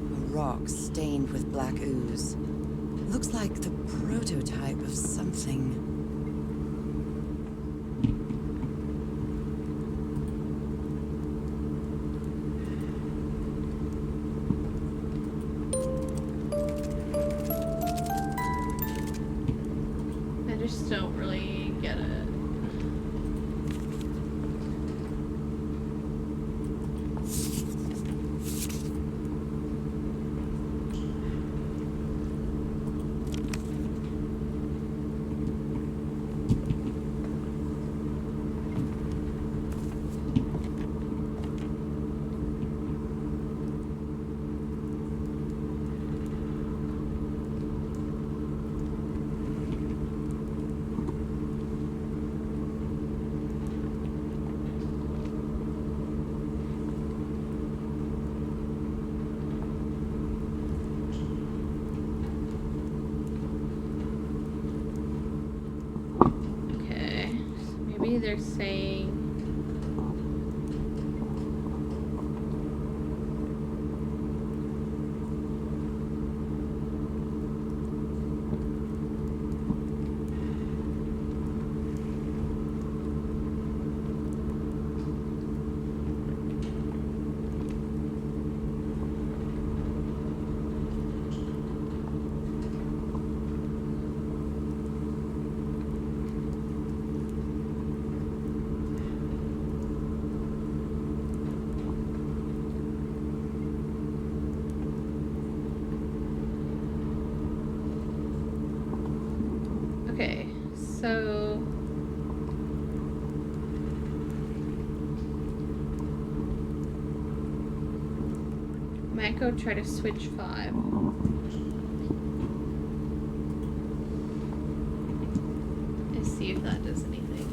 A rock stained with black ooze. Looks like the prototype of something. I just don't really get it. they're saying. Okay, so might go try to switch 5. Let's see if that does anything.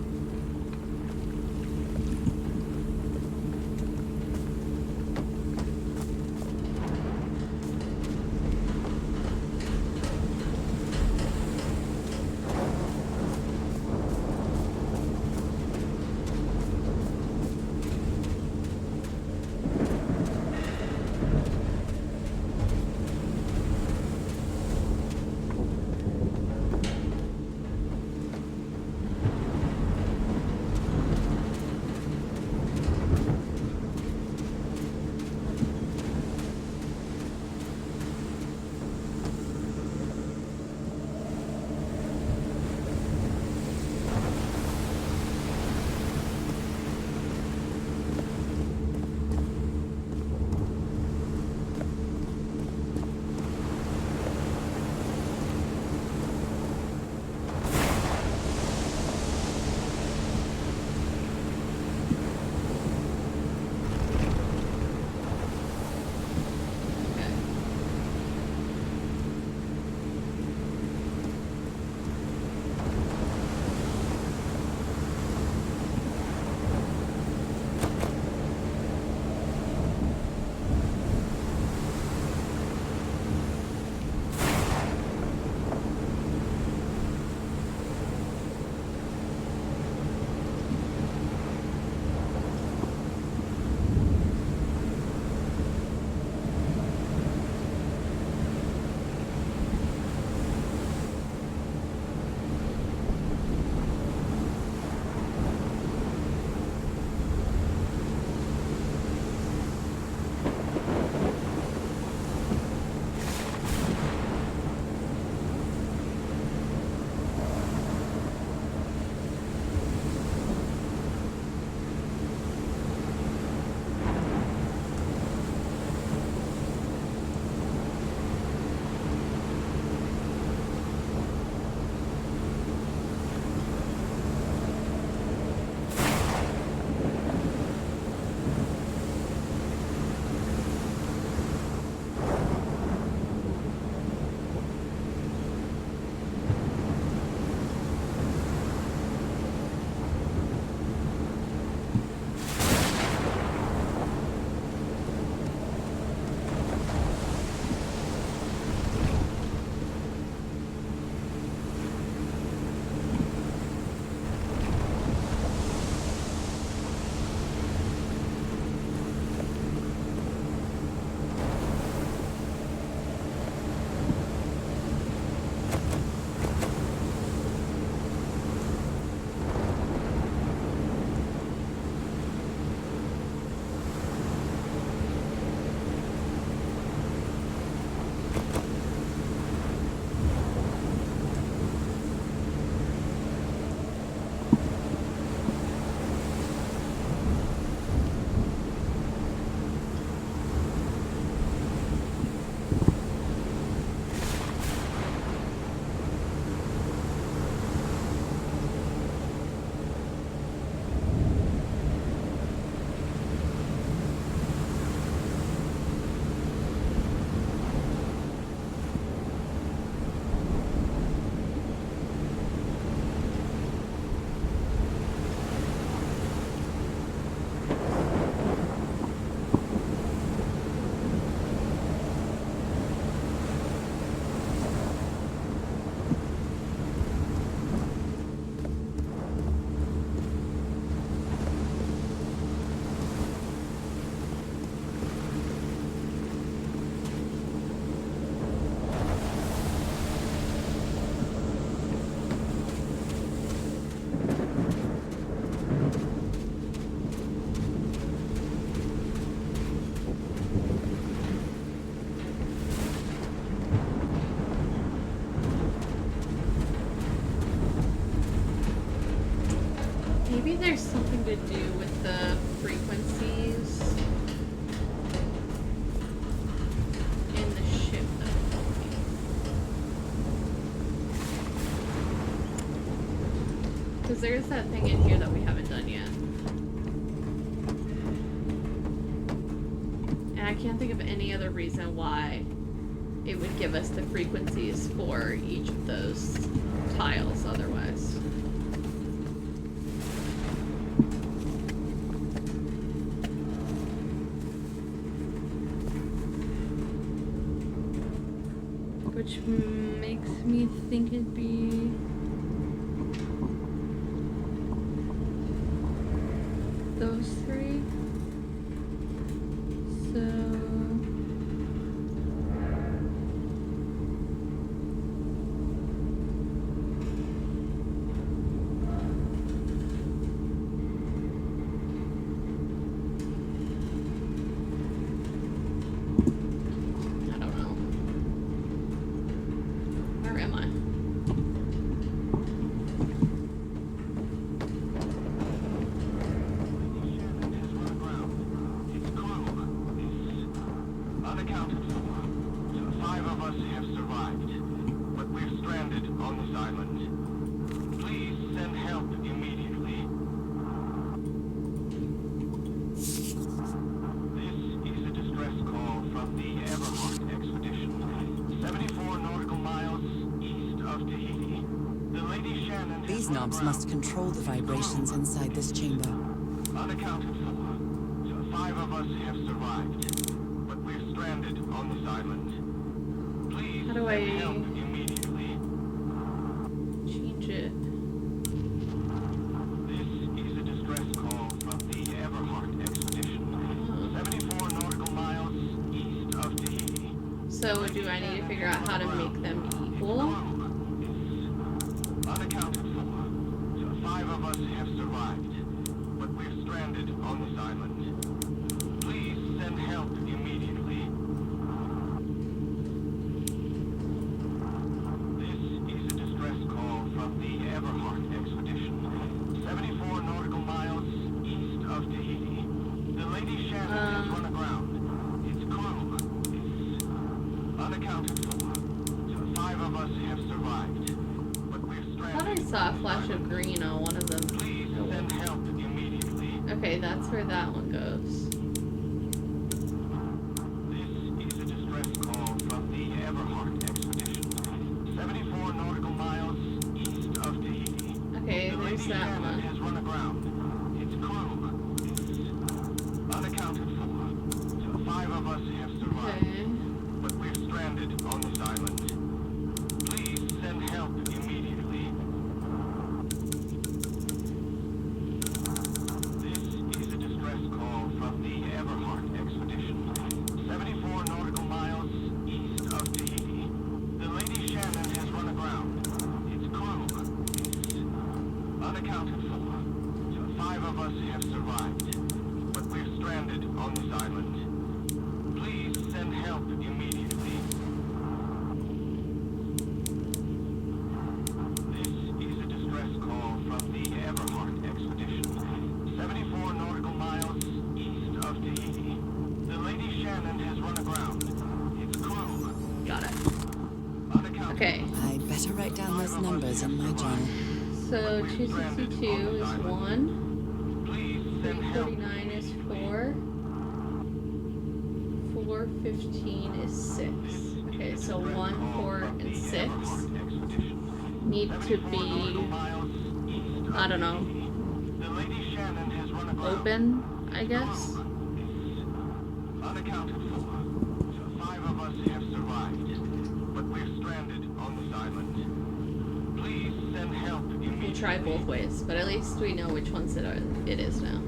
do with the frequencies in the ship though. Because there's that thing in here that we haven't done yet. And I can't think of any other reason why it would give us the frequencies for each of those tiles otherwise. Which makes me think it'd be those three. So I don't know. Where am I? Unaccounted for. 5 of us have survived, but we're stranded on this island. Please send help immediately. This is a distress call from the Everhart expedition. 74 nautical miles east of Tahiti. The Lady Shannon has These run knobs aground. must control the vibrations inside this chamber. Unaccounted for. 5 of us have survived, but we're stranded on this island. Please How do send I help immediately. change it? This is a distress call from the Everhart expedition. 74 nautical miles east of Tahiti. So do I need to figure out how to make them equal? Unaccounted for. 5 of us have survived, but we're stranded on this island. Please send help immediately. This is a distress call from the Everhart expedition. 74 nautical miles east of Tahiti. The Lady Shannon has run aground. Its crew is unaccounted for. 5 of us have survived, but we're I stranded. thought I saw a flash of green on one of them. Please send help immediately. Okay, that's where that one goes. This is a distress call from the Everhart expedition. 74 nautical miles east of Tahiti. Okay, The there's Lady that Shannon one. has run aground. Its crew is unaccounted for. 5 of us have survived, Okay. but we're stranded on this island. Please send help immediately. This is a distress call from the Everhart expedition. 74 nautical miles east of Tahiti. The Lady Shannon has run aground. Its crew is unaccounted for. 5 of us have survived, but we're stranded on this island. Please send help immediately. This is a distress call from the Everhart expedition. 74 nautical miles east of Tahiti. The Lady Shannon has run aground. Its crew Got it. unaccounted. Okay, I'd better write down those numbers in my journal. so 262 is 1, Please send help. 349 is 4, 415 is 6. Okay, so 1, 4, and 6 need to be, I don't know, The Lady Shannon has run aground. open, I guess. Unaccounted for. 5 of us have survived, but we're stranded on this island. Please send help We'll immediately. try both ways, but at least we know which ones it is now.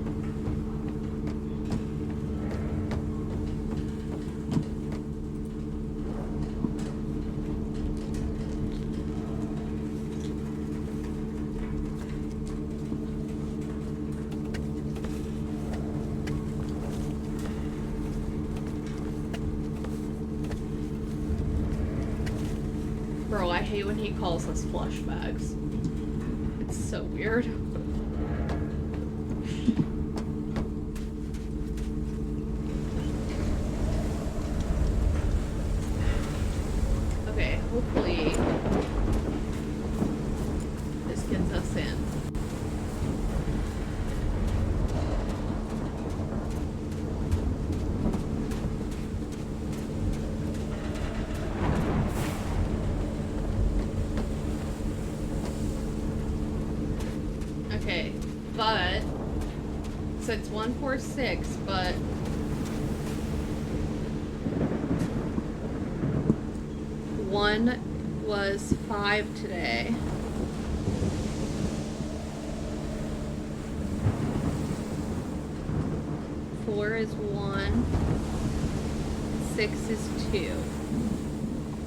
Bro, I hate when he calls us flush bags. It's so weird. hopefully this gets us in. Okay, but so it's 146, but one was 5 today. Four is 1. 6 is 2.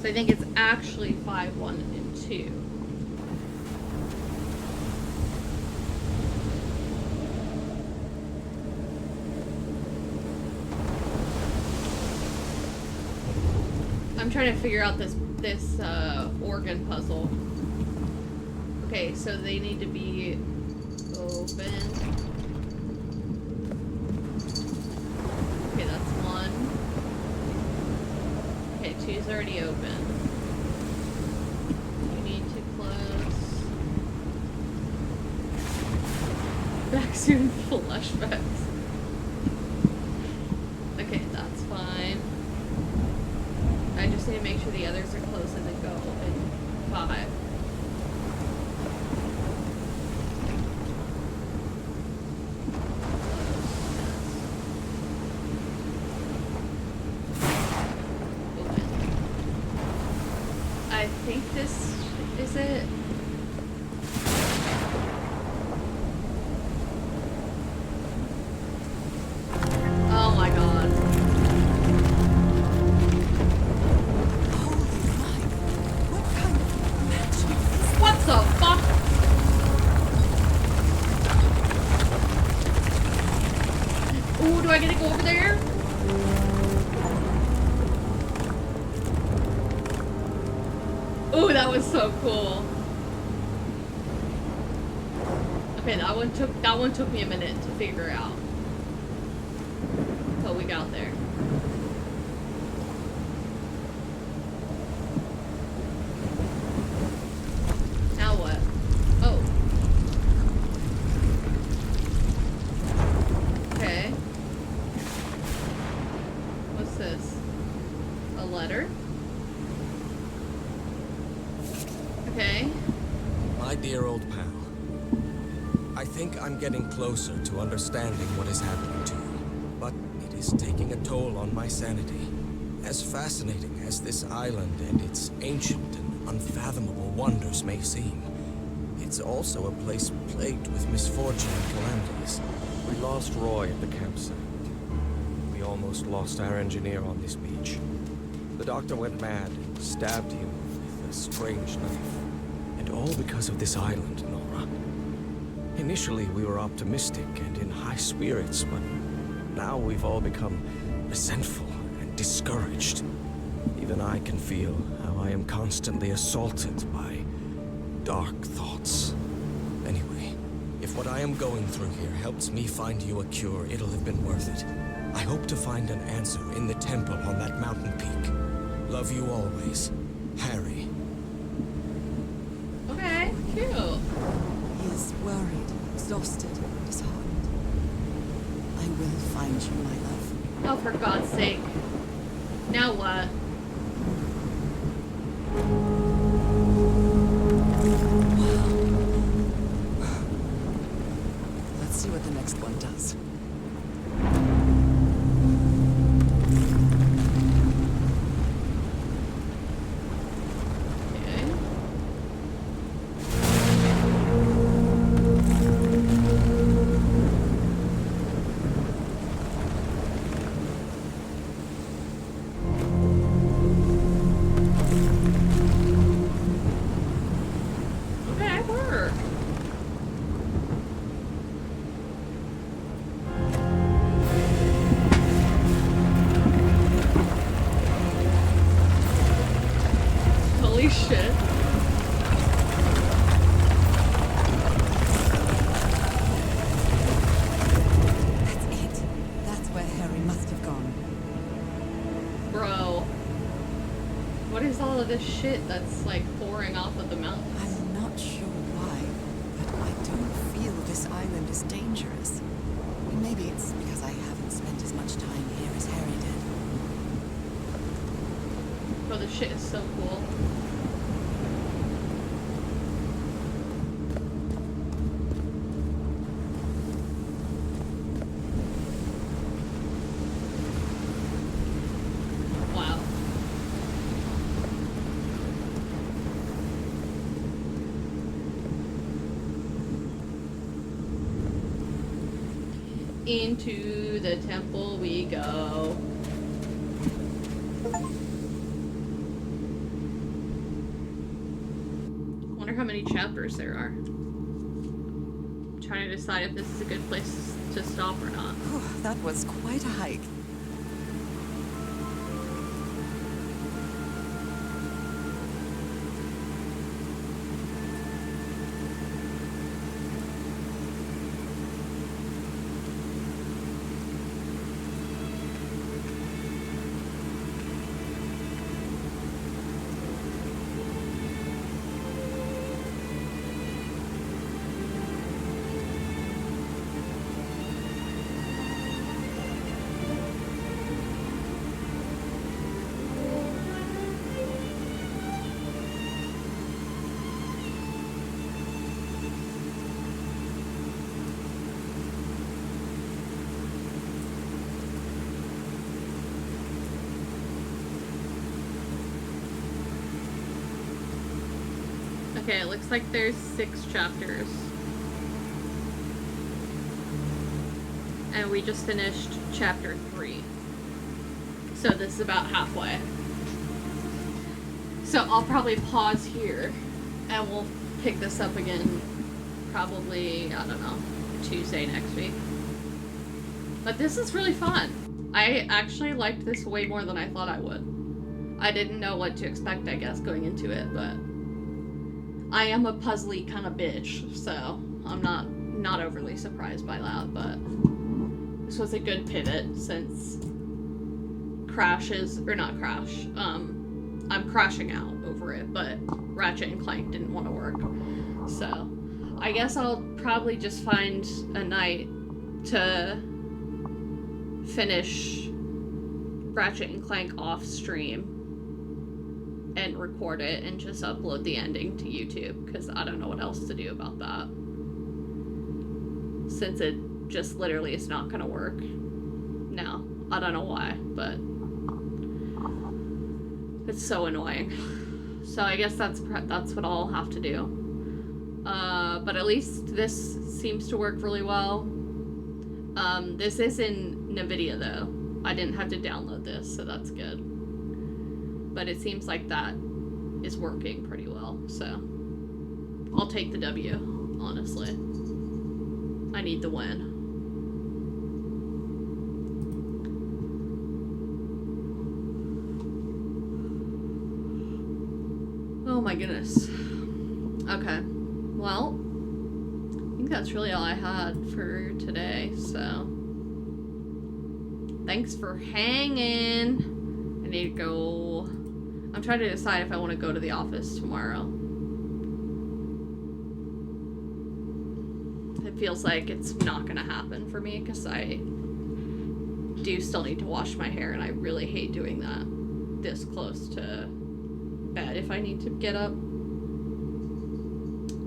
So I think it's actually 5, 1, and 2. I'm trying to figure out this organ puzzle. Okay, so they need to be open. Okay, that's 1. Okay, 2's already open. You need to close. Back soon, flashbacks. Okay, that's fine. I just need to make sure the others are closed and then go in 5. Open. I think this is it. Oh my god. What the fuck? Ooh, do I get to go over there? Ooh, that was so cool. Okay, that one took me a minute to figure out. But we got there. Now what? Oh. Okay. What's this? A letter? Okay. My dear old pal, I think I'm getting closer to understanding what is happening to you, but it is taking a toll on my sanity. As fascinating as this island and its ancient and unfathomable wonders may seem, it's also a place plagued with misfortune and calamities. We lost Roy at the campsite. We almost lost our engineer on this beach. The doctor went mad and stabbed him with a strange knife. And all because of this island, Nora. Initially, we were optimistic and in high spirits, but now we've all become resentful and discouraged. Even I can feel how I am constantly assaulted by dark thoughts. Anyway, if what I am going through here helps me find you a cure, it'll have been worth it. I hope to find an answer in the temple on that mountain peak. Love you always, Harry. Okay, cute. He is worried, exhausted, disheartened. I will find you, my love. Oh, for God's sake. Now what? Let's see what the next one does. Okay, work. Holy shit. That's it. That's where Harry must have gone. Bro. What is all of this shit that's like pouring off of the mountains? I'm not sure why, but I don't feel this island is dangerous. Maybe it's because I haven't spent as much time here as Harry did. Oh, the shit is so cool. Wow. Into the temple we go. Wonder how many chapters there are. I'm trying to decide if this is a good place to stop or not. Oh, that was quite a hike. Okay, it looks like there's 6 chapters. And we just finished chapter 3. So this is about halfway. So I'll probably pause here and we'll pick this up again probably, I don't know, Tuesday next week. But this is really fun. I actually liked this way more than I thought I would. I didn't know what to expect, I guess, going into it, but I am a puzzly kind of bitch, so I'm not overly surprised by that, but this was a good pivot since I'm crashing out over it, but Ratchet and Clank didn't want to work. So I guess I'll probably just find a night to finish Ratchet and Clank off stream and record it and just upload the ending to YouTube, because I don't know what else to do about that. Since it just literally is not gonna work now. I don't know why, but it's so annoying. So I guess that's what I'll have to do. But at least this seems to work really well. This is in NVIDIA though. I didn't have to download this, so that's good. But it seems like that is working pretty well, so I'll take the W, honestly. I need the win. Oh my goodness. Okay, well, I think that's really all I had for today, so thanks for hanging. I need to go. I'm trying to decide if I want to go to the office tomorrow. It feels like it's not gonna happen for me because I do still need to wash my hair, and I really hate doing that this close to bed if I need to get up.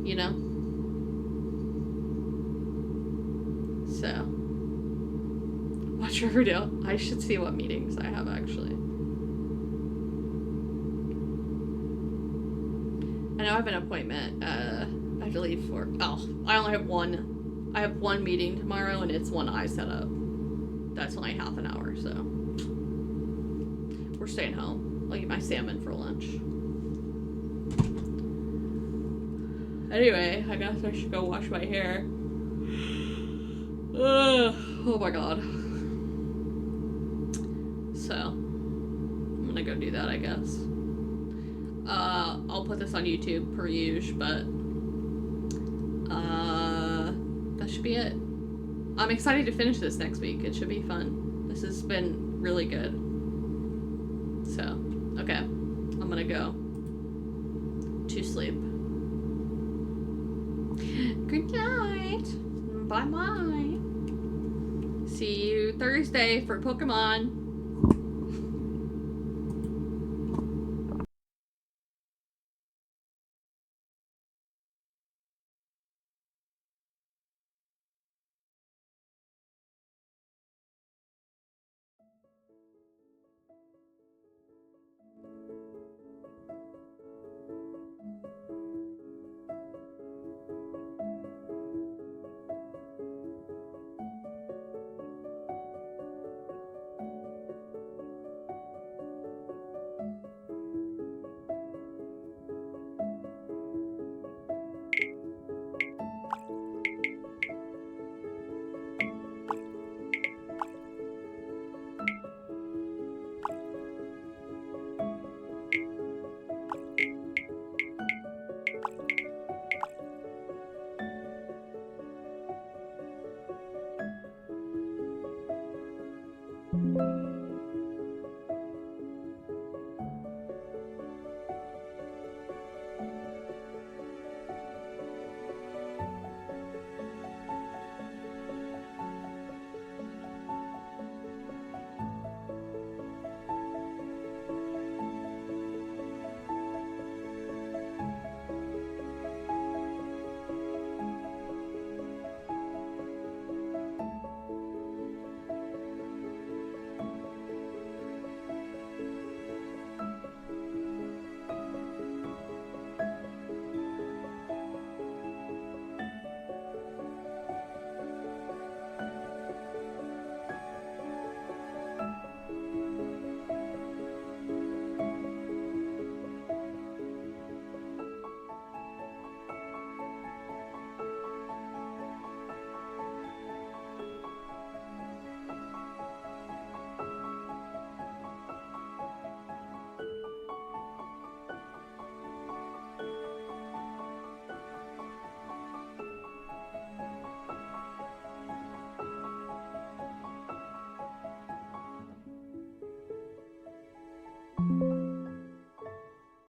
You know? So, watch Riverdale. I should see what meetings I have actually. I know I have an appointment, I have to leave for, I only have one. I have one meeting tomorrow, and it's one I set up. That's only half an hour, so we're staying home. I'll eat my salmon for lunch. Anyway, I guess I should go wash my hair. Oh my god. So, I'm gonna go do that, I guess. I'll put this on YouTube per usual, but that should be it. I'm excited to finish this next week. It should be fun. This has been really good. So, okay. I'm gonna go to sleep. Good night. Bye bye. See you Thursday for Pokemon.